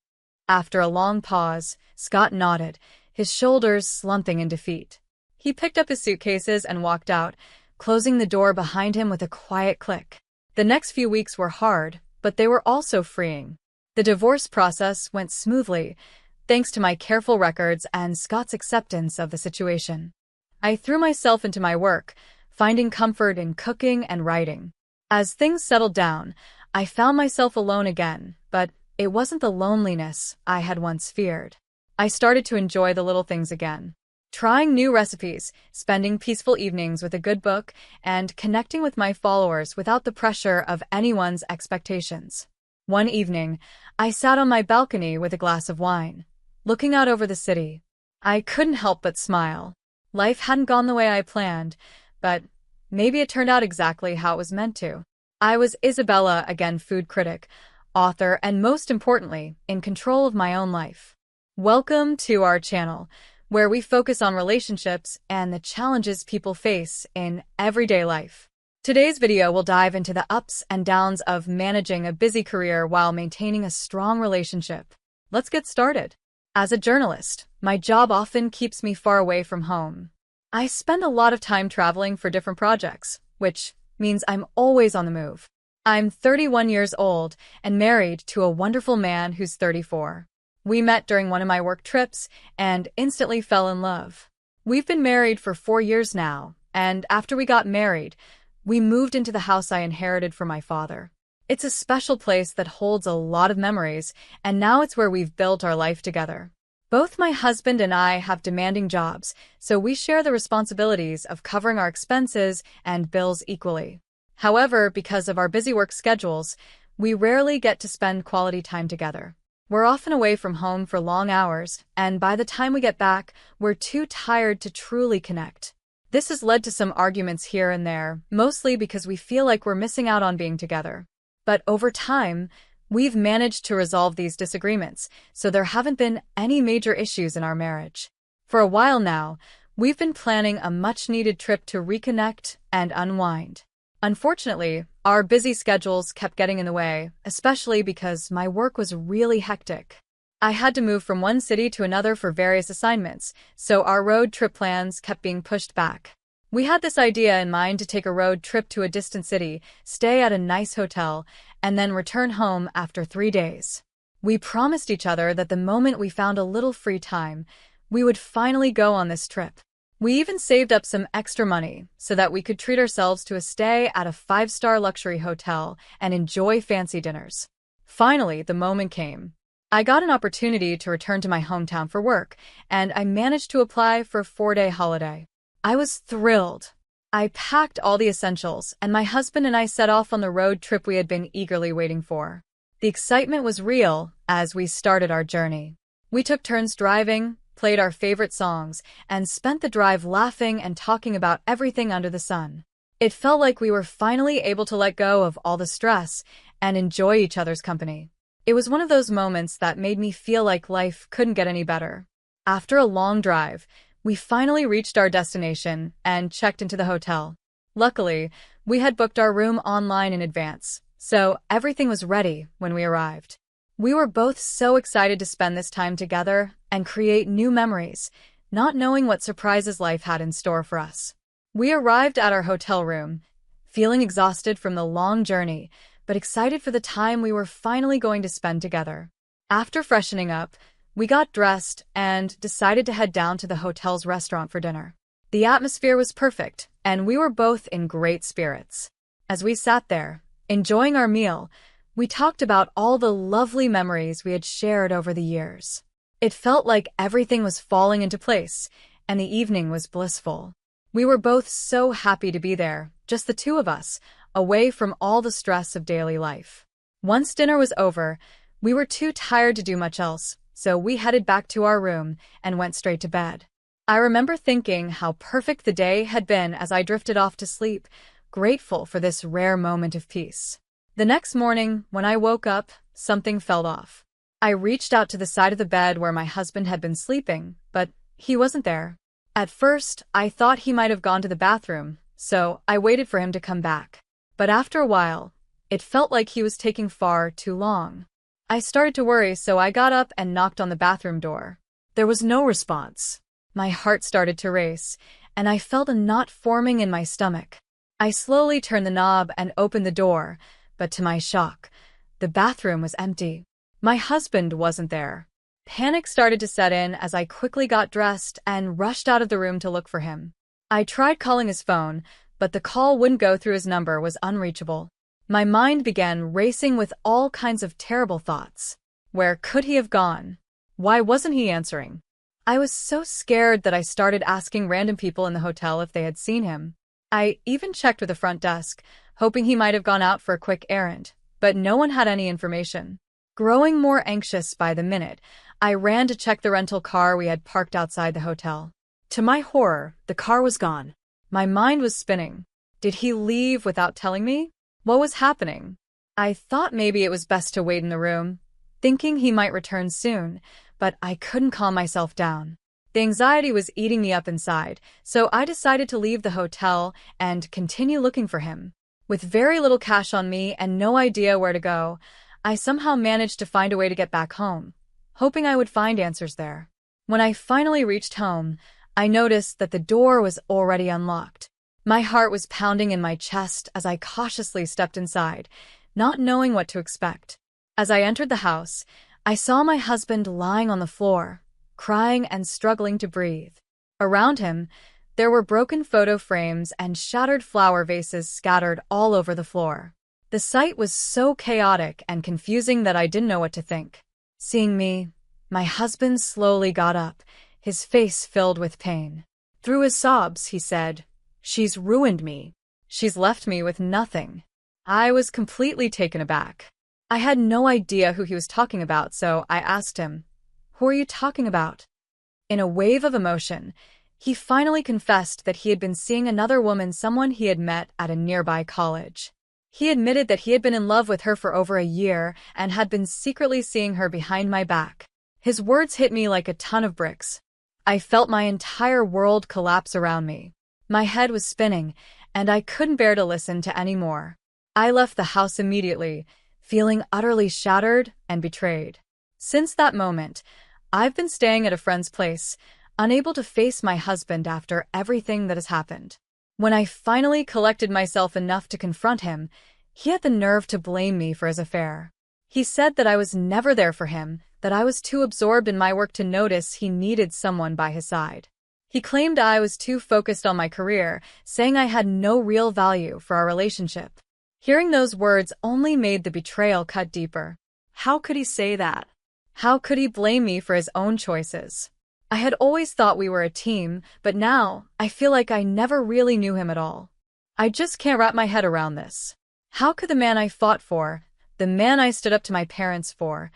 After a long pause, Scott nodded, his shoulders slumping in defeat. He picked up his suitcases and walked out, closing the door behind him with a quiet click. The next few weeks were hard, but they were also freeing. The divorce process went smoothly, thanks to my careful records and Scott's acceptance of the situation. I threw myself into my work, finding comfort in cooking and writing. As things settled down, I found myself alone again, but it wasn't the loneliness I had once feared. I started to enjoy the little things again. Trying new recipes, spending peaceful evenings with a good book, and connecting with my followers without the pressure of anyone's expectations. One evening, I sat on my balcony with a glass of wine, looking out over the city. I couldn't help but smile. Life hadn't gone the way I planned, but maybe it turned out exactly how it was meant to. I was Isabella, again food critic, author, and most importantly, in control of my own life. Welcome to our channel, where we focus on relationships and the challenges people face in everyday life. Today's video will dive into the ups and downs of managing a busy career while maintaining a strong relationship. Let's get started. As a journalist, my job often keeps me far away from home. I spend a lot of time traveling for different projects, which means I'm always on the move. I'm 31 years old and married to a wonderful man who's 34. We met during one of my work trips and instantly fell in love. We've been married for 4 years now, and after we got married, we moved into the house I inherited from my father. It's a special place that holds a lot of memories, and now it's where we've built our life together. Both my husband and I have demanding jobs, so we share the responsibilities of covering our expenses and bills equally. However, because of our busy work schedules, we rarely get to spend quality time together. We're often away from home for long hours, and by the time we get back, we're too tired to truly connect. This has led to some arguments here and there, mostly because we feel like we're missing out on being together. But over time, we've managed to resolve these disagreements, so there haven't been any major issues in our marriage. For a while now, we've been planning a much-needed trip to reconnect and unwind. Unfortunately, our busy schedules kept getting in the way, especially because my work was really hectic. I had to move from one city to another for various assignments, so our road trip plans kept being pushed back. We had this idea in mind to take a road trip to a distant city, stay at a nice hotel, and then return home after 3 days. We promised each other that the moment we found a little free time, we would finally go on this trip. We even saved up some extra money so that we could treat ourselves to a stay at a 5-star luxury hotel and enjoy fancy dinners. Finally, the moment came. I got an opportunity to return to my hometown for work, and I managed to apply for a 4-day holiday. I was thrilled. I packed all the essentials, and my husband and I set off on the road trip we had been eagerly waiting for. The excitement was real as we started our journey. We took turns driving, played our favorite songs, and spent the drive laughing and talking about everything under the sun. It felt like we were finally able to let go of all the stress and enjoy each other's company. It was one of those moments that made me feel like life couldn't get any better. After a long drive, we finally reached our destination and checked into the hotel. Luckily, we had booked our room online in advance, so everything was ready when we arrived. We were both so excited to spend this time together and create new memories, not knowing what surprises life had in store for us. We arrived at our hotel room, feeling exhausted from the long journey, but excited for the time we were finally going to spend together. After freshening up, we got dressed and decided to head down to the hotel's restaurant for dinner. The atmosphere was perfect, and we were both in great spirits. As we sat there, enjoying our meal, we talked about all the lovely memories we had shared over the years. It felt like everything was falling into place, and the evening was blissful. We were both so happy to be there, just the two of us, away from all the stress of daily life. Once dinner was over, we were too tired to do much else, so we headed back to our room and went straight to bed. I remember thinking how perfect the day had been as I drifted off to sleep, grateful for this rare moment of peace. The next morning, when I woke up, something felt off. I reached out to the side of the bed where my husband had been sleeping, but he wasn't there. At first, I thought he might have gone to the bathroom, so I waited for him to come back. But after a while, it felt like he was taking far too long. I started to worry, so I got up and knocked on the bathroom door. There was no response. My heart started to race, and I felt a knot forming in my stomach. I slowly turned the knob and opened the door, but to my shock, the bathroom was empty. My husband wasn't there. Panic started to set in as I quickly got dressed and rushed out of the room to look for him. I tried calling his phone, but the call wouldn't go through. His number was unreachable. My mind began racing with all kinds of terrible thoughts. Where could he have gone? Why wasn't he answering? I was so scared that I started asking random people in the hotel if they had seen him. I even checked with the front desk, hoping he might have gone out for a quick errand, but no one had any information. Growing more anxious by the minute, I ran to check the rental car we had parked outside the hotel. To my horror, the car was gone. My mind was spinning. Did he leave without telling me? What was happening? I thought maybe it was best to wait in the room, thinking he might return soon, but I couldn't calm myself down. The anxiety was eating me up inside, so I decided to leave the hotel and continue looking for him. With very little cash on me and no idea where to go, I somehow managed to find a way to get back home, hoping I would find answers there. When I finally reached home, I noticed that the door was already unlocked. My heart was pounding in my chest as I cautiously stepped inside, not knowing what to expect. As I entered the house, I saw my husband lying on the floor, crying and struggling to breathe. Around him, there were broken photo frames and shattered flower vases scattered all over the floor. The sight was so chaotic and confusing that I didn't know what to think. Seeing me, my husband slowly got up, his face filled with pain. Through his sobs, he said, "She's ruined me. She's left me with nothing." I was completely taken aback. I had no idea who he was talking about, so I asked him, "Who are you talking about?" In a wave of emotion, he finally confessed that he had been seeing another woman, someone he had met at a nearby college. He admitted that he had been in love with her for over a year and had been secretly seeing her behind my back. His words hit me like a ton of bricks. I felt my entire world collapse around me. My head was spinning, and I couldn't bear to listen to any more. I left the house immediately, feeling utterly shattered and betrayed. Since that moment, I've been staying at a friend's place, unable to face my husband after everything that has happened. When I finally collected myself enough to confront him, he had the nerve to blame me for his affair. He said that I was never there for him, that I was too absorbed in my work to notice he needed someone by his side. He claimed I was too focused on my career, saying I had no real value for our relationship. Hearing those words only made the betrayal cut deeper. How could he say that? How could he blame me for his own choices? I had always thought we were a team, but now I feel like I never really knew him at all. I just can't wrap my head around this. How could the man I fought for, the man I stood up to my parents for,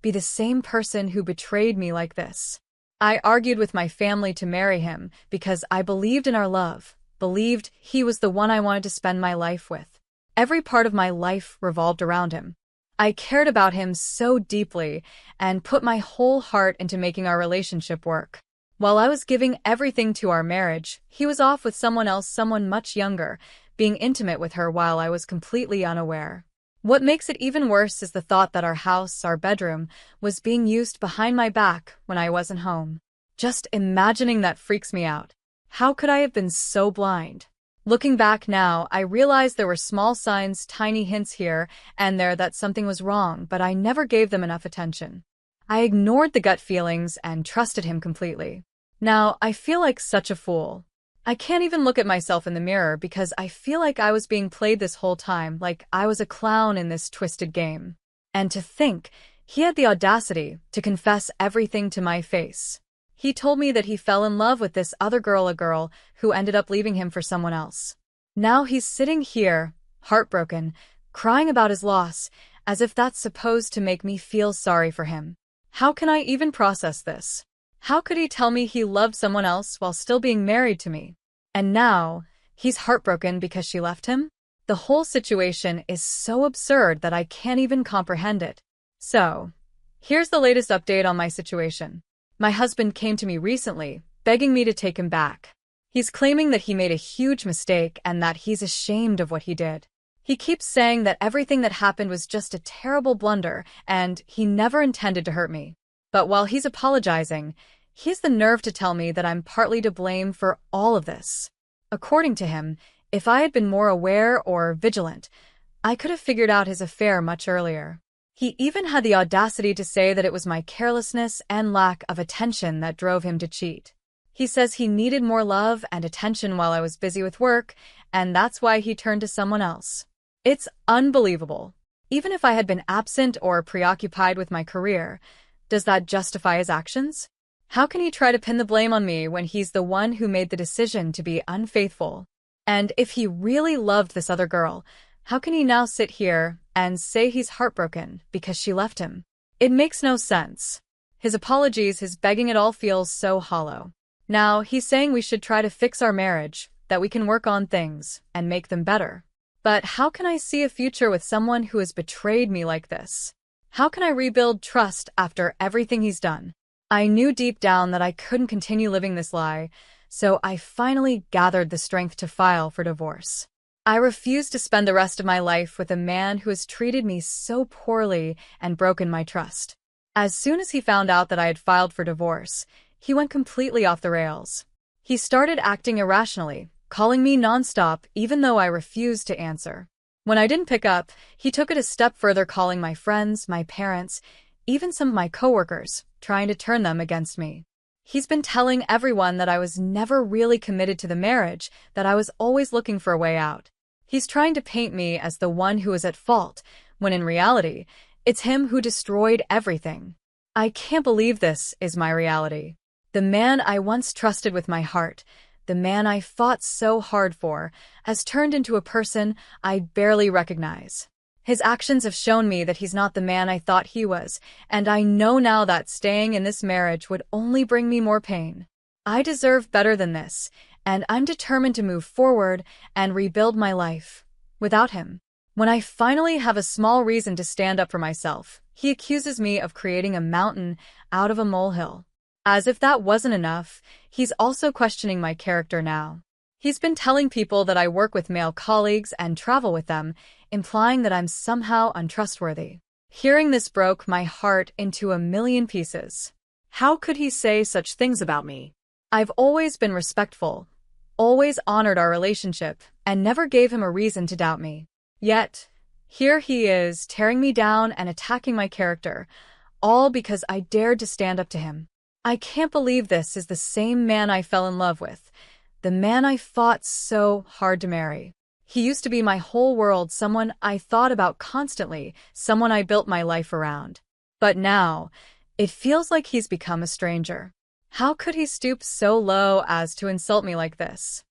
be the same person who betrayed me like this? I argued with my family to marry him because I believed in our love, believed he was the one I wanted to spend my life with. Every part of my life revolved around him. I cared about him so deeply and put my whole heart into making our relationship work. While I was giving everything to our marriage, he was off with someone else, someone much younger, being intimate with her while I was completely unaware. What makes it even worse is the thought that our house, our bedroom, was being used behind my back when I wasn't home. Just imagining that freaks me out. How could I have been so blind? Looking back now, I realize there were small signs, tiny hints here and there that something was wrong, but I never gave them enough attention. I ignored the gut feelings and trusted him completely. Now, I feel like such a fool. I can't even look at myself in the mirror because I feel like I was being played this whole time, like I was a clown in this twisted game. And to think, he had the audacity to confess everything to my face. He told me that he fell in love with this other girl, a girl who ended up leaving him for someone else. Now he's sitting here, heartbroken, crying about his loss, as if that's supposed to make me feel sorry for him. How can I even process this? How could he tell me he loved someone else while still being married to me? And now, he's heartbroken because she left him? The whole situation is so absurd that I can't even comprehend it. So, here's the latest update on my situation. My husband came to me recently, begging me to take him back. He's claiming that he made a huge mistake and that he's ashamed of what he did. He keeps saying that everything that happened was just a terrible blunder and he never intended to hurt me. But while he's apologizing, he has the nerve to tell me that I'm partly to blame for all of this. According to him, if I had been more aware or vigilant, I could have figured out his affair much earlier. He even had the audacity to say that it was my carelessness and lack of attention that drove him to cheat. He says he needed more love and attention while I was busy with work, and that's why he turned to someone else. It's unbelievable. Even if I had been absent or preoccupied with my career, does that justify his actions? How can he try to pin the blame on me when he's the one who made the decision to be unfaithful? And if he really loved this other girl, how can he now sit here and say he's heartbroken because she left him? It makes no sense. His apologies, his begging, it all feels so hollow. Now, he's saying we should try to fix our marriage, that we can work on things and make them better. But how can I see a future with someone who has betrayed me like this? How can I rebuild trust after everything he's done? I knew deep down that I couldn't continue living this lie, so I finally gathered the strength to file for divorce. I refused to spend the rest of my life with a man who has treated me so poorly and broken my trust. As soon as he found out that I had filed for divorce, he went completely off the rails. He started acting irrationally, calling me nonstop even though I refused to answer. When I didn't pick up, he took it a step further, calling my friends, my parents, even some of my coworkers, trying to turn them against me. He's been telling everyone that I was never really committed to the marriage, that I was always looking for a way out. He's trying to paint me as the one who is at fault, when in reality, it's him who destroyed everything. I can't believe this is my reality. The man I once trusted with my heart, the man I fought so hard for, has turned into a person I barely recognize. His actions have shown me that he's not the man I thought he was, and I know now that staying in this marriage would only bring me more pain. I deserve better than this, and I'm determined to move forward and rebuild my life without him. When I finally have a small reason to stand up for myself, he accuses me of creating a mountain out of a molehill. As if that wasn't enough, he's also questioning my character now. He's been telling people that I work with male colleagues and travel with them, implying that I'm somehow untrustworthy. Hearing this broke my heart into a million pieces. How could he say such things about me? I've always been respectful, always honored our relationship, and never gave him a reason to doubt me. Yet, here he is, tearing me down and attacking my character, all because I dared to stand up to him. I can't believe this is the same man I fell in love with, the man I fought so hard to marry. He used to be my whole world, someone I thought about constantly, someone I built my life around. But now, it feels like he's become a stranger. How could he stoop so low as to insult me like this?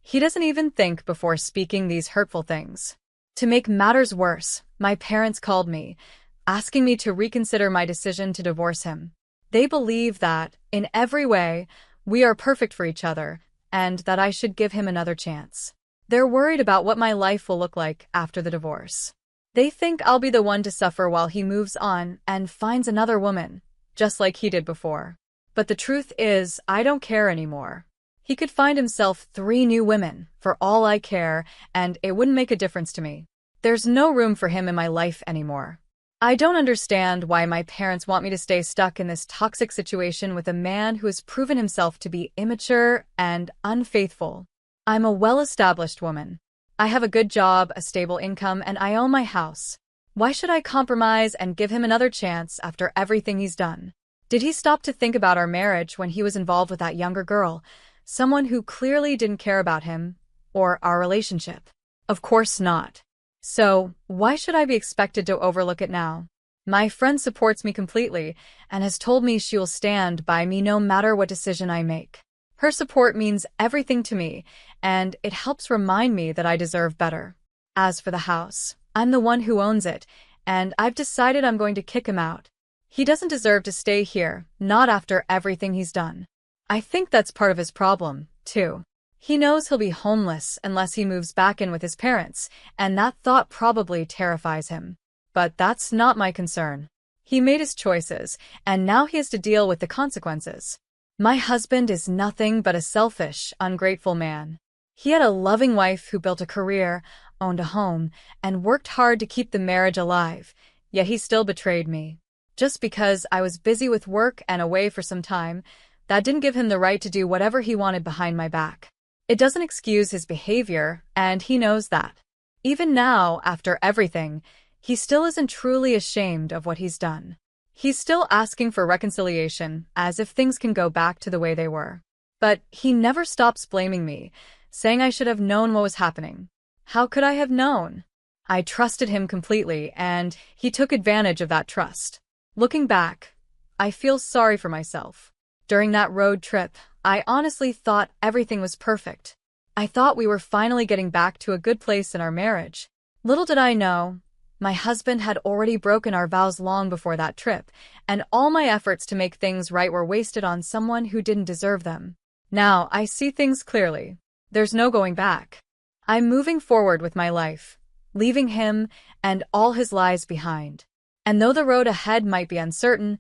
He doesn't even think before speaking these hurtful things. To make matters worse, my parents called me, asking me to reconsider my decision to divorce him. They believe that, in every way, we are perfect for each other, and that I should give him another chance. They're worried about what my life will look like after the divorce. They think I'll be the one to suffer while he moves on and finds another woman, just like he did before. But the truth is, I don't care anymore. He could find himself 3 new women, for all I care, and it wouldn't make a difference to me. There's no room for him in my life anymore. I don't understand why my parents want me to stay stuck in this toxic situation with a man who has proven himself to be immature and unfaithful. I'm a well-established woman. I have a good job, a stable income, and I own my house. Why should I compromise and give him another chance after everything he's done? Did he stop to think about our marriage when he was involved with that younger girl, someone who clearly didn't care about him or our relationship? Of course not. So, why should I be expected to overlook it now? My friend supports me completely and has told me she will stand by me no matter what decision I make. Her support means everything to me, and it helps remind me that I deserve better. As for the house, I'm the one who owns it, and I've decided I'm going to kick him out. He doesn't deserve to stay here, not after everything he's done. I think that's part of his problem, too. He knows he'll be homeless unless he moves back in with his parents, and that thought probably terrifies him. But that's not my concern. He made his choices, and now he has to deal with the consequences. My husband is nothing but a selfish, ungrateful man. He had a loving wife who built a career, owned a home, and worked hard to keep the marriage alive, yet he still betrayed me. Just because I was busy with work and away for some time, that didn't give him the right to do whatever he wanted behind my back. It doesn't excuse his behavior, and he knows that. Even now, after everything, he still isn't truly ashamed of what he's done. He's still asking for reconciliation, as if things can go back to the way they were. But he never stops blaming me, saying I should have known what was happening. How could I have known? I trusted him completely, and he took advantage of that trust. Looking back, I feel sorry for myself. During that road trip, I honestly thought everything was perfect. I thought we were finally getting back to a good place in our marriage. Little did I know, my husband had already broken our vows long before that trip, and all my efforts to make things right were wasted on someone who didn't deserve them. Now I see things clearly. There's no going back. I'm moving forward with my life, leaving him and all his lies behind. And though the road ahead might be uncertain,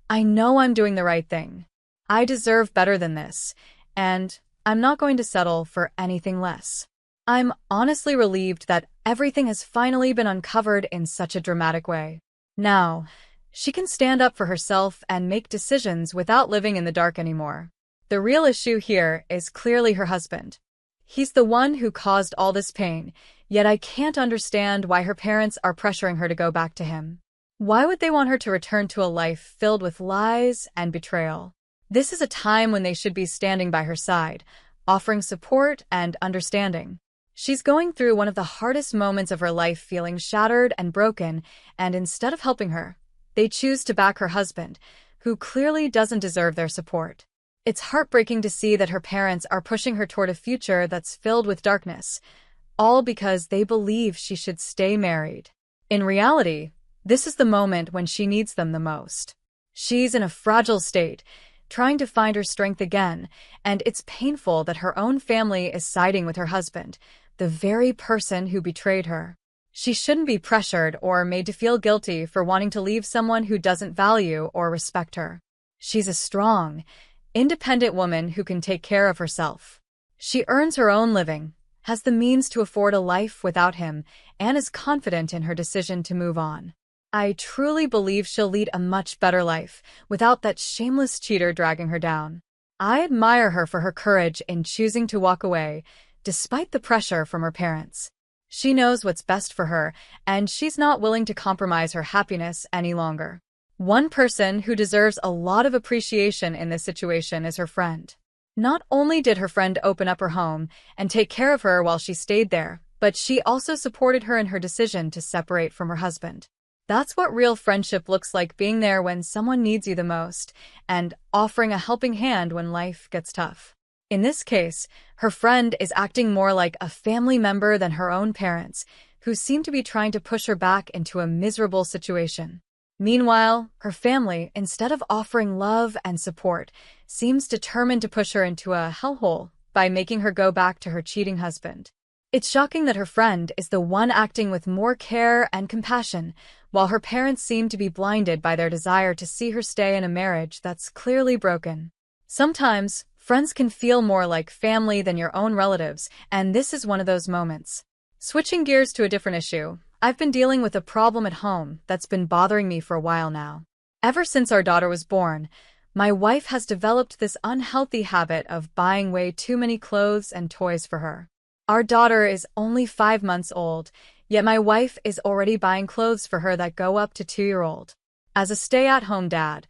I know I'm doing the right thing. I deserve better than this, and I'm not going to settle for anything less. I'm honestly relieved that everything has finally been uncovered in such a dramatic way. Now, she can stand up for herself and make decisions without living in the dark anymore. The real issue here is clearly her husband. He's the one who caused all this pain, yet I can't understand why her parents are pressuring her to go back to him. Why would they want her to return to a life filled with lies and betrayal? This is a time when they should be standing by her side, offering support and understanding. She's going through one of the hardest moments of her life, feeling shattered and broken, and instead of helping her, they choose to back her husband, who clearly doesn't deserve their support. It's heartbreaking to see that her parents are pushing her toward a future that's filled with darkness, all because they believe she should stay married. In reality, this is the moment when she needs them the most. She's in a fragile state, trying to find her strength again, and it's painful that her own family is siding with her husband, the very person who betrayed her. She shouldn't be pressured or made to feel guilty for wanting to leave someone who doesn't value or respect her. She's a strong, independent woman who can take care of herself. She earns her own living, has the means to afford a life without him, and is confident in her decision to move on. I truly believe she'll lead a much better life without that shameless cheater dragging her down. I admire her for her courage in choosing to walk away, despite the pressure from her parents. She knows what's best for her, and she's not willing to compromise her happiness any longer. One person who deserves a lot of appreciation in this situation is her friend. Not only did her friend open up her home and take care of her while she stayed there, but she also supported her in her decision to separate from her husband. That's what real friendship looks like, being there when someone needs you the most, and offering a helping hand when life gets tough. In this case, her friend is acting more like a family member than her own parents, who seem to be trying to push her back into a miserable situation. Meanwhile, her family, instead of offering love and support, seems determined to push her into a hellhole by making her go back to her cheating husband. It's shocking that her friend is the one acting with more care and compassion, while her parents seem to be blinded by their desire to see her stay in a marriage that's clearly broken. Sometimes, friends can feel more like family than your own relatives, and this is one of those moments. Switching gears to a different issue, I've been dealing with a problem at home that's been bothering me for a while now. Ever since our daughter was born, my wife has developed this unhealthy habit of buying way too many clothes and toys for her. Our daughter is only 5 months old, yet my wife is already buying clothes for her that go up to 2-year-old. As a stay-at-home dad,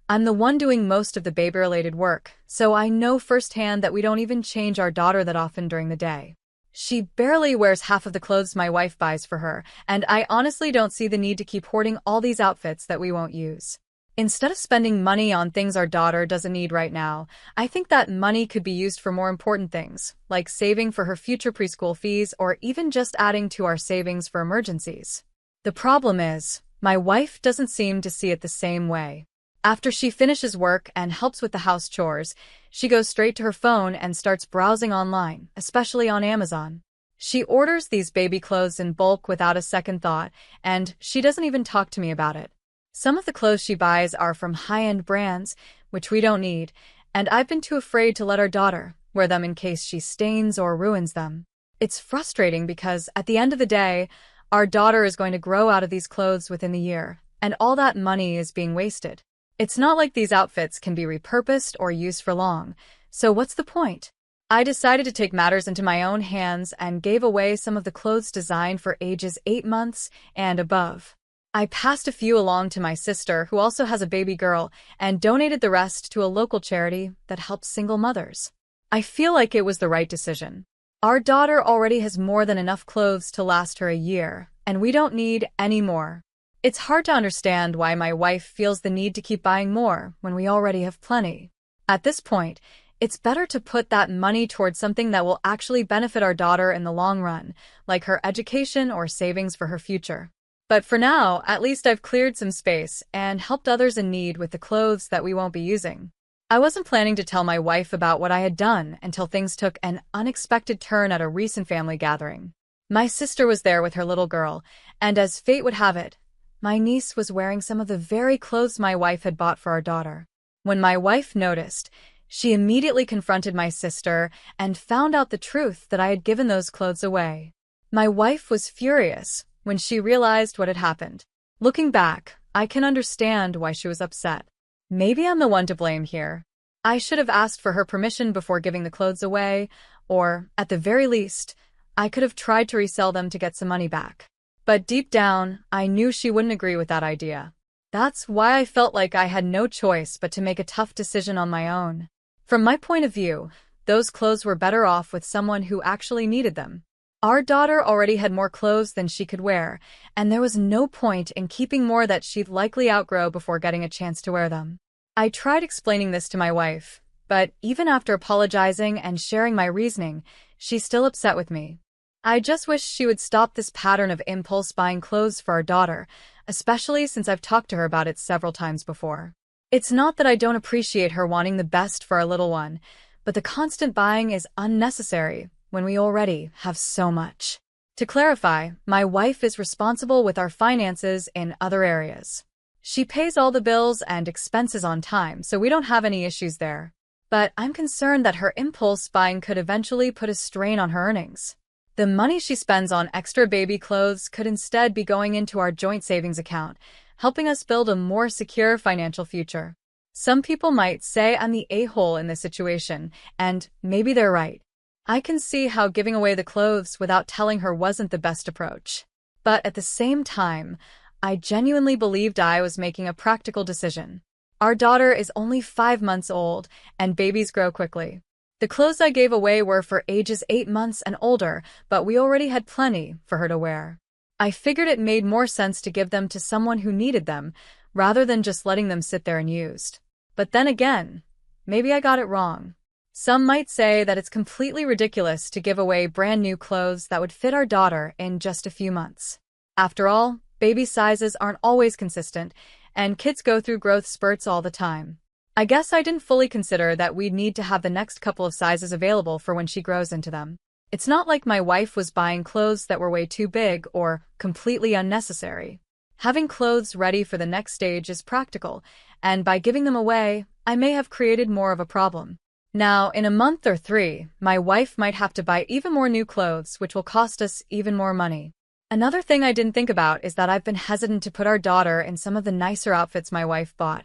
I'm the one doing most of the baby-related work, so I know firsthand that we don't even change our daughter that often during the day. She barely wears half of the clothes my wife buys for her, and I honestly don't see the need to keep hoarding all these outfits that we won't use. Instead of spending money on things our daughter doesn't need right now, I think that money could be used for more important things, like saving for her future preschool fees or even just adding to our savings for emergencies. The problem is, my wife doesn't seem to see it the same way. After she finishes work and helps with the house chores, she goes straight to her phone and starts browsing online, especially on Amazon. She orders these baby clothes in bulk without a second thought, and she doesn't even talk to me about it. Some of the clothes she buys are from high-end brands, which we don't need, and I've been too afraid to let our daughter wear them in case she stains or ruins them. It's frustrating because, at the end of the day, our daughter is going to grow out of these clothes within the year, and all that money is being wasted. It's not like these outfits can be repurposed or used for long, so what's the point? I decided to take matters into my own hands and gave away some of the clothes designed for ages 8 months and above. I passed a few along to my sister, who also has a baby girl, and donated the rest to a local charity that helps single mothers. I feel like it was the right decision. Our daughter already has more than enough clothes to last her a year, and we don't need any more. It's hard to understand why my wife feels the need to keep buying more when we already have plenty. At this point, it's better to put that money towards something that will actually benefit our daughter in the long run, like her education or savings for her future. But for now, at least I've cleared some space and helped others in need with the clothes that we won't be using. I wasn't planning to tell my wife about what I had done until things took an unexpected turn at a recent family gathering. My sister was there with her little girl, and as fate would have it, my niece was wearing some of the very clothes my wife had bought for our daughter. When my wife noticed, she immediately confronted my sister and found out the truth that I had given those clothes away. My wife was furious when she realized what had happened. Looking back, I can understand why she was upset. Maybe I'm the one to blame here. I should have asked for her permission before giving the clothes away, or, at the very least, I could have tried to resell them to get some money back. But deep down, I knew she wouldn't agree with that idea. That's why I felt like I had no choice but to make a tough decision on my own. From my point of view, those clothes were better off with someone who actually needed them. Our daughter already had more clothes than she could wear, and there was no point in keeping more that she'd likely outgrow before getting a chance to wear them. I tried explaining this to my wife, but even after apologizing and sharing my reasoning, she's still upset with me. I just wish she would stop this pattern of impulse buying clothes for our daughter, especially since I've talked to her about it several times before. It's not that I don't appreciate her wanting the best for our little one, but the constant buying is unnecessary when we already have so much. To clarify, my wife is responsible with our finances in other areas. She pays all the bills and expenses on time, so we don't have any issues there. But I'm concerned that her impulse buying could eventually put a strain on her earnings. The money she spends on extra baby clothes could instead be going into our joint savings account, helping us build a more secure financial future. Some people might say I'm the a-hole in this situation, and maybe they're right. I can see how giving away the clothes without telling her wasn't the best approach. But at the same time, I genuinely believed I was making a practical decision. Our daughter is only 5 months old, and babies grow quickly. The clothes I gave away were for ages 8 months and older, but we already had plenty for her to wear. I figured it made more sense to give them to someone who needed them, rather than just letting them sit there unused. But then again, maybe I got it wrong. Some might say that it's completely ridiculous to give away brand new clothes that would fit our daughter in just a few months. After all, baby sizes aren't always consistent, and kids go through growth spurts all the time. I guess I didn't fully consider that we'd need to have the next couple of sizes available for when she grows into them. It's not like my wife was buying clothes that were way too big or completely unnecessary. Having clothes ready for the next stage is practical, and by giving them away, I may have created more of a problem. Now, in a month or 3, my wife might have to buy even more new clothes, which will cost us even more money. Another thing I didn't think about is that I've been hesitant to put our daughter in some of the nicer outfits my wife bought,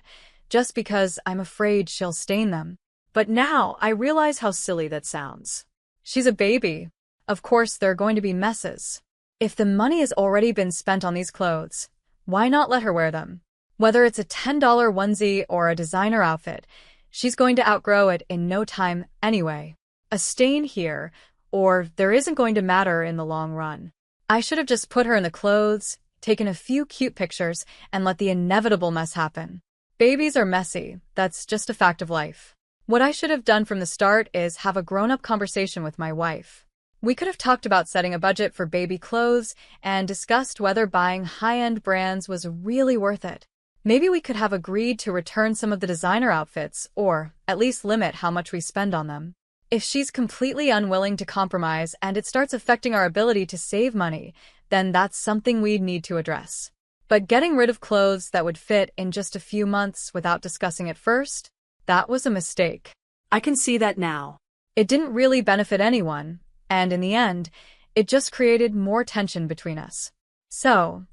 just because I'm afraid she'll stain them. But now I realize how silly that sounds. She's a baby. Of course, there are going to be messes. If the money has already been spent on these clothes, why not let her wear them? Whether it's a $10 onesie or a designer outfit, she's going to outgrow it in no time anyway. A stain here, or there isn't going to matter in the long run. I should have just put her in the clothes, taken a few cute pictures, and let the inevitable mess happen. Babies are messy. That's just a fact of life. What I should have done from the start is have a grown-up conversation with my wife. We could have talked about setting a budget for baby clothes and discussed whether buying high-end brands was really worth it. Maybe we could have agreed to return some of the designer outfits, or at least limit how much we spend on them. If she's completely unwilling to compromise and it starts affecting our ability to save money, then that's something we'd need to address. But getting rid of clothes that would fit in just a few months without discussing it first, that was a mistake. I can see that now. It didn't really benefit anyone, and in the end, it just created more tension between us. So,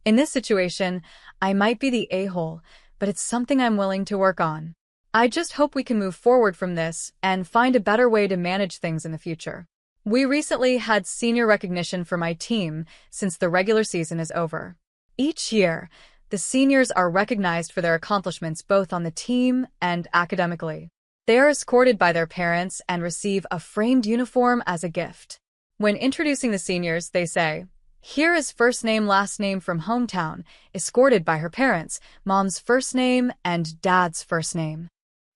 in this situation, I might be the a-hole, but it's something I'm willing to work on. I just hope we can move forward from this and find a better way to manage things in the future. We recently had senior recognition for my team since the regular season is over. Each year, the seniors are recognized for their accomplishments both on the team and academically. They are escorted by their parents and receive a framed uniform as a gift. When introducing the seniors, they say, "Here is first name, last name from hometown, escorted by her parents, mom's first name and dad's first name."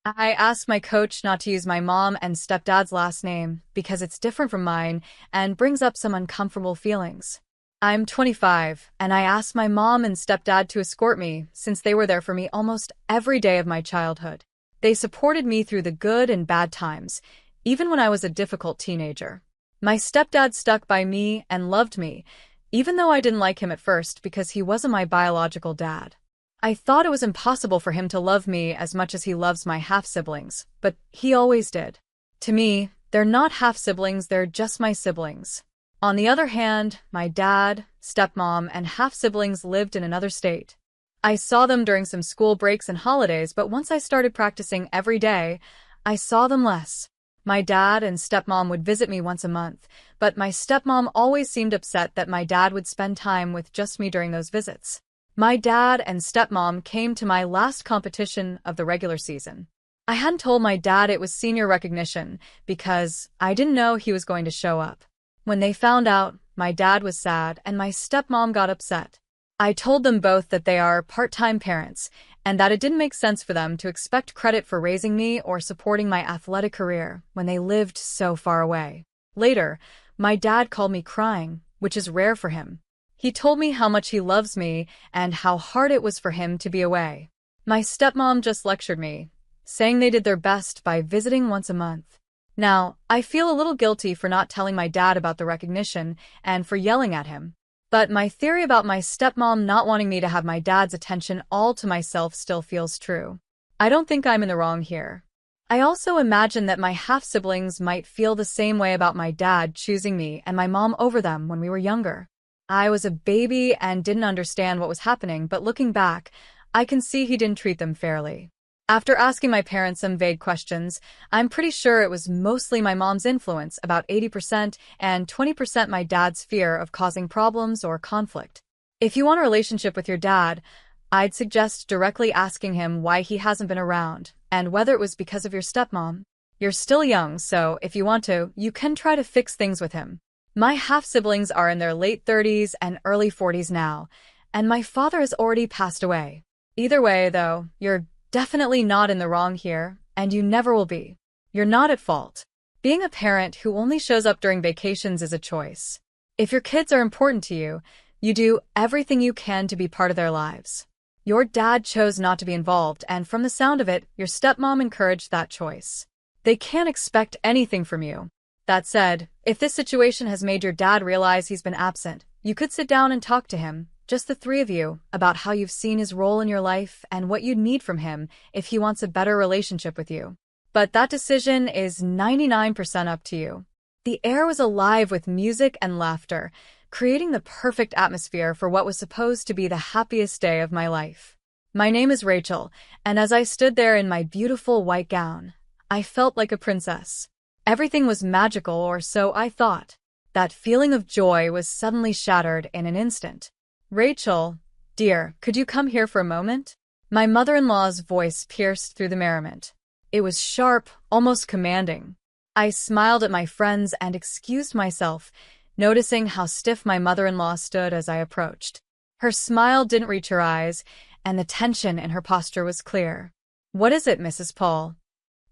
I asked my coach not to use my mom and stepdad's last name because it's different from mine and brings up some uncomfortable feelings. I'm 25, and I asked my mom and stepdad to escort me since they were there for me almost every day of my childhood. They supported me through the good and bad times, even when I was a difficult teenager. My stepdad stuck by me and loved me, even though I didn't like him at first because he wasn't my biological dad. I thought it was impossible for him to love me as much as he loves my half-siblings, but he always did. To me, they're not half-siblings, they're just my siblings. On the other hand, my dad, stepmom, and half-siblings lived in another state. I saw them during some school breaks and holidays, but once I started practicing every day, I saw them less. My dad and stepmom would visit me once a month, but my stepmom always seemed upset that my dad would spend time with just me during those visits. My dad and stepmom came to my last competition of the regular season. I hadn't told my dad it was senior recognition because I didn't know he was going to show up. When they found out, my dad was sad and my stepmom got upset. I told them both that they are part-time parents and that it didn't make sense for them to expect credit for raising me or supporting my athletic career when they lived so far away. Later, my dad called me crying, which is rare for him. He told me how much he loves me and how hard it was for him to be away. My stepmom just lectured me, saying they did their best by visiting once a month. Now, I feel a little guilty for not telling my dad about the recognition and for yelling at him. But my theory about my stepmom not wanting me to have my dad's attention all to myself still feels true. I don't think I'm in the wrong here. I also imagine that my half-siblings might feel the same way about my dad choosing me and my mom over them when we were younger. I was a baby and didn't understand what was happening, but looking back, I can see he didn't treat them fairly. After asking my parents some vague questions, I'm pretty sure it was mostly my mom's influence, about 80%, and 20% my dad's fear of causing problems or conflict. If you want a relationship with your dad, I'd suggest directly asking him why he hasn't been around, and whether it was because of your stepmom. You're still young, so if you want to, you can try to fix things with him. My half-siblings are in their late 30s and early 40s now, and my father has already passed away. Either way, though, you're definitely not in the wrong here, and you never will be. You're not at fault. Being a parent who only shows up during vacations is a choice. If your kids are important to you, you do everything you can to be part of their lives. Your dad chose not to be involved, and from the sound of it, your stepmom encouraged that choice. They can't expect anything from you. That said, if this situation has made your dad realize he's been absent, you could sit down and talk to him, just the three of you, about how you've seen his role in your life and what you'd need from him if he wants a better relationship with you. But that decision is 99% up to you. The air was alive with music and laughter, creating the perfect atmosphere for what was supposed to be the happiest day of my life. My name is Rachel, and as I stood there in my beautiful white gown, I felt like a princess. Everything was magical, or so I thought. That feeling of joy was suddenly shattered in an instant. Rachel, dear, could you come here for a moment? My mother-in-law's voice pierced through the merriment. It was sharp, almost commanding. I smiled at my friends and excused myself, noticing how stiff my mother-in-law stood as I approached. Her smile didn't reach her eyes, and the tension in her posture was clear. "What is it, Mrs. Paul?"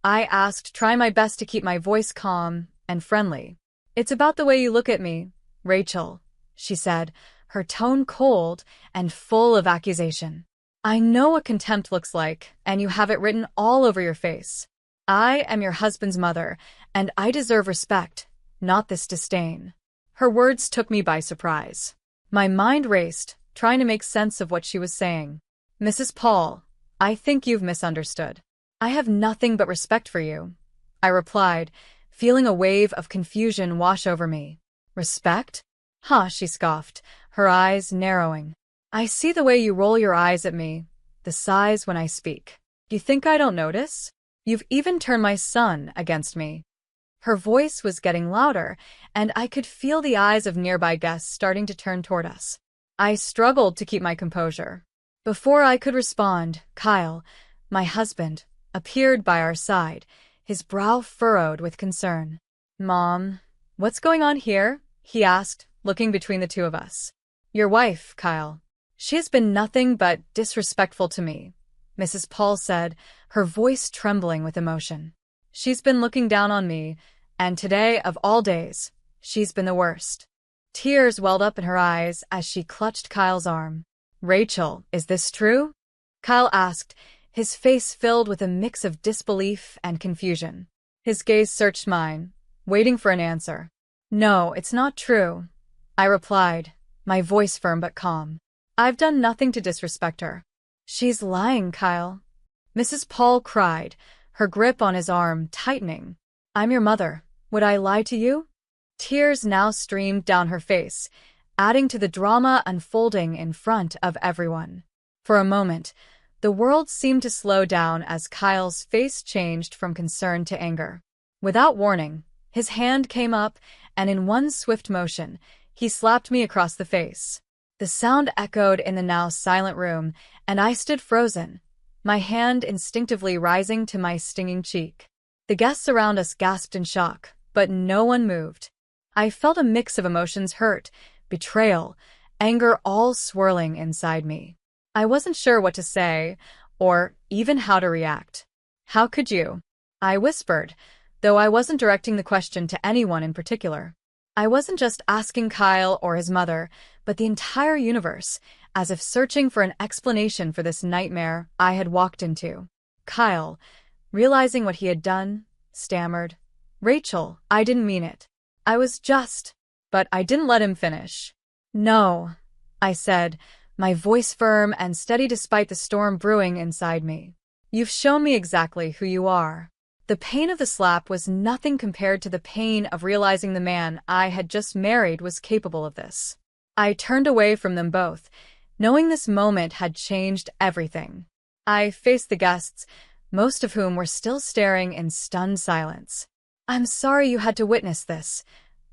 I asked, trying my best to keep my voice calm and friendly. "It's about the way you look at me, Rachel," she said, her tone cold and full of accusation. "I know what contempt looks like, and you have it written all over your face. I am your husband's mother, and I deserve respect, not this disdain." Her words took me by surprise. My mind raced, trying to make sense of what she was saying. "Mrs. Paul, I think you've misunderstood. I have nothing but respect for you," I replied, feeling a wave of confusion wash over me. "Respect? Huh," she scoffed, her eyes narrowing. "I see the way you roll your eyes at me, the sighs when I speak. You think I don't notice? You've even turned my son against me." Her voice was getting louder, and I could feel the eyes of nearby guests starting to turn toward us. I struggled to keep my composure. Before I could respond, Kyle, my husband, appeared by our side, his brow furrowed with concern. "Mom, what's going on here?" he asked, looking between the two of us. "Your wife, Kyle. She has been nothing but disrespectful to me," Mrs. Paul said, her voice trembling with emotion. "She's been looking down on me, and today, of all days, she's been the worst." Tears welled up in her eyes as she clutched Kyle's arm. "Rachel, is this true?" Kyle asked, his face filled with a mix of disbelief and confusion. His gaze searched mine, waiting for an answer. "No, it's not true," I replied, my voice firm but calm. "I've done nothing to disrespect her." "She's lying, Kyle," Mrs. Paul cried, her grip on his arm tightening. "I'm your mother. Would I lie to you?" Tears now streamed down her face, adding to the drama unfolding in front of everyone. For a moment, the world seemed to slow down as Kyle's face changed from concern to anger. Without warning, his hand came up, and in one swift motion, he slapped me across the face. The sound echoed in the now silent room, and I stood frozen, my hand instinctively rising to my stinging cheek. The guests around us gasped in shock, but no one moved. I felt a mix of emotions: hurt, betrayal, anger, all swirling inside me. I wasn't sure what to say, or even how to react. "How could you?" I whispered, though I wasn't directing the question to anyone in particular. I wasn't just asking Kyle or his mother, but the entire universe, as if searching for an explanation for this nightmare I had walked into. Kyle, realizing what he had done, stammered, "Rachel, I didn't mean it. I was just..." But I didn't let him finish. "No," I said, my voice firm and steady despite the storm brewing inside me. "You've shown me exactly who you are." The pain of the slap was nothing compared to the pain of realizing the man I had just married was capable of this. I turned away from them both, knowing this moment had changed everything. I faced the guests, most of whom were still staring in stunned silence. "I'm sorry you had to witness this,"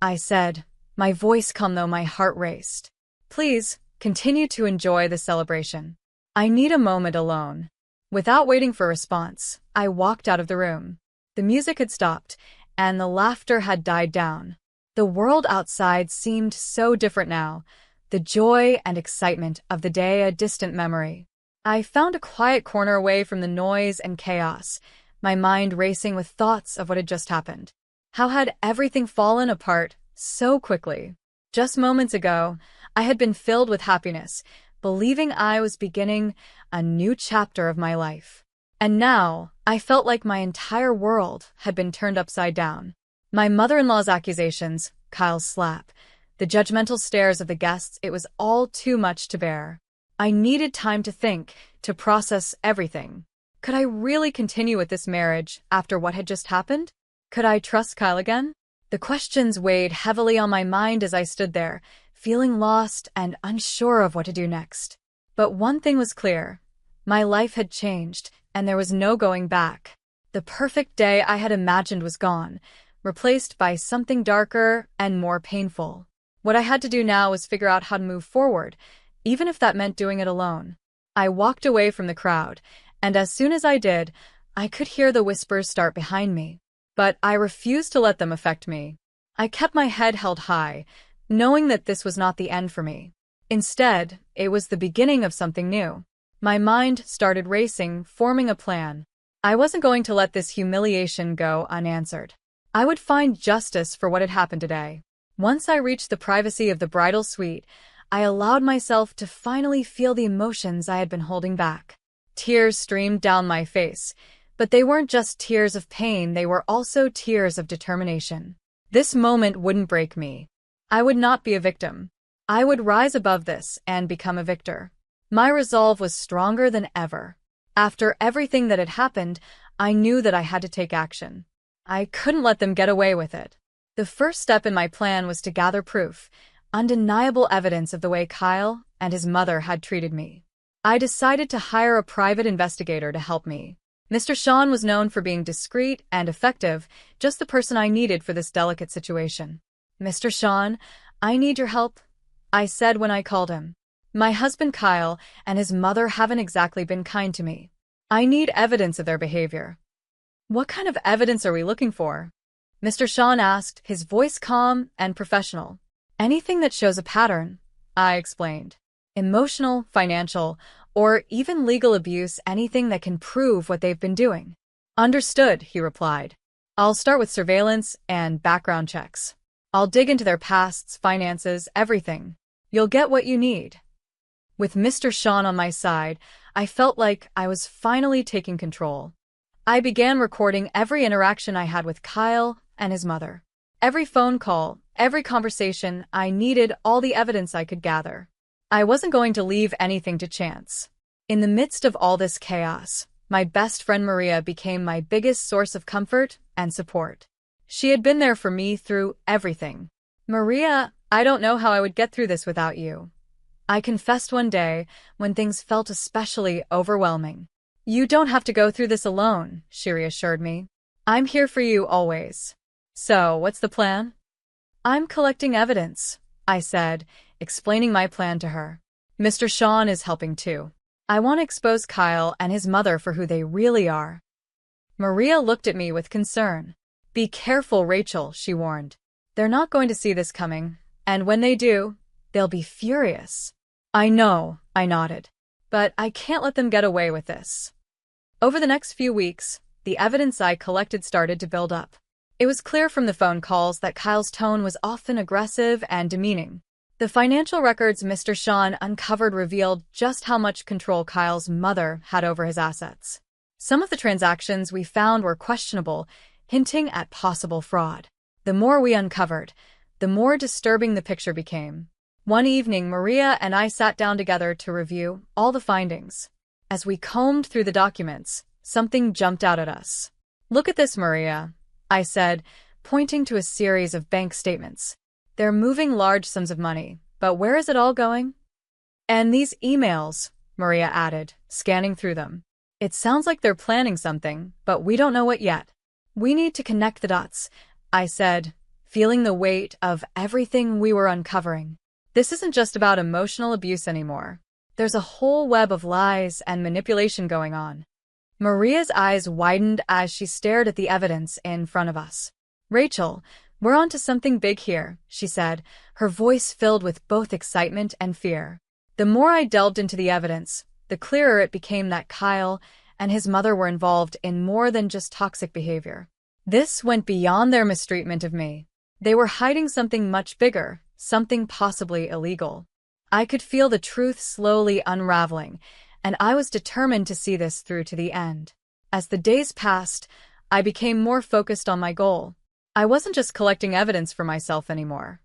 I said, my voice calm though my heart raced. "Please, continue to enjoy the celebration. I need a moment alone." Without waiting for a response, I walked out of the room. The music had stopped, and the laughter had died down. The world outside seemed so different now, the joy and excitement of the day a distant memory. I found a quiet corner away from the noise and chaos, my mind racing with thoughts of what had just happened. How had everything fallen apart so quickly? Just moments ago, I had been filled with happiness, believing I was beginning a new chapter of my life. And now, I felt like my entire world had been turned upside down. My mother-in-law's accusations, Kyle's slap, the judgmental stares of the guests, it was all too much to bear. I needed time to think, to process everything. Could I really continue with this marriage after what had just happened? Could I trust Kyle again? The questions weighed heavily on my mind as I stood there, feeling lost and unsure of what to do next. But one thing was clear. My life had changed, and there was no going back. The perfect day I had imagined was gone, replaced by something darker and more painful. What I had to do now was figure out how to move forward, even if that meant doing it alone. I walked away from the crowd, and as soon as I did, I could hear the whispers start behind me. But I refused to let them affect me. I kept my head held high, knowing that this was not the end for me. Instead, it was the beginning of something new. My mind started racing, forming a plan. I wasn't going to let this humiliation go unanswered. I would find justice for what had happened today. Once I reached the privacy of the bridal suite, I allowed myself to finally feel the emotions I had been holding back. Tears streamed down my face, but they weren't just tears of pain, they were also tears of determination. This moment wouldn't break me. I would not be a victim. I would rise above this and become a victor. My resolve was stronger than ever. After everything that had happened, I knew that I had to take action. I couldn't let them get away with it. The first step in my plan was to gather proof, undeniable evidence of the way Kyle and his mother had treated me. I decided to hire a private investigator to help me. Mr. Sean was known for being discreet and effective, just the person I needed for this delicate situation. "Mr. Sean, I need your help," I said when I called him. "My husband Kyle and his mother haven't exactly been kind to me. I need evidence of their behavior." "What kind of evidence are we looking for?" Mr. Sean asked, his voice calm and professional. "Anything that shows a pattern," I explained. "Emotional, financial, or even legal abuse, anything that can prove what they've been doing." "Understood," he replied. "I'll start with surveillance and background checks. I'll dig into their pasts, finances, everything. You'll get what you need." With Mr. Sean on my side, I felt like I was finally taking control. I began recording every interaction I had with Kyle and his mother. Every phone call, every conversation, I needed all the evidence I could gather. I wasn't going to leave anything to chance. In the midst of all this chaos, my best friend Maria became my biggest source of comfort and support. She had been there for me through everything. "Maria, I don't know how I would get through this without you," I confessed one day when things felt especially overwhelming. "You don't have to go through this alone," she reassured me. "I'm here for you always." "So, what's the plan?" "I'm collecting evidence," I said, explaining my plan to her. "Mr. Sean is helping too. I want to expose Kyle and his mother for who they really are." Maria looked at me with concern. "Be careful, Rachel," she warned. "They're not going to see this coming, and when they do, they'll be furious." "I know," I nodded. "But I can't let them get away with this." Over the next few weeks, the evidence I collected started to build up. It was clear from the phone calls that Kyle's tone was often aggressive and demeaning. The financial records Mr. Sean uncovered revealed just how much control Kyle's mother had over his assets. Some of the transactions we found were questionable, hinting at possible fraud. The more we uncovered, the more disturbing the picture became. One evening, Maria and I sat down together to review all the findings. As we combed through the documents, something jumped out at us. "Look at this, Maria," I said, pointing to a series of bank statements. "They're moving large sums of money, but where is it all going?" "And these emails," Maria added, scanning through them. "It sounds like they're planning something, but we don't know what yet." "We need to connect the dots," I said, feeling the weight of everything we were uncovering. "This isn't just about emotional abuse anymore. There's a whole web of lies and manipulation going on." Maria's eyes widened as she stared at the evidence in front of us. "Rachel, we're onto something big here," she said, her voice filled with both excitement and fear. The more I delved into the evidence, the clearer it became that Kyle and his mother were involved in more than just toxic behavior. This went beyond their mistreatment of me. They were hiding something much bigger, something possibly illegal. I could feel the truth slowly unraveling, and I was determined to see this through to the end. As the days passed, I became more focused on my goal. I wasn't just collecting evidence for myself anymore.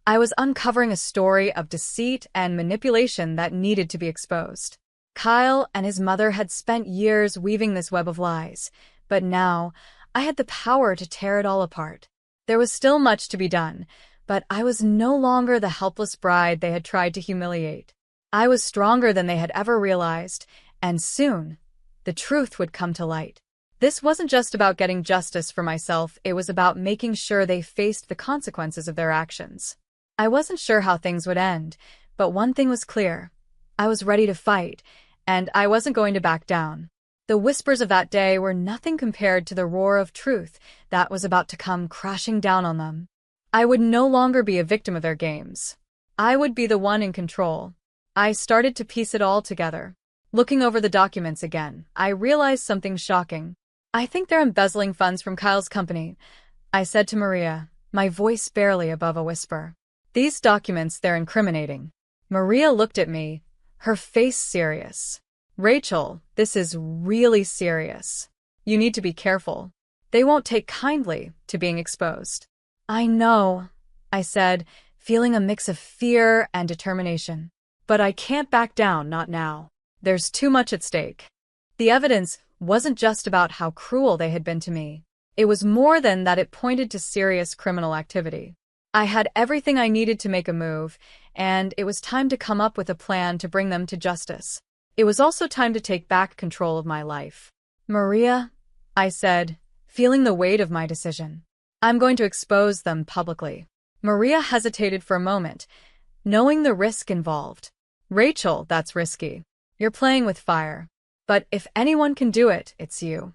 I was uncovering a story of deceit and manipulation that needed to be exposed. Kyle and his mother had spent years weaving this web of lies, but now I had the power to tear it all apart. There was still much to be done, but I was no longer the helpless bride they had tried to humiliate. I was stronger than they had ever realized, and soon, the truth would come to light. This wasn't just about getting justice for myself, it was about making sure they faced the consequences of their actions. I wasn't sure how things would end, but one thing was clear. I was ready to fight, and I wasn't going to back down. The whispers of that day were nothing compared to the roar of truth that was about to come crashing down on them. I would no longer be a victim of their games. I would be the one in control. I started to piece it all together. Looking over the documents again, I realized something shocking. "I think they're embezzling funds from Kyle's company," I said to Maria, my voice barely above a whisper. "These documents, they're incriminating." Maria looked at me, her face serious. "Rachel, this is really serious. You need to be careful. They won't take kindly to being exposed." "I know," I said, feeling a mix of fear and determination. "But I can't back down, not now. There's too much at stake." The evidence wasn't just about how cruel they had been to me. It was more than that, it pointed to serious criminal activity. I had everything I needed to make a move, and it was time to come up with a plan to bring them to justice. It was also time to take back control of my life. "Maria," I said, feeling the weight of my decision. "I'm going to expose them publicly." Maria hesitated for a moment, knowing the risk involved. "Rachel, that's risky. You're playing with fire. But if anyone can do it, it's you."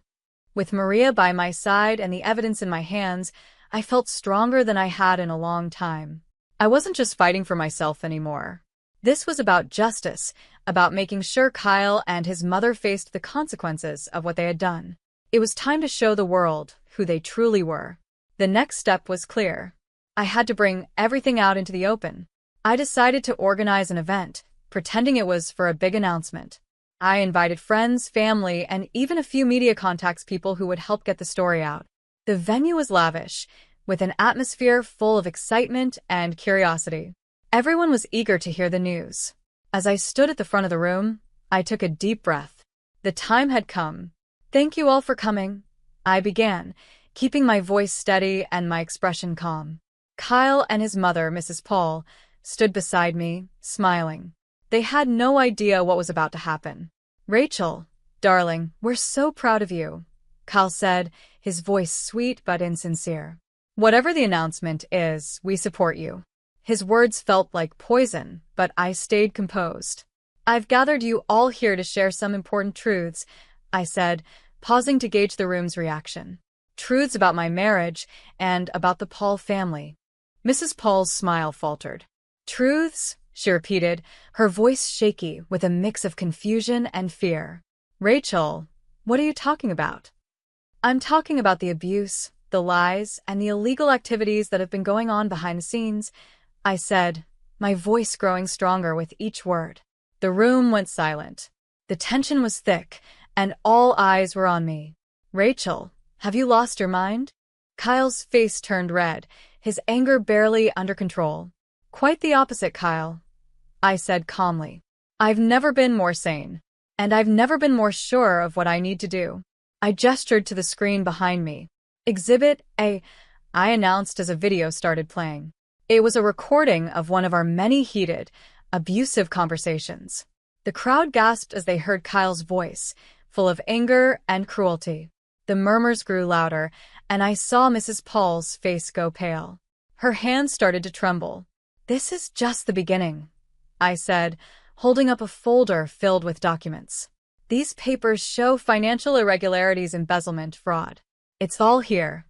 With Maria by my side and the evidence in my hands, I felt stronger than I had in a long time. I wasn't just fighting for myself anymore. This was about justice, about making sure Kyle and his mother faced the consequences of what they had done. It was time to show the world who they truly were. The next step was clear. I had to bring everything out into the open. I decided to organize an event, pretending it was for a big announcement. I invited friends, family, and even a few media contacts, people who would help get the story out. The venue was lavish, with an atmosphere full of excitement and curiosity. Everyone was eager to hear the news. As I stood at the front of the room, I took a deep breath. The time had come. "Thank you all for coming," I began, keeping my voice steady and my expression calm. Kyle and his mother, Mrs. Paul, stood beside me, smiling. They had no idea what was about to happen. "Rachel, darling, we're so proud of you," Kyle said, his voice sweet but insincere. "Whatever the announcement is, we support you." His words felt like poison, but I stayed composed. "I've gathered you all here to share some important truths," I said, pausing to gauge the room's reaction. "Truths about my marriage and about the Paul family." Mrs. Paul's smile faltered. "Truths?" she repeated, her voice shaky with a mix of confusion and fear. "Rachel, what are you talking about?" "I'm talking about the abuse, the lies, and the illegal activities that have been going on behind the scenes," I said, my voice growing stronger with each word. The room went silent. The tension was thick, and all eyes were on me. "Rachel, have you lost your mind?" Kyle's face turned red, his anger barely under control. "Quite the opposite, Kyle," I said calmly. "I've never been more sane, and I've never been more sure of what I need to do." I gestured to the screen behind me. "Exhibit A," I announced as a video started playing. It was a recording of one of our many heated, abusive conversations. The crowd gasped as they heard Kyle's voice, full of anger and cruelty. The murmurs grew louder, and I saw Mrs. Paul's face go pale. Her hands started to tremble. "This is just the beginning," I said, holding up a folder filled with documents. "These papers show financial irregularities, embezzlement, fraud. It's all here."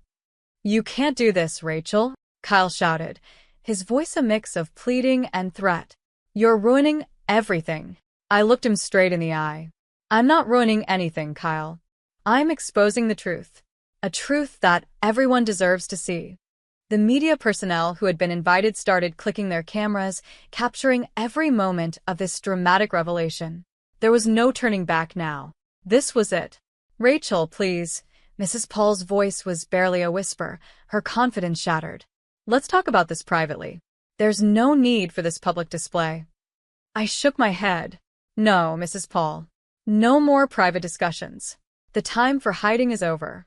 "You can't do this, Rachel," Kyle shouted, his voice a mix of pleading and threat. "You're ruining everything." I looked him straight in the eye. "I'm not ruining anything, Kyle. I'm exposing the truth. A truth that everyone deserves to see." The media personnel who had been invited started clicking their cameras, capturing every moment of this dramatic revelation. There was no turning back now. This was it. "Rachel, please." Mrs. Paul's voice was barely a whisper, her confidence shattered. "Let's talk about this privately. There's no need for this public display." I shook my head. "No, Mrs. Paul. No more private discussions. The time for hiding is over."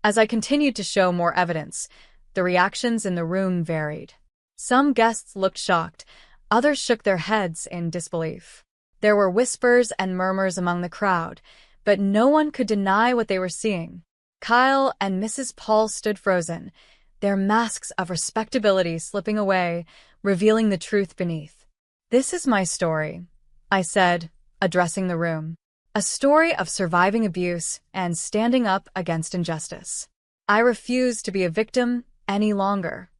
As I continued to show more evidence, the reactions in the room varied. Some guests looked shocked, others shook their heads in disbelief. There were whispers and murmurs among the crowd, but no one could deny what they were seeing. Kyle and Mrs. Paul stood frozen, their masks of respectability slipping away, revealing the truth beneath. "This is my story," I said, addressing the room. "A story of surviving abuse and standing up against injustice. I refuse to be a victim any longer."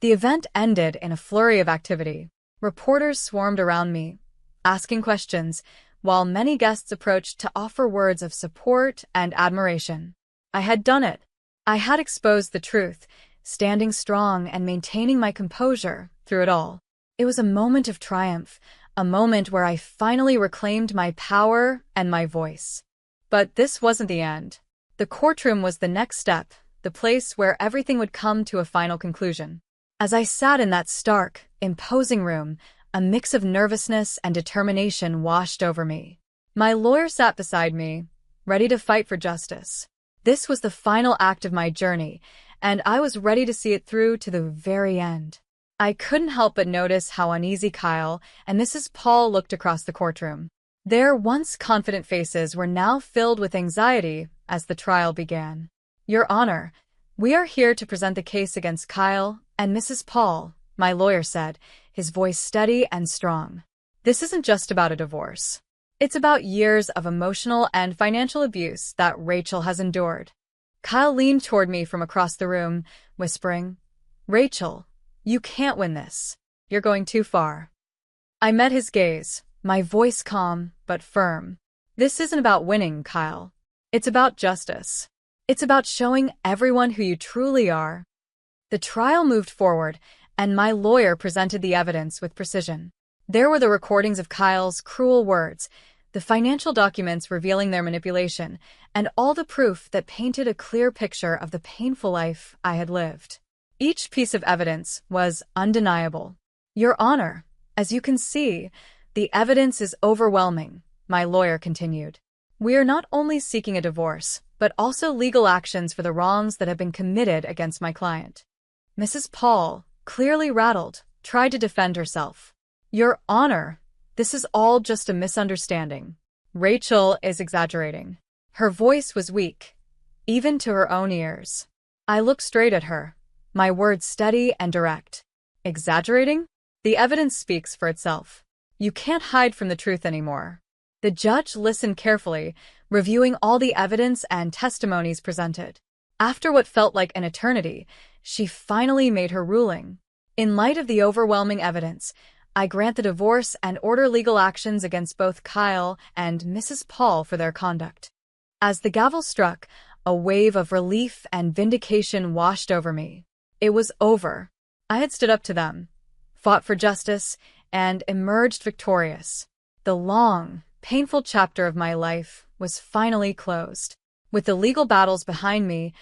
The event ended in a flurry of activity. Reporters swarmed around me, asking questions, while many guests approached to offer words of support and admiration. I had done it. I had exposed the truth, standing strong and maintaining my composure through it all. It was a moment of triumph, a moment where I finally reclaimed my power and my voice. But this wasn't the end. The courtroom was the next step, the place where everything would come to a final conclusion. As I sat in that stark, imposing room, a mix of nervousness and determination washed over me. My lawyer sat beside me, ready to fight for justice. This was the final act of my journey, and I was ready to see it through to the very end. I couldn't help but notice how uneasy Kyle and Mrs. Paul looked across the courtroom. Their once confident faces were now filled with anxiety as the trial began. "Your Honor, we are here to present the case against Kyle and Mrs. Paul," my lawyer said, his voice steady and strong. "This isn't just about a divorce. It's about years of emotional and financial abuse that Rachel has endured." Kyle leaned toward me from across the room, whispering, "Rachel, you can't win this. You're going too far." I met his gaze, my voice calm but firm. "This isn't about winning, Kyle. It's about justice. It's about showing everyone who you truly are." The trial moved forward, and my lawyer presented the evidence with precision. There were the recordings of Kyle's cruel words, the financial documents revealing their manipulation, and all the proof that painted a clear picture of the painful life I had lived. Each piece of evidence was undeniable. Your Honor, as you can see, the evidence is overwhelming, my lawyer continued. We are not only seeking a divorce, but also legal actions for the wrongs that have been committed against my client. Mrs. Paul, clearly rattled, tried to defend herself. Your Honor, this is all just a misunderstanding. Rachel is exaggerating. Her voice was weak, even to her own ears. I looked straight at her, my words steady and direct. Exaggerating? The evidence speaks for itself. You can't hide from the truth anymore. The judge listened carefully, reviewing all the evidence and testimonies presented. After what felt like an eternity, she finally made her ruling. In light of the overwhelming evidence, I grant the divorce and order legal actions against both Kyle and Mrs. Paul for their conduct. As the gavel struck, a wave of relief and vindication washed over me. It was over. I had stood up to them, fought for justice, and emerged victorious. The long, painful chapter of my life was finally closed. With the legal battles behind me,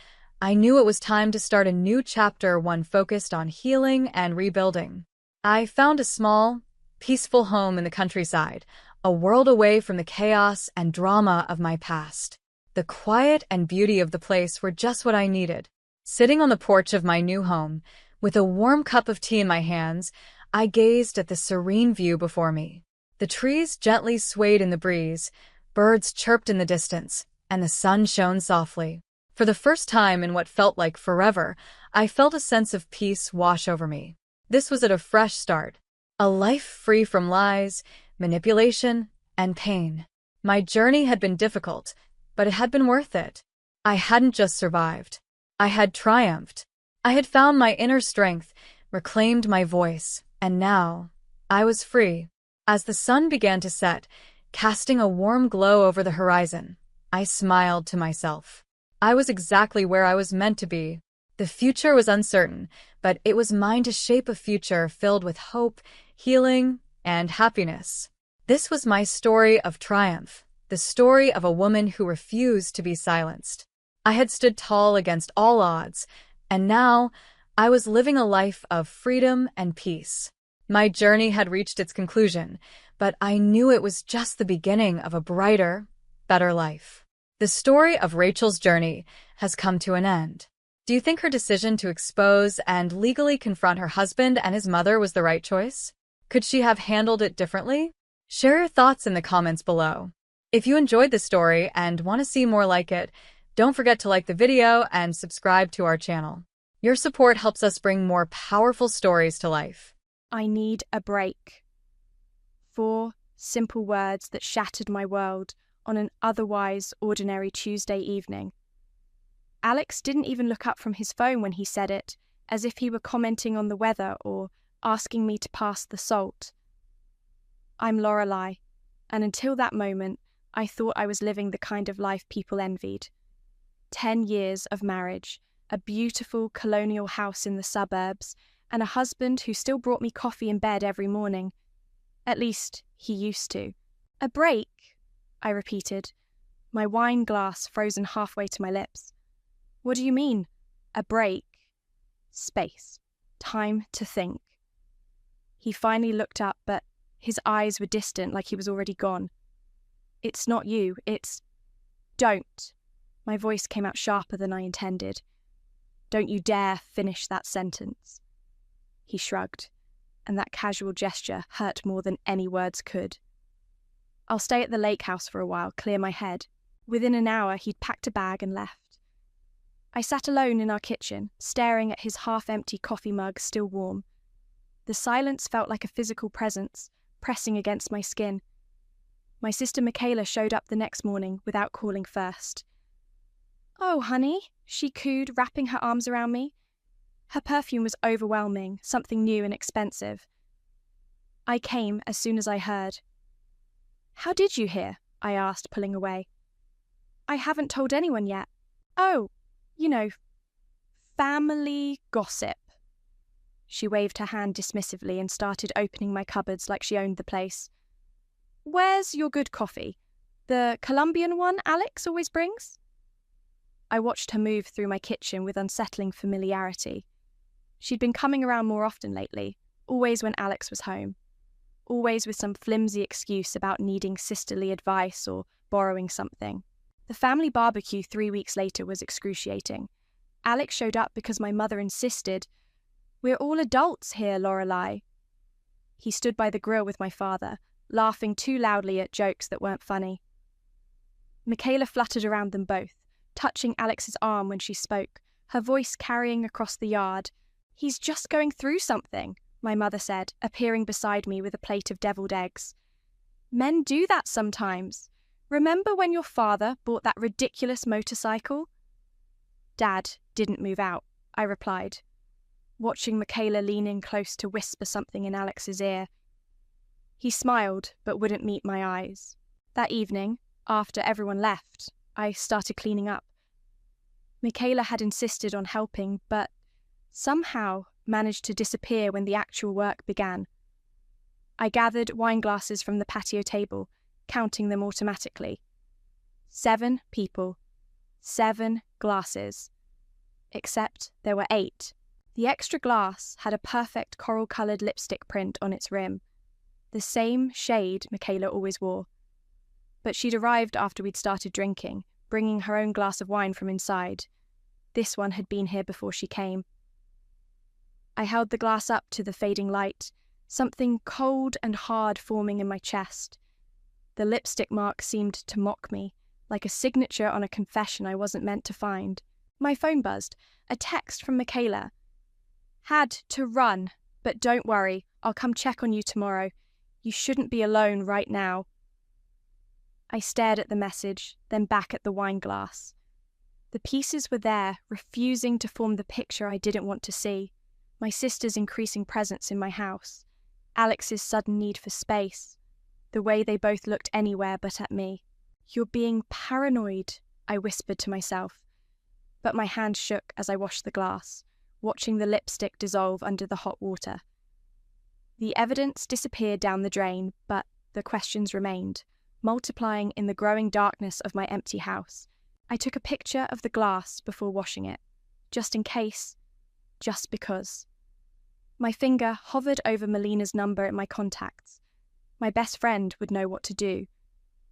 I knew it was time to start a new chapter, one focused on healing and rebuilding. I found a small, peaceful home in the countryside, a world away from the chaos and drama of my past. The quiet and beauty of the place were just what I needed. Sitting on the porch of my new home, with a warm cup of tea in my hands, I gazed at the serene view before me. The trees gently swayed in the breeze, birds chirped in the distance, and the sun shone softly. For the first time in what felt like forever, I felt a sense of peace wash over me. This was at a fresh start, a life free from lies, manipulation, and pain. My journey had been difficult, but it had been worth it. I hadn't just survived. I had triumphed. I had found my inner strength, reclaimed my voice, and now I was free. As the sun began to set, casting a warm glow over the horizon, I smiled to myself. I was exactly where I was meant to be. The future was uncertain, but it was mine to shape a future filled with hope, healing, and happiness. This was my story of triumph, the story of a woman who refused to be silenced. I had stood tall against all odds, and now I was living a life of freedom and peace. My journey had reached its conclusion, but I knew it was just the beginning of a brighter, better life. The story of Rachel's journey has come to an end. Do you think her decision to expose and legally confront her husband and his mother was the right choice? Could she have handled it differently? Share your thoughts in the comments below. If you enjoyed the story and want to see more like it, don't forget to like the video and subscribe to our channel. Your support helps us bring more powerful stories to life. I need a break. 4 simple words that shattered my world on an otherwise ordinary Tuesday evening. Alex didn't even look up from his phone when he said it, as if he were commenting on the weather or asking me to pass the salt. I'm Lorelei, and until that moment, I thought I was living the kind of life people envied. 10 years of marriage, a beautiful colonial house in the suburbs, and a husband who still brought me coffee in bed every morning. At least, he used to. A break, I repeated, my wine glass frozen halfway to my lips. What do you mean? A break? Space. Time to think. He finally looked up, but his eyes were distant, like he was already gone. It's not you, it's... Don't. My voice came out sharper than I intended. Don't you dare finish that sentence. He shrugged, and that casual gesture hurt more than any words could. I'll stay at the lake house for a while, clear my head. Within an hour, he'd packed a bag and left. I sat alone in our kitchen, staring at his half-empty coffee mug still warm. The silence felt like a physical presence, pressing against my skin. My sister Michaela showed up the next morning without calling first. "Oh, honey," she cooed, wrapping her arms around me. Her perfume was overwhelming, something new and expensive. I came as soon as I heard. "How did you hear?" I asked, pulling away. "I haven't told anyone yet." "Oh, you know, family gossip." She waved her hand dismissively and started opening my cupboards like she owned the place. Where's your good coffee? The Colombian one Alex always brings? I watched her move through my kitchen with unsettling familiarity. She'd been coming around more often lately, always when Alex was home. Always with some flimsy excuse about needing sisterly advice or borrowing something. The family barbecue 3 weeks later was excruciating. Alex showed up because my mother insisted, "We're all adults here, Lorelei." He stood by the grill with my father, laughing too loudly at jokes that weren't funny. Michaela fluttered around them both, touching Alex's arm when she spoke, her voice carrying across the yard. "He's just going through something," my mother said, appearing beside me with a plate of deviled eggs. "Men do that sometimes. Remember when your father bought that ridiculous motorcycle?" "Dad didn't move out," I replied, watching Michaela lean in close to whisper something in Alex's ear. He smiled, but wouldn't meet my eyes. That evening, after everyone left, I started cleaning up. Michaela had insisted on helping, but somehow managed to disappear when the actual work began. I gathered wine glasses from the patio table, counting them automatically. 7 people, 7 glasses. Except there were 8. The extra glass had a perfect coral-coloured lipstick print on its rim, the same shade Michaela always wore. But she'd arrived after we'd started drinking, bringing her own glass of wine from inside. This one had been here before she came. I held the glass up to the fading light, something cold and hard forming in my chest. The lipstick mark seemed to mock me, like a signature on a confession I wasn't meant to find. My phone buzzed, a text from Michaela. "Had to run, but don't worry, I'll come check on you tomorrow. You shouldn't be alone right now." I stared at the message, then back at the wine glass. The pieces were there, refusing to form the picture I didn't want to see. My sister's increasing presence in my house, Alex's sudden need for space, the way they both looked anywhere but at me. "You're being paranoid," I whispered to myself, but my hand shook as I washed the glass, watching the lipstick dissolve under the hot water. The evidence disappeared down the drain, but the questions remained, multiplying in the growing darkness of my empty house. I took a picture of the glass before washing it, just in case, just because. My finger hovered over Melina's number in my contacts. My best friend would know what to do.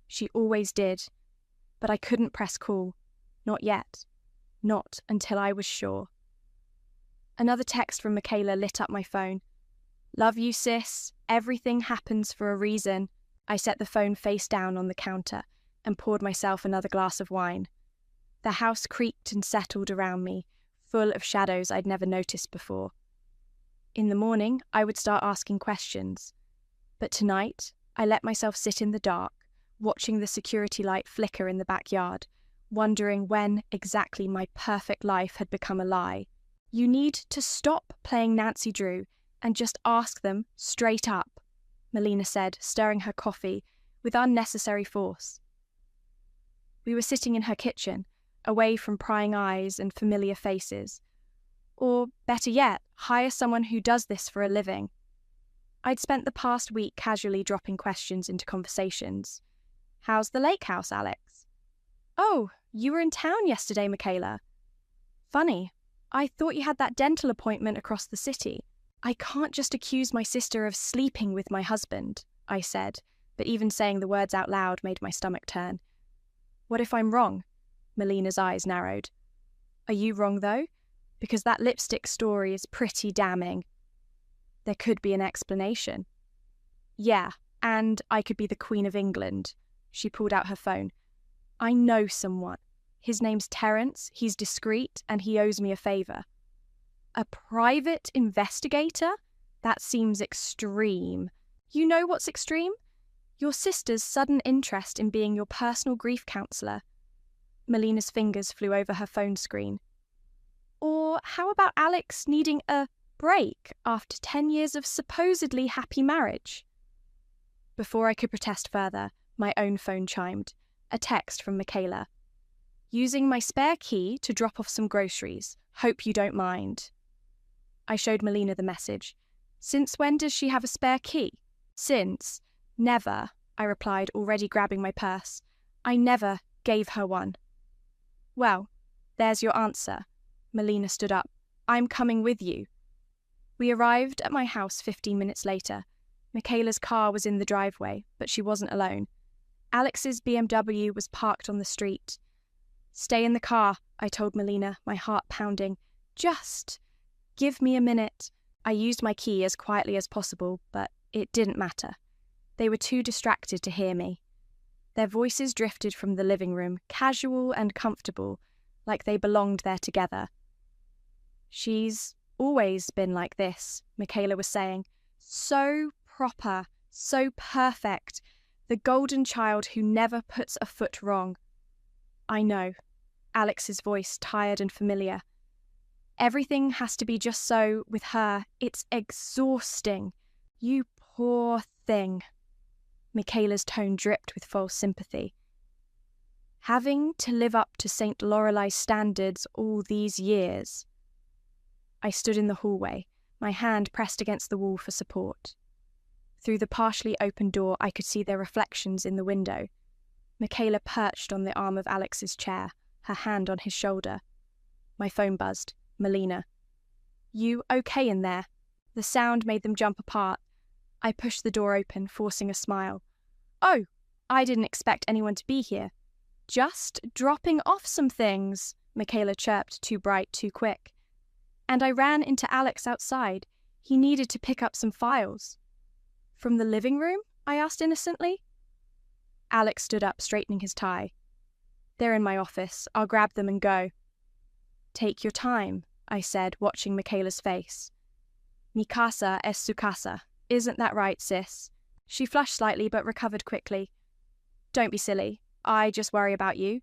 She always did, but I couldn't press call. Not yet. Not until I was sure. Another text from Michaela lit up my phone. "Love you, sis. Everything happens for a reason." I set the phone face down on the counter and poured myself another glass of wine. The house creaked and settled around me, full of shadows I'd never noticed before. In the morning, I would start asking questions. But tonight, I let myself sit in the dark, watching the security light flicker in the backyard, wondering when exactly my perfect life had become a lie. You need to stop playing Nancy Drew and just ask them straight up, Melina said, stirring her coffee with unnecessary force. We were sitting in her kitchen, away from prying eyes and familiar faces. Or, better yet, hire someone who does this for a living. I'd spent the past week casually dropping questions into conversations. "How's the lake house, Alex?" "Oh, you were in town yesterday, Michaela." "Funny, I thought you had that dental appointment across the city." "I can't just accuse my sister of sleeping with my husband," I said, but even saying the words out loud made my stomach turn. "What if I'm wrong?" Melina's eyes narrowed. "Are you wrong, though? Because that lipstick story is pretty damning." "There could be an explanation." "Yeah, and I could be the Queen of England." She pulled out her phone. "I know someone. His name's Terence, he's discreet, and he owes me a favour." "A private investigator? That seems extreme." "You know what's extreme? Your sister's sudden interest in being your personal grief counsellor." Melina's fingers flew over her phone screen. "Or how about Alex needing a break after 10 years of supposedly happy marriage?" Before I could protest further, my own phone chimed. A text from Michaela. "Using my spare key to drop off some groceries. Hope you don't mind." I showed Melina the message. Since when does she have a spare key? Since. Never, I replied, already grabbing my purse. I never gave her one. Well, there's your answer. Melina stood up. I'm coming with you. We arrived at my house 15 minutes later. Michaela's car was in the driveway, but she wasn't alone. Alex's BMW was parked on the street. Stay in the car, I told Melina, my heart pounding. Just give me a minute. I used my key as quietly as possible, but it didn't matter. They were too distracted to hear me. Their voices drifted from the living room, casual and comfortable, like they belonged there together. She's always been like this, Michaela was saying. So proper, so perfect. The golden child who never puts a foot wrong. I know. Alex's voice, tired and familiar. Everything has to be just so with her. It's exhausting. You poor thing. Michaela's tone dripped with false sympathy. Having to live up to St. Lorelei's standards all these years. I stood in the hallway, my hand pressed against the wall for support. Through the partially open door, I could see their reflections in the window. Michaela perched on the arm of Alex's chair, her hand on his shoulder. My phone buzzed. Melina. You okay in there? The sound made them jump apart. I pushed the door open, forcing a smile. Oh, I didn't expect anyone to be here. Just dropping off some things, Michaela chirped, too bright, too quick. And I ran into Alex outside. He needed to pick up some files. From the living room? I asked innocently. Alex stood up, straightening his tie. They're in my office. I'll grab them and go. Take your time, I said, watching Michaela's face. Mi casa es su casa. Isn't that right, sis? She flushed slightly but recovered quickly. Don't be silly. I just worry about you.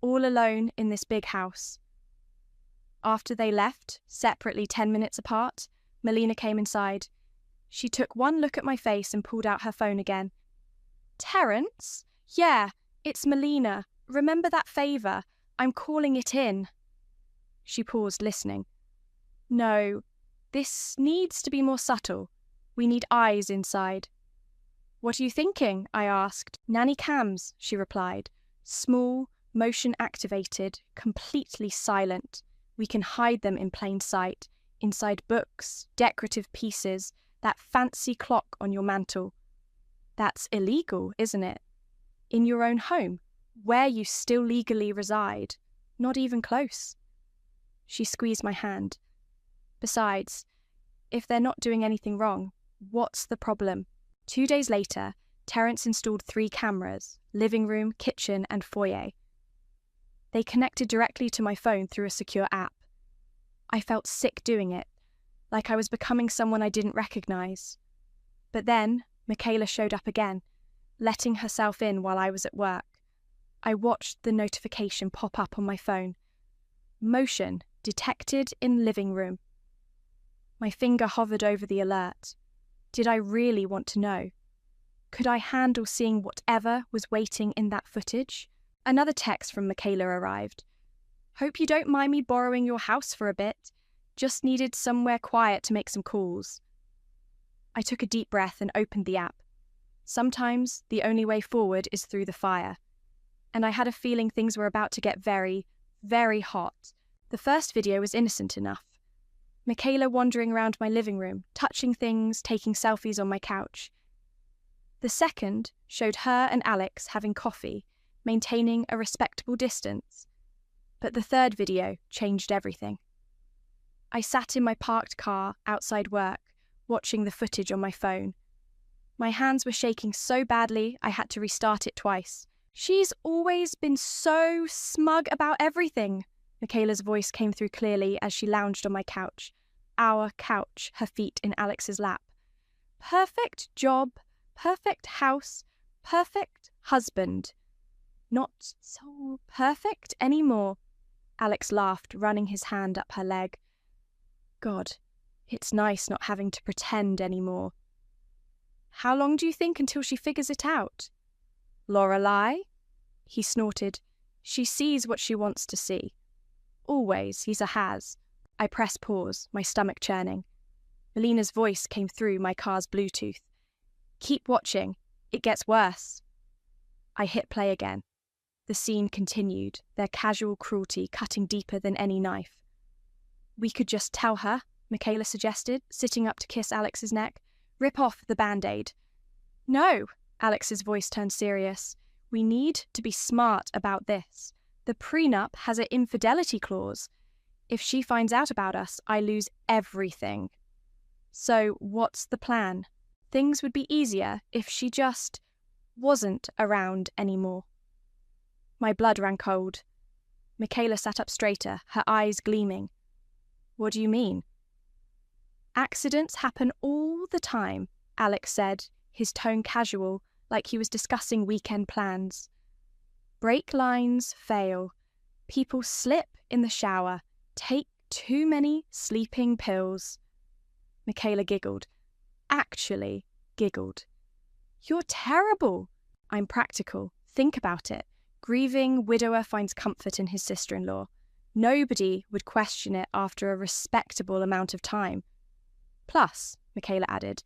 All alone in this big house. After they left, separately 10 minutes apart, Melina came inside. She took one look at my face and pulled out her phone again. Terence? Yeah, it's Melina. Remember that favour? I'm calling it in. She paused, listening. No, this needs to be more subtle. We need eyes inside. What are you thinking? I asked. Nanny cams, she replied. Small, motion-activated, completely silent. We can hide them in plain sight, inside books, decorative pieces, that fancy clock on your mantel. That's illegal, isn't it? In your own home, where you still legally reside. Not even close. She squeezed my hand. Besides, if they're not doing anything wrong, what's the problem? 2 days later, Terence installed 3 cameras, living room, kitchen, and foyer. They connected directly to my phone through a secure app. I felt sick doing it, like I was becoming someone I didn't recognize. But then, Michaela showed up again, letting herself in while I was at work. I watched the notification pop up on my phone. Motion detected in living room. My finger hovered over the alert. Did I really want to know? Could I handle seeing whatever was waiting in that footage? Another text from Michaela arrived. Hope you don't mind me borrowing your house for a bit. Just needed somewhere quiet to make some calls. I took a deep breath and opened the app. Sometimes the only way forward is through the fire. And I had a feeling things were about to get very, very hot. The first video was innocent enough. Michaela wandering around my living room, touching things, taking selfies on my couch. The second showed her and Alex having coffee, maintaining a respectable distance. But the third video changed everything. I sat in my parked car outside work, watching the footage on my phone. My hands were shaking so badly I had to restart it twice. She's always been so smug about everything. Michaela's voice came through clearly as she lounged on my couch. Our couch, her feet in Alex's lap. Perfect job, perfect house, perfect husband. Not so perfect anymore. Alex laughed, running his hand up her leg. God, it's nice not having to pretend anymore. How long do you think until she figures it out? Lorelei? He snorted. She sees what she wants to see. Always, he's a has. I pressed pause, my stomach churning. Melina's voice came through my car's Bluetooth. Keep watching. It gets worse. I hit play again. The scene continued, their casual cruelty cutting deeper than any knife. We could just tell her, Michaela suggested, sitting up to kiss Alex's neck. Rip off the Band-Aid. No, Alex's voice turned serious. We need to be smart about this. The prenup has an infidelity clause. If she finds out about us, I lose everything. So what's the plan? Things would be easier if she just wasn't around anymore. My blood ran cold. Michaela sat up straighter, her eyes gleaming. What do you mean? Accidents happen all the time, Alex said, his tone casual, like he was discussing weekend plans. Brake lines fail. People slip in the shower, take too many sleeping pills. Michaela giggled. Actually giggled. You're terrible. I'm practical. Think about it. Grieving widower finds comfort in his sister-in-law. Nobody would question it after a respectable amount of time. Plus, Michaela added,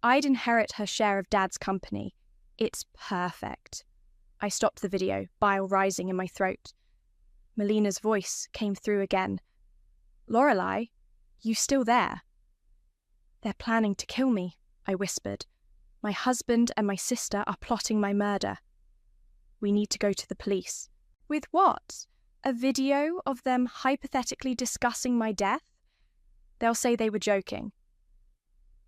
I'd inherit her share of Dad's company. It's perfect. I stopped the video, bile rising in my throat. Melina's voice came through again. Lorelei, you still there? They're planning to kill me, I whispered. My husband and my sister are plotting my murder. We need to go to the police. With what? A video of them hypothetically discussing my death? They'll say they were joking.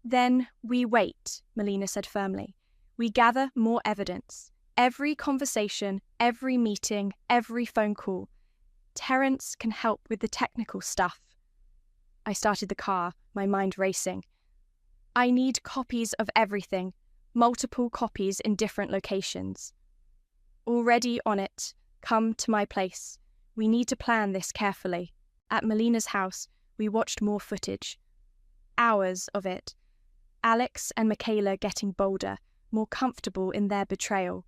Then we wait, Melina said firmly. We gather more evidence. Every conversation, every meeting, every phone call. Terence can help with the technical stuff. I started the car, my mind racing. I need copies of everything, multiple copies in different locations. Already on it. Come to my place. We need to plan this carefully. At Melina's house, we watched more footage. Hours of it. Alex and Michaela getting bolder, more comfortable in their betrayal.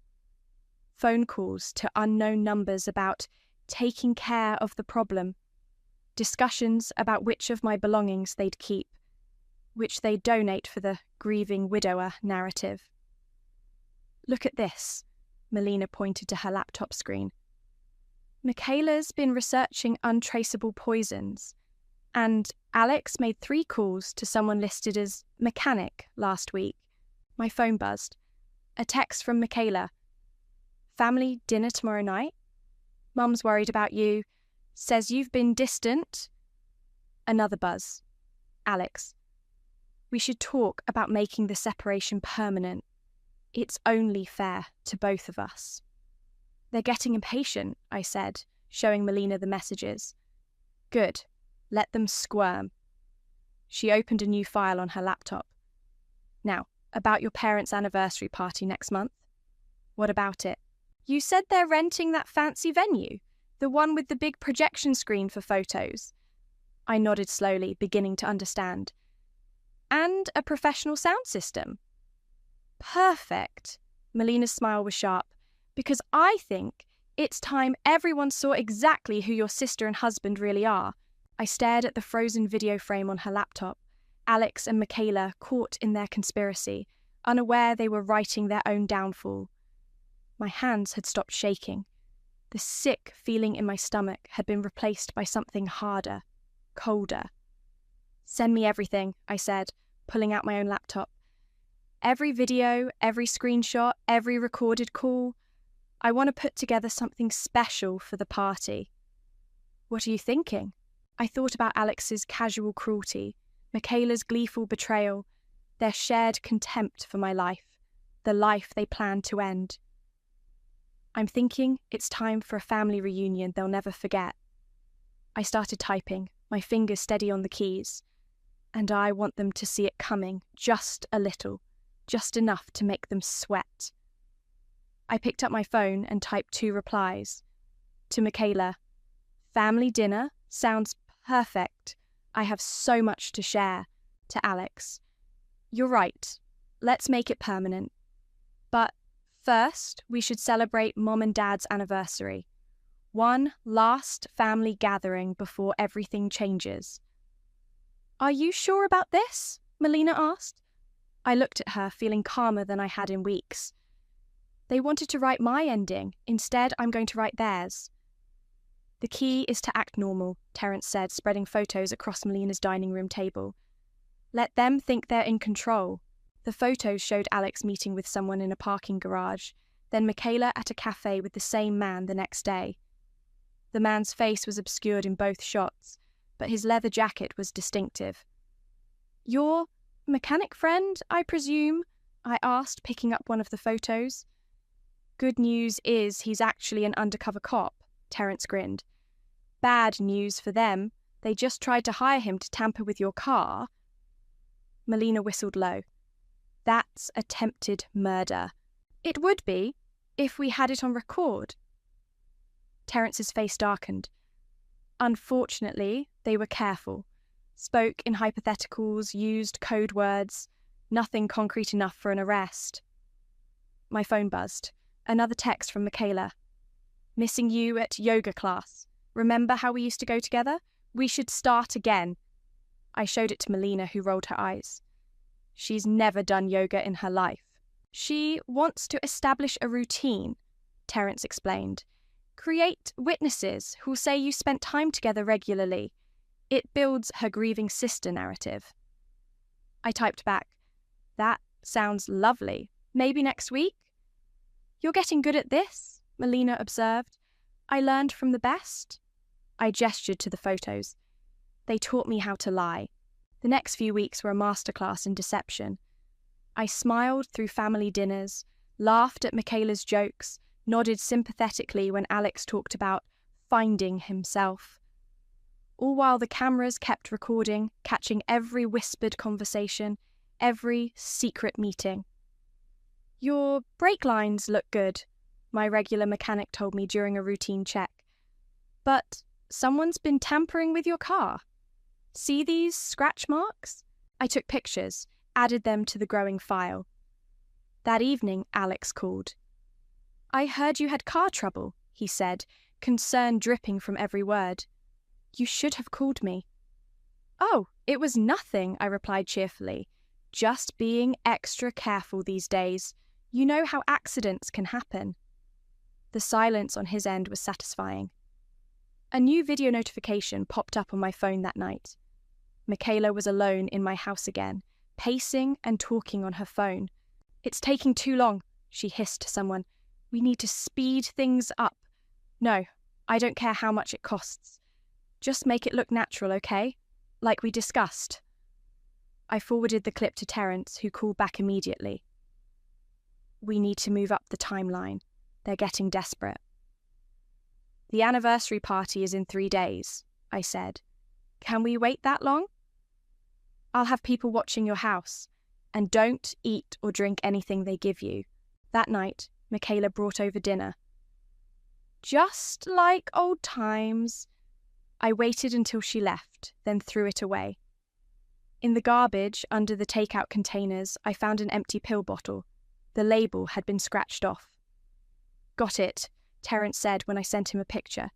Phone calls to unknown numbers about taking care of the problem. Discussions about which of my belongings they'd keep, which they'd donate for the grieving widower narrative. Look at this. Melina pointed to her laptop screen. Michaela's been researching untraceable poisons, and Alex made 3 calls to someone listed as mechanic last week. My phone buzzed. A text from Michaela. Family dinner tomorrow night? Mum's worried about you. Says you've been distant. Another buzz. Alex. We should talk about making the separation permanent. It's only fair to both of us. They're getting impatient, I said, showing Melina the messages. Good. Let them squirm. She opened a new file on her laptop. Now, about your parents' anniversary party next month. What about it? You said they're renting that fancy venue, the one with the big projection screen for photos. I nodded slowly, beginning to understand. And a professional sound system. Perfect. Melina's smile was sharp. Because I think it's time everyone saw exactly who your sister and husband really are. I stared at the frozen video frame on her laptop. Alex and Michaela caught in their conspiracy, unaware they were writing their own downfall. My hands had stopped shaking. The sick feeling in my stomach had been replaced by something harder, colder. Send me everything, I said, pulling out my own laptop. Every video, every screenshot, every recorded call. I want to put together something special for the party. What are you thinking? I thought about Alex's casual cruelty, Michaela's gleeful betrayal, their shared contempt for my life, the life they planned to end. I'm thinking it's time for a family reunion they'll never forget. I started typing, my fingers steady on the keys, and I want them to see it coming just a little, just enough to make them sweat. I picked up my phone and typed 2 replies. To Michaela, family dinner sounds perfect. I have so much to share. To Alex, you're right. Let's make it permanent. But first, we should celebrate Mom and Dad's anniversary. One last family gathering before everything changes. Are you sure about this? Melina asked. I looked at her, feeling calmer than I had in weeks. They wanted to write my ending. Instead, I'm going to write theirs. The key is to act normal, Terence said, spreading photos across Melina's dining room table. Let them think they're in control. The photos showed Alex meeting with someone in a parking garage, then Michaela at a cafe with the same man the next day. The man's face was obscured in both shots, but his leather jacket was distinctive. Your mechanic friend, I presume? I asked, picking up one of the photos. Good news is he's actually an undercover cop, Terence grinned. Bad news for them, they just tried to hire him to tamper with your car. Melina whistled low. That's attempted murder. It would be, if we had it on record. Terence's face darkened. Unfortunately, they were careful. Spoke in hypotheticals, used code words, nothing concrete enough for an arrest. My phone buzzed. Another text from Michaela. Missing you at yoga class. Remember how we used to go together? We should start again. I showed it to Melina, who rolled her eyes. She's never done yoga in her life. She wants to establish a routine, Terence explained. Create witnesses who'll say you spent time together regularly. It builds her grieving sister narrative. I typed back, that sounds lovely. Maybe next week? You're getting good at this, Melina observed. I learned from the best. I gestured to the photos. They taught me how to lie. The next few weeks were a masterclass in deception. I smiled through family dinners, laughed at Michaela's jokes, nodded sympathetically when Alex talked about finding himself. All while the cameras kept recording, catching every whispered conversation, every secret meeting. Your brake lines look good, my regular mechanic told me during a routine check. But someone's been tampering with your car. See these scratch marks? I took pictures, added them to the growing file. That evening, Alex called. I heard you had car trouble, he said, concern dripping from every word. You should have called me. Oh, it was nothing, I replied cheerfully. Just being extra careful these days. You know how accidents can happen. The silence on his end was satisfying. A new video notification popped up on my phone that night. Michaela was alone in my house again, pacing and talking on her phone. It's taking too long, she hissed to someone. We need to speed things up. No, I don't care how much it costs. Just make it look natural, okay? Like we discussed. I forwarded the clip to Terence, who called back immediately. We need to move up the timeline. They're getting desperate. The anniversary party is in 3 days, I said. Can we wait that long? I'll have people watching your house. And don't eat or drink anything they give you. That night, Michaela brought over dinner. Just like old times. I waited until she left, then threw it away. In the garbage, under the takeout containers, I found an empty pill bottle. The label had been scratched off. Got it, Terence said when I sent him a picture.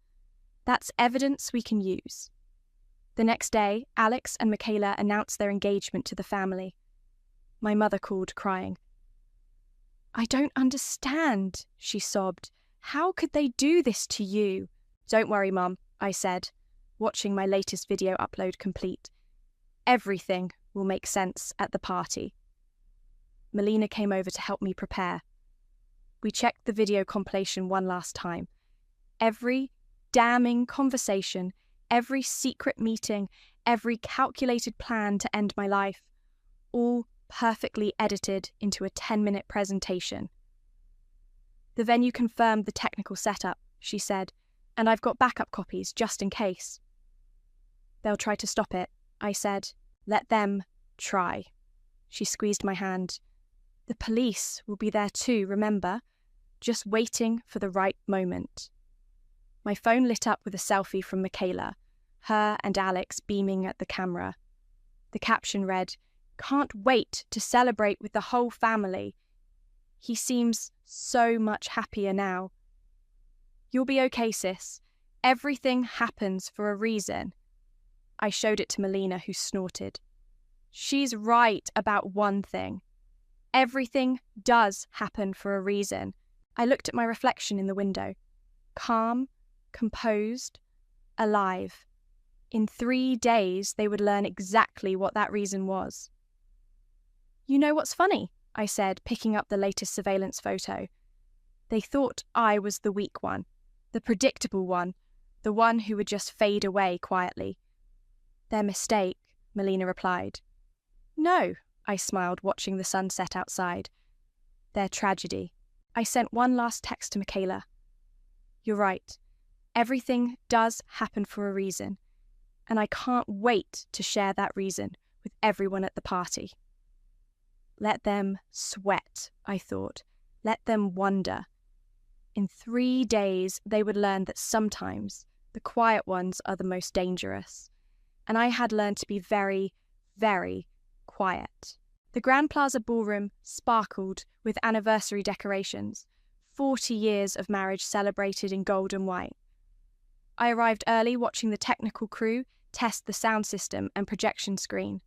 That's evidence we can use. The next day, Alex and Michaela announced their engagement to the family. My mother called, crying. I don't understand, she sobbed. How could they do this to you? Don't worry, Mum, I said, watching my latest video upload complete. Everything will make sense at the party. Melina came over to help me prepare. We checked the video compilation one last time. Every damning conversation, every secret meeting, every calculated plan to end my life, all perfectly edited into a 10-minute presentation. The venue confirmed the technical setup, she said, and I've got backup copies just in case. They'll try to stop it, I said. Let them try. She squeezed my hand. The police will be there too, remember? Just waiting for the right moment. My phone lit up with a selfie from Michaela, her and Alex beaming at the camera. The caption read, "Can't wait to celebrate with the whole family. He seems so much happier now. You'll be okay, sis. Everything happens for a reason." I showed it to Melina, who snorted. She's right about one thing. Everything does happen for a reason. I looked at my reflection in the window. Calm, composed, alive. In 3 days, they would learn exactly what that reason was. You know what's funny? I said, picking up the latest surveillance photo. They thought I was the weak one, the predictable one, the one who would just fade away quietly. Their mistake, Melina replied. No, I smiled, watching the sunset outside. Their tragedy. I sent one last text to Michaela. You're right. Everything does happen for a reason, and I can't wait to share that reason with everyone at the party. Let them sweat, I thought. Let them wonder. In 3 days, they would learn that sometimes the quiet ones are the most dangerous. And I had learned to be very, very quiet. The Grand Plaza Ballroom sparkled with anniversary decorations, 40 years of marriage celebrated in gold and white. I arrived early, watching the technical crew test the sound system and projection screen.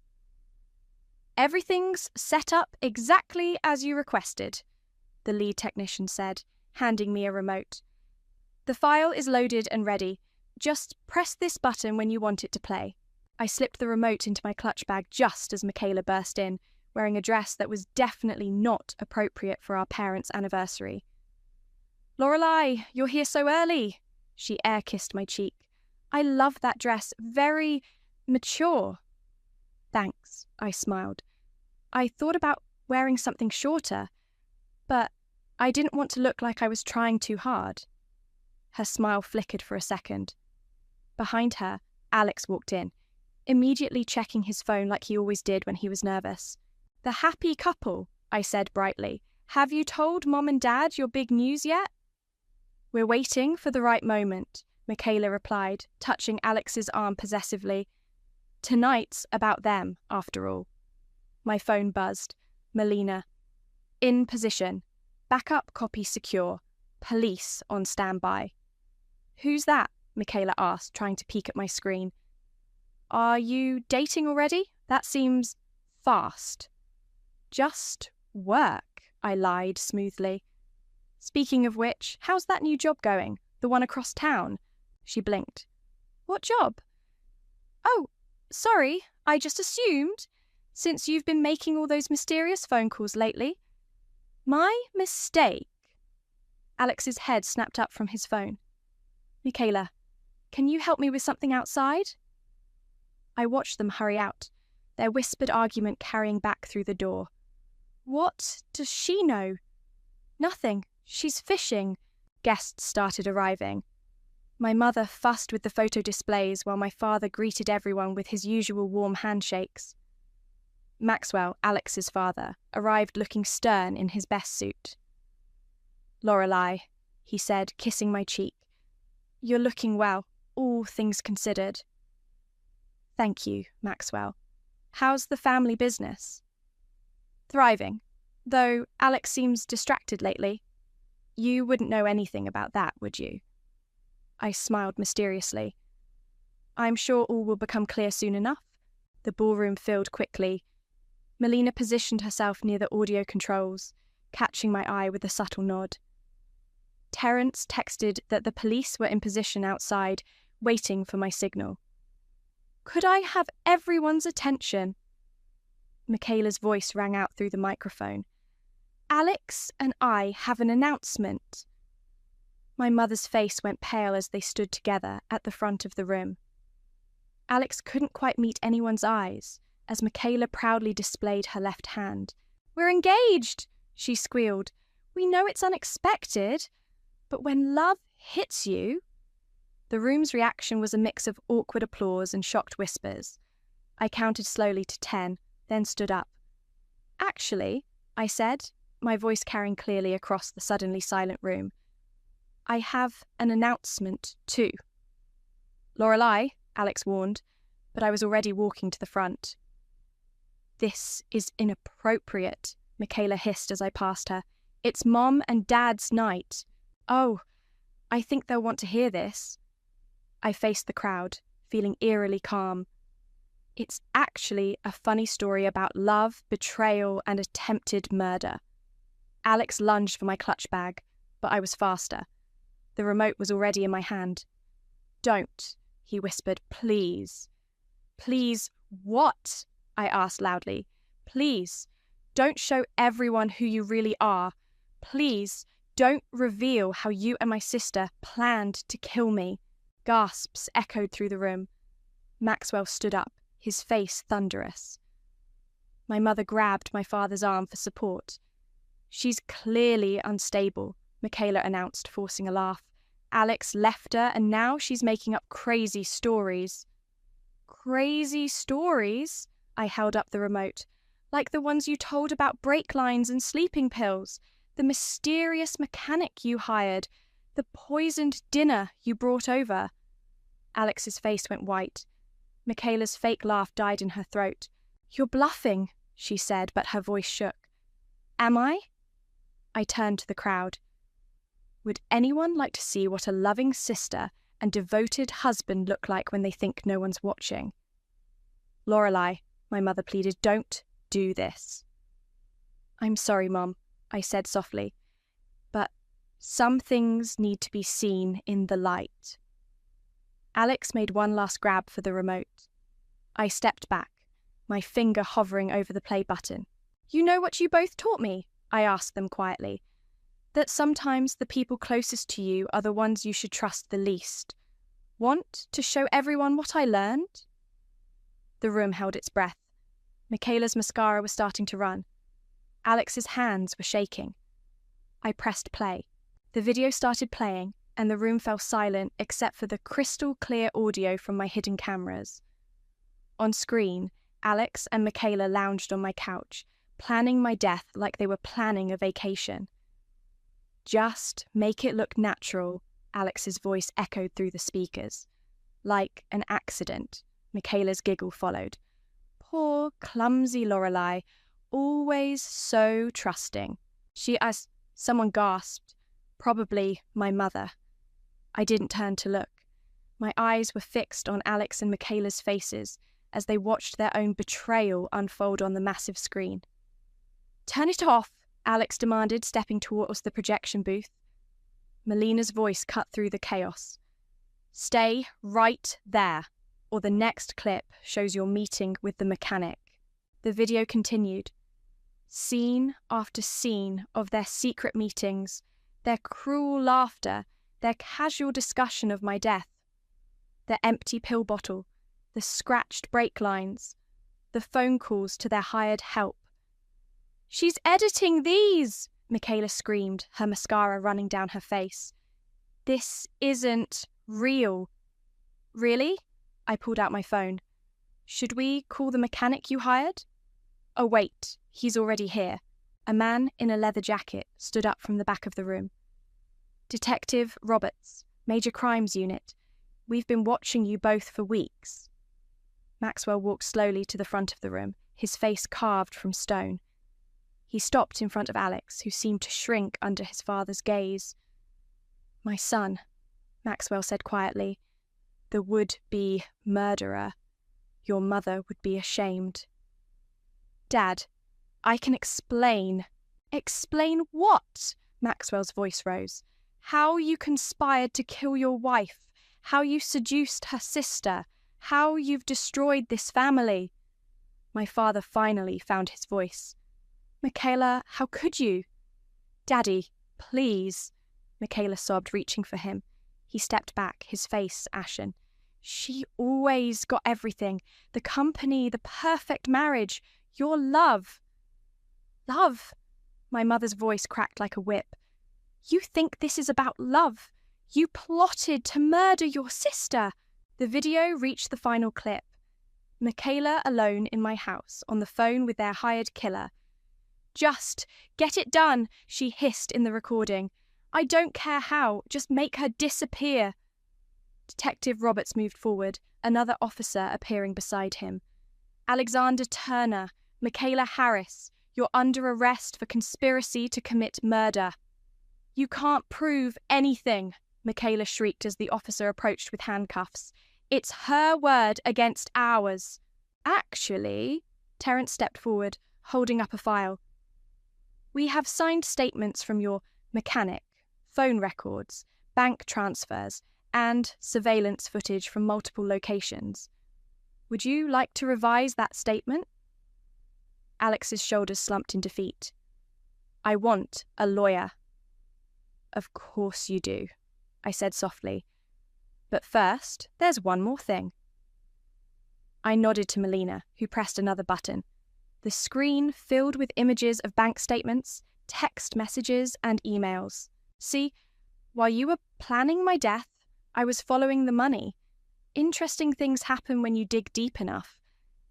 Everything's set up exactly as you requested, the lead technician said, handing me a remote. The file is loaded and ready. Just press this button when you want it to play. I slipped the remote into my clutch bag just as Michaela burst in, wearing a dress that was definitely not appropriate for our parents' anniversary. Lorelei, you're here so early. She air-kissed my cheek. I love that dress. Very mature. Thanks, I smiled. I thought about wearing something shorter, but I didn't want to look like I was trying too hard. Her smile flickered for a second. Behind her, Alex walked in, immediately checking his phone like he always did when he was nervous. The happy couple, I said brightly. Have you told Mom and Dad your big news yet? We're waiting for the right moment, Michaela replied, touching Alex's arm possessively. Tonight's about them, after all. My phone buzzed. Melina. In position. Backup copy secure. Police on standby. Who's that? Michaela asked, trying to peek at my screen. Are you dating already? That seems fast. Just work, I lied smoothly. Speaking of which, how's that new job going? The one across town? She blinked. What job? Oh, sorry, I just assumed, since you've been making all those mysterious phone calls lately. My mistake. Alex's head snapped up from his phone. Michaela, can you help me with something outside? I watched them hurry out, their whispered argument carrying back through the door. What does she know? Nothing. She's fishing. Guests started arriving. My mother fussed with the photo displays while my father greeted everyone with his usual warm handshakes. Maxwell, Alex's father, arrived looking stern in his best suit. Lorelei, he said, kissing my cheek. You're looking well, all things considered. Thank you, Maxwell. How's the family business? Thriving, though Alex seems distracted lately. You wouldn't know anything about that, would you? I smiled mysteriously. I'm sure all will become clear soon enough. The ballroom filled quickly. Melina positioned herself near the audio controls, catching my eye with a subtle nod. Terence texted that the police were in position outside, waiting for my signal. Could I have everyone's attention? Michaela's voice rang out through the microphone. Alex and I have an announcement. My mother's face went pale as they stood together at the front of the room. Alex couldn't quite meet anyone's eyes as Michaela proudly displayed her left hand. We're engaged, she squealed. We know it's unexpected, but when love hits you... The room's reaction was a mix of awkward applause and shocked whispers. I counted slowly to 10, then stood up. Actually, I said, my voice carrying clearly across the suddenly silent room, I have an announcement too. Lorelei, Alex warned, but I was already walking to the front. This is inappropriate, Michaela hissed as I passed her. It's Mom and Dad's night. Oh, I think they'll want to hear this. I faced the crowd, feeling eerily calm, It's actually a funny story about love, betrayal, and attempted murder. Alex lunged for my clutch bag, but I was faster. The remote was already in my hand. "Don't," he whispered. "Please." "Please what?" I asked loudly. "Please, don't show everyone who you really are. Please, don't reveal how you and my sister planned to kill me." Gasps echoed through the room. Maxwell stood up, his face thunderous. My mother grabbed my father's arm for support. "She's clearly unstable," Michaela announced, forcing a laugh. "Alex left her and now she's making up crazy stories." "Crazy stories?" I held up the remote. "Like the ones you told about brake lines and sleeping pills, the mysterious mechanic you hired, the poisoned dinner you brought over." Alex's face went white. Michaela's fake laugh died in her throat. "You're bluffing," she said, but her voice shook. "Am I?" I turned to the crowd. Would anyone like to see what a loving sister and devoted husband look like when they think no one's watching? "Lorelei," my mother pleaded, "don't do this." "I'm sorry, Mom," I said softly, "but some things need to be seen in the light." Alex made one last grab for the remote. I stepped back, my finger hovering over the play button. "You know what you both taught me?" I asked them quietly. "That sometimes the people closest to you are the ones you should trust the least. Want to show everyone what I learned?" The room held its breath. Michaela's mascara was starting to run. Alex's hands were shaking. I pressed play. The video started playing, and the room fell silent except for the crystal-clear audio from my hidden cameras. On screen, Alex and Michaela lounged on my couch, planning my death like they were planning a vacation. "Just make it look natural," Alex's voice echoed through the speakers. "Like an accident." Michaela's giggle followed. "Poor, clumsy Lorelei, always so trusting." Someone gasped. Probably my mother. I didn't turn to look. My eyes were fixed on Alex and Michaela's faces as they watched their own betrayal unfold on the massive screen. "Turn it off," Alex demanded, stepping towards the projection booth. Melina's voice cut through the chaos. "Stay right there, or the next clip shows your meeting with the mechanic." The video continued. Scene after scene of their secret meetings, their cruel laughter, their casual discussion of my death. The empty pill bottle, the scratched brake lines, the phone calls to their hired help. "She's editing these!" Michaela screamed, her mascara running down her face. "This isn't real." "Really?" I pulled out my phone. "Should we call the mechanic you hired?" "Oh wait, he's already here." A man in a leather jacket stood up from the back of the room. "Detective Roberts, Major Crimes Unit. We've been watching you both for weeks." Maxwell walked slowly to the front of the room, his face carved from stone. He stopped in front of Alex, who seemed to shrink under his father's gaze. "My son," Maxwell said quietly, "the would-be murderer. Your mother would be ashamed." "Dad, I can explain." "Explain what?" Maxwell's voice rose. "How you conspired to kill your wife, how you seduced her sister, how you've destroyed this family." My father finally found his voice. "Michaela, how could you?" "Daddy, please," Michaela sobbed, reaching for him. He stepped back, his face ashen. "She always got everything. The company, the perfect marriage, your love." "Love?" My mother's voice cracked like a whip. "You think this is about love? You plotted to murder your sister." The video reached the final clip. Michaela alone in my house, on the phone with their hired killer. "Just get it done," she hissed in the recording. "I don't care how, just make her disappear." Detective Roberts moved forward, another officer appearing beside him. "Alexander Turner, Michaela Harris, you're under arrest for conspiracy to commit murder." "You can't prove anything," Michaela shrieked as the officer approached with handcuffs. "It's her word against ours." Actually, Terence stepped forward, holding up a file. We have signed statements from your mechanic, phone records, bank transfers, and surveillance footage from multiple locations. Would you like to revise that statement? Alex's shoulders slumped in defeat. I want a lawyer. Of course you do, I said softly. But first, there's one more thing. I nodded to Melina, who pressed another button. The screen filled with images of bank statements, text messages, and emails. See, while you were planning my death, I was following the money. Interesting things happen when you dig deep enough,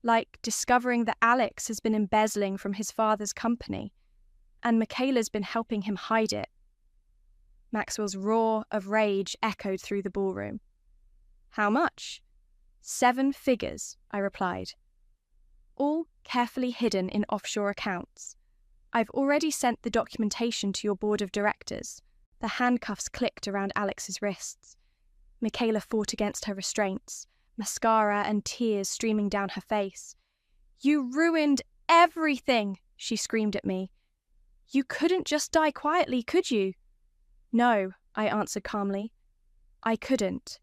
like discovering that Alex has been embezzling from his father's company, and Michaela's been helping him hide it. Maxwell's roar of rage echoed through the ballroom. How much? 7 figures, I replied. All carefully hidden in offshore accounts. I've already sent the documentation to your board of directors. The handcuffs clicked around Alex's wrists. Michaela fought against her restraints, mascara and tears streaming down her face. You ruined everything, she screamed at me. You couldn't just die quietly, could you? No, I answered calmly. I couldn't.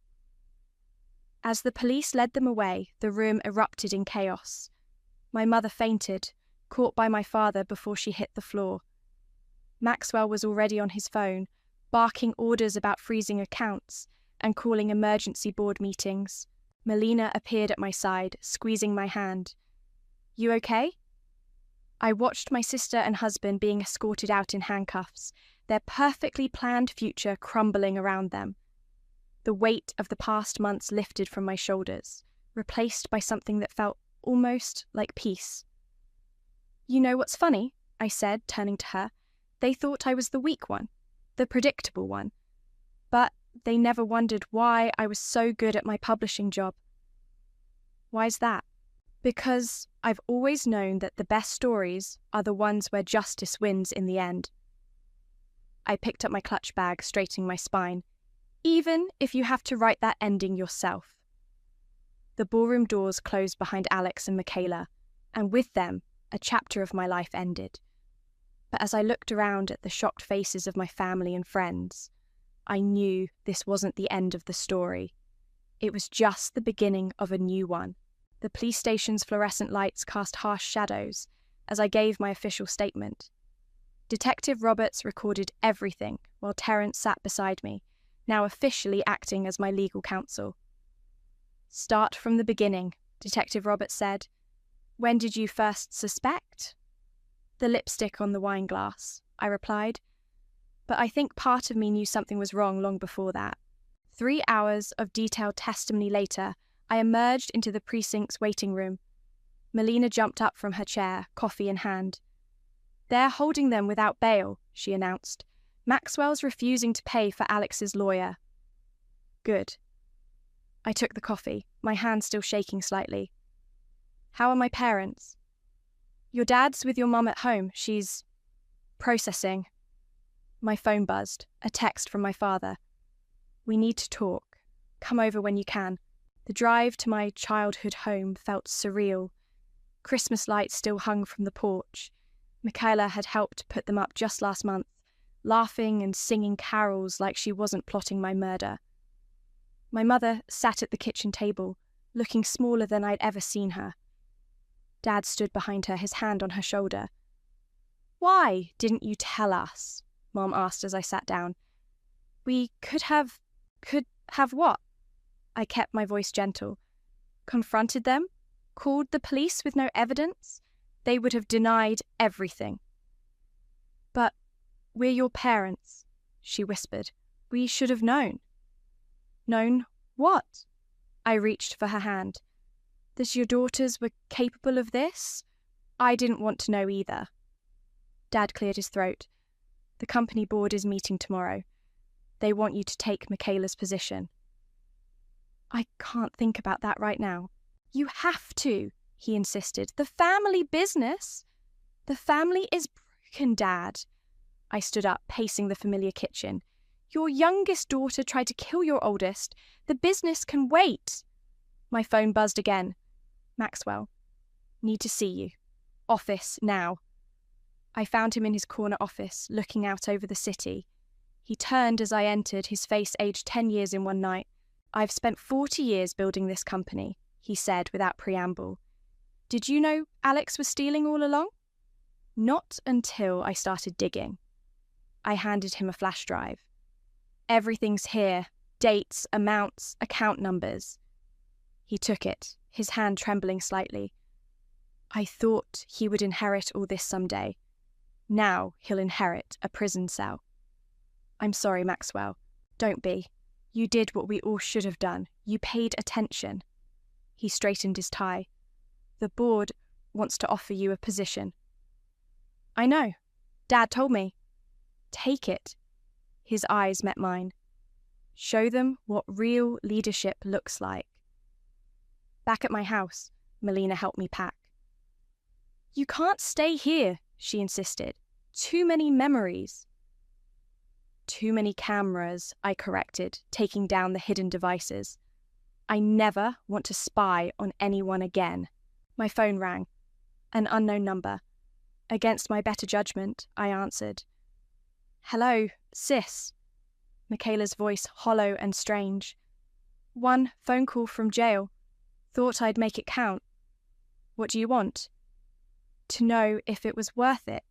As the police led them away, the room erupted in chaos. My mother fainted, caught by my father before she hit the floor. Maxwell was already on his phone, barking orders about freezing accounts and calling emergency board meetings. Melina appeared at my side, squeezing my hand. You okay? I watched my sister and husband being escorted out in handcuffs, their perfectly planned future crumbling around them. The weight of the past months lifted from my shoulders, replaced by something that felt almost like peace. You know what's funny? I said, turning to her. They thought I was the weak one, the predictable one. But they never wondered why I was so good at my publishing job. Why's that? Because I've always known that the best stories are the ones where justice wins in the end. I picked up my clutch bag, straightening my spine. Even if you have to write that ending yourself. The ballroom doors closed behind Alex and Michaela, and with them, a chapter of my life ended. But as I looked around at the shocked faces of my family and friends, I knew this wasn't the end of the story. It was just the beginning of a new one. The police station's fluorescent lights cast harsh shadows as I gave my official statement. Detective Roberts recorded everything while Terence sat beside me, now officially acting as my legal counsel. Start from the beginning, Detective Roberts said. When did you first suspect? The lipstick on the wine glass, I replied. But I think part of me knew something was wrong long before that. 3 hours of detailed testimony later, I emerged into the precinct's waiting room. Melina jumped up from her chair, coffee in hand. They're holding them without bail, she announced. Maxwell's refusing to pay for Alex's lawyer. Good. I took the coffee, my hand still shaking slightly. How are my parents? Your dad's with your mum at home. She's processing. My phone buzzed, a text from my father. We need to talk. Come over when you can. The drive to my childhood home felt surreal. Christmas lights still hung from the porch. Michaela had helped put them up just last month, laughing and singing carols like she wasn't plotting my murder. My mother sat at the kitchen table, looking smaller than I'd ever seen her. Dad stood behind her, his hand on her shoulder. Why didn't you tell us? Mom asked as I sat down. We could have what? I kept my voice gentle. Confronted them? Called the police with no evidence? They would have denied everything. But we're your parents, she whispered. We should have known. Known what? I reached for her hand. That your daughters were capable of this? I didn't want to know either. Dad cleared his throat. The company board is meeting tomorrow. They want you to take Michaela's position. I can't think about that right now. You have to, he insisted. The family business. The family is broken, Dad. I stood up, pacing the familiar kitchen. Your youngest daughter tried to kill your oldest. The business can wait. My phone buzzed again. Maxwell, Need to see you. Office, now. I found him in his corner office, looking out over the city. He turned as I entered, his face aged 10 years in one night. I've spent 40 years building this company, he said without preamble. Did you know Alex was stealing all along? Not until I started digging. I handed him a flash drive. Everything's here. Dates, amounts, account numbers. He took it, his hand trembling slightly. I thought he would inherit all this someday. Now he'll inherit a prison cell. I'm sorry, Maxwell. Don't be. You did what we all should have done. You paid attention. He straightened his tie. The board wants to offer you a position. I know. Dad told me. Take it. His eyes met mine. Show them what real leadership looks like. Back at my house, Melina helped me pack. You can't stay here, she insisted. Too many memories. Too many cameras, I corrected, taking down the hidden devices. I never want to spy on anyone again. My phone rang. An unknown number. Against my better judgment, I answered. Hello, sis. Michaela's voice hollow and strange. One phone call from jail. Thought I'd make it count. What do you want? To know if it was worth it.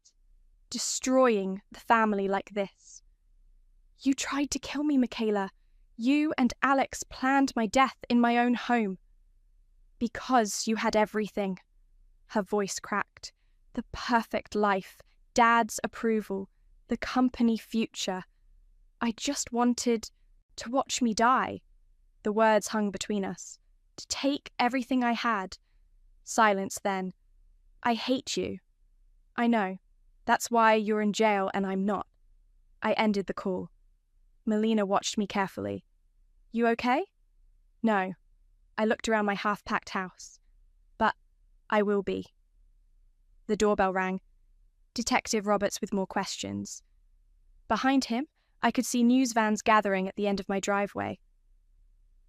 Destroying the family like this. You tried to kill me, Michaela. You and Alex planned my death in my own home. Because you had everything. Her voice cracked. The perfect life, Dad's approval, the company future. I just wanted to watch me die. The words hung between us. To take everything I had. Silence then. I hate you. I know. That's why you're in jail and I'm not. I ended the call. Melina watched me carefully. You okay? No. I looked around my half-packed house. But I will be. The doorbell rang. Detective Roberts with more questions. Behind him, I could see news vans gathering at the end of my driveway.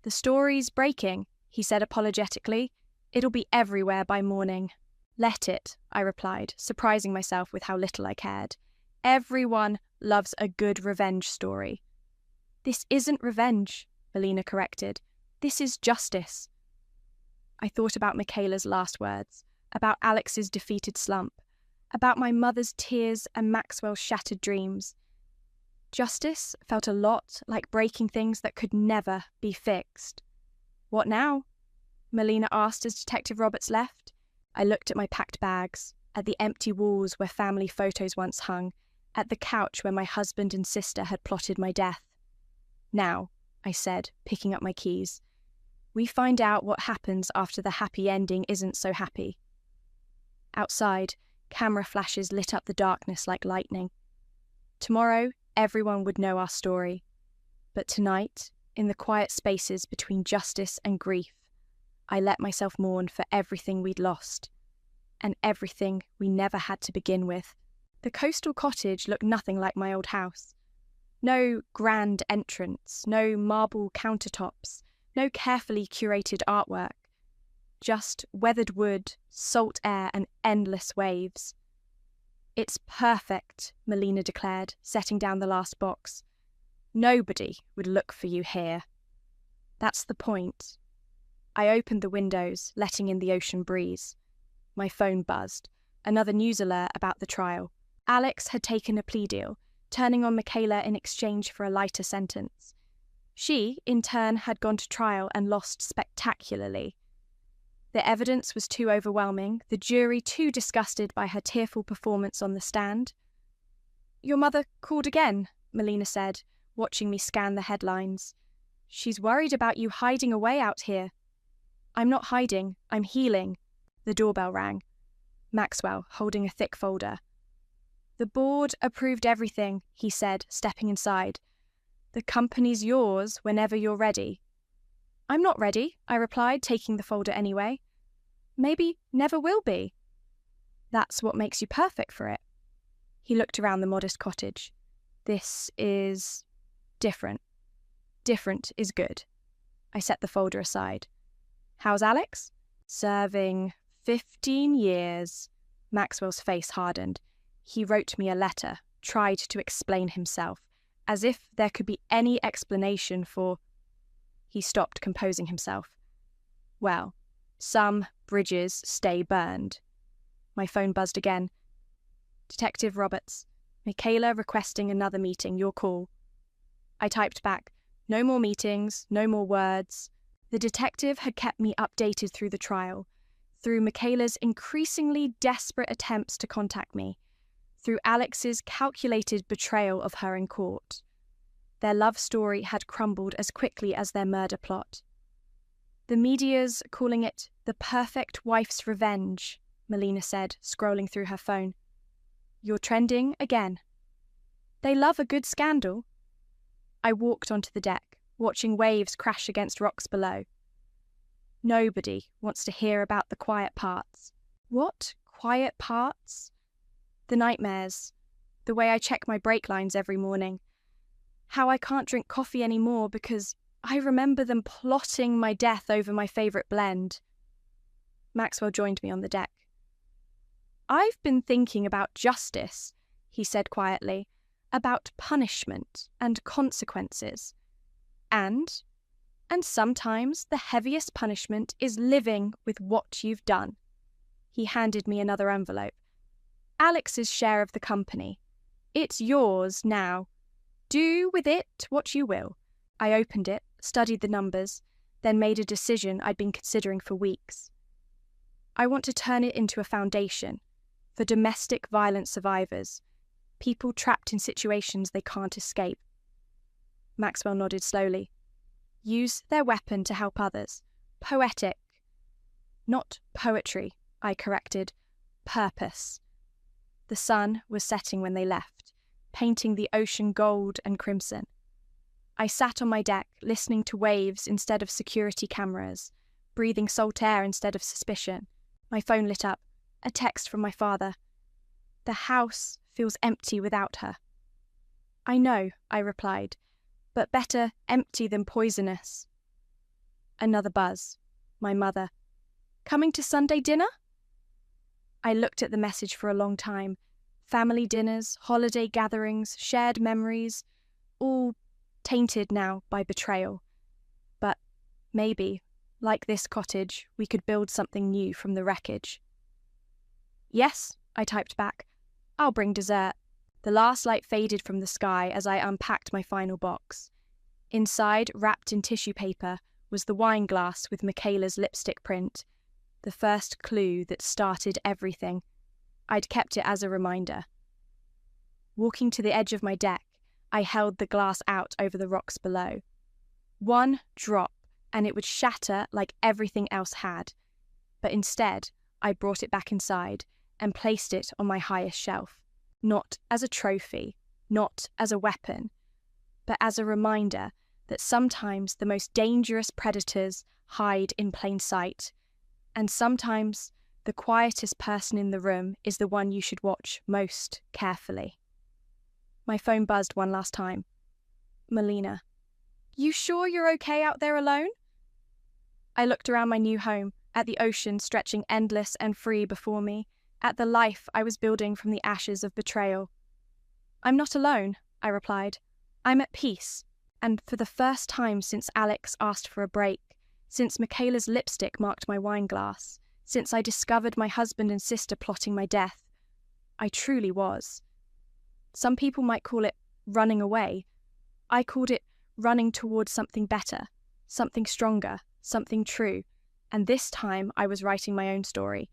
The story's breaking, he said apologetically. It'll be everywhere by morning. Let it, I replied, surprising myself with how little I cared. Everyone loves a good revenge story. This isn't revenge, Melina corrected. This is justice. I thought about Michaela's last words, about Alex's defeated slump, about my mother's tears and Maxwell's shattered dreams. Justice felt a lot like breaking things that could never be fixed. What now? Melina asked as Detective Roberts left. I looked at my packed bags, at the empty walls where family photos once hung, at the couch where my husband and sister had plotted my death. Now, I said, picking up my keys, we find out what happens after the happy ending isn't so happy. Outside, camera flashes lit up the darkness like lightning. Tomorrow, everyone would know our story. But tonight, in the quiet spaces between justice and grief, I let myself mourn for everything we'd lost, and everything we never had to begin with. The coastal cottage looked nothing like my old house. No grand entrance, no marble countertops, no carefully curated artwork. Just weathered wood, salt air, and endless waves. It's perfect, Melina declared, setting down the last box. Nobody would look for you here. That's the point. I opened the windows, letting in the ocean breeze. My phone buzzed. Another news alert about the trial. Alex had taken a plea deal, turning on Michaela in exchange for a lighter sentence. She, in turn, had gone to trial and lost spectacularly. The evidence was too overwhelming, the jury too disgusted by her tearful performance on the stand. Your mother called again, Melina said, watching me scan the headlines. She's worried about you hiding away out here. I'm not hiding, I'm healing. The doorbell rang. Maxwell, holding a thick folder. The board approved everything, he said, stepping inside. The company's yours whenever you're ready. I'm not ready, I replied, taking the folder anyway. Maybe never will be. That's what makes you perfect for it. He looked around the modest cottage. This is different. Different is good. I set the folder aside. How's Alex? Serving 15 years. Maxwell's face hardened. He wrote me a letter, tried to explain himself, as if there could be any explanation for... He stopped, composing himself. Well, some bridges stay burned. My phone buzzed again. Detective Roberts, Michaela requesting another meeting, your call. I typed back, no more meetings, no more words. The detective had kept me updated through the trial, through Michaela's increasingly desperate attempts to contact me, through Alex's calculated betrayal of her in court. Their love story had crumbled as quickly as their murder plot. The media's calling it the perfect wife's revenge, Melina said, scrolling through her phone. You're trending again. They love a good scandal. I walked onto the deck, watching waves crash against rocks below. Nobody wants to hear about the quiet parts. What quiet parts? The nightmares, the way I check my brake lines every morning, how I can't drink coffee anymore because I remember them plotting my death over my favourite blend. Maxwell joined me on the deck. I've been thinking about justice, he said quietly, about punishment and consequences. And sometimes the heaviest punishment is living with what you've done. He handed me another envelope. Alex's share of the company. It's yours now. Do with it what you will. I opened it, studied the numbers, then made a decision I'd been considering for weeks. I want to turn it into a foundation for domestic violence survivors, people trapped in situations they can't escape. Maxwell nodded slowly. Use their weapon to help others. Poetic. Not poetry, I corrected. Purpose. The sun was setting when they left, painting the ocean gold and crimson. I sat on my deck, listening to waves instead of security cameras, breathing salt air instead of suspicion. My phone lit up. A text from my father. The house feels empty without her. I know, I replied, but better empty than poisonous. Another buzz. My mother. Coming to Sunday dinner? I looked at the message for a long time. Family dinners, holiday gatherings, shared memories, all tainted now by betrayal. But maybe, like this cottage, we could build something new from the wreckage. Yes, I typed back. I'll bring dessert. The last light faded from the sky as I unpacked my final box. Inside, wrapped in tissue paper, was the wine glass with Michaela's lipstick print, the first clue that started everything. I'd kept it as a reminder. Walking to the edge of my deck, I held the glass out over the rocks below. One drop, and it would shatter like everything else had. But instead, I brought it back inside and placed it on my highest shelf, not as a trophy, not as a weapon, but as a reminder that sometimes the most dangerous predators hide in plain sight, and sometimes the quietest person in the room is the one you should watch most carefully. My phone buzzed one last time. Melina. You sure you're okay out there alone? I looked around my new home, at the ocean stretching endless and free before me, at the life I was building from the ashes of betrayal. I'm not alone, I replied. I'm at peace, and for the first time since Alex asked for a break, since Michaela's lipstick marked my wine glass, since I discovered my husband and sister plotting my death, I truly was. Some people might call it running away. I called it running towards something better, something stronger, something true, and this time I was writing my own story,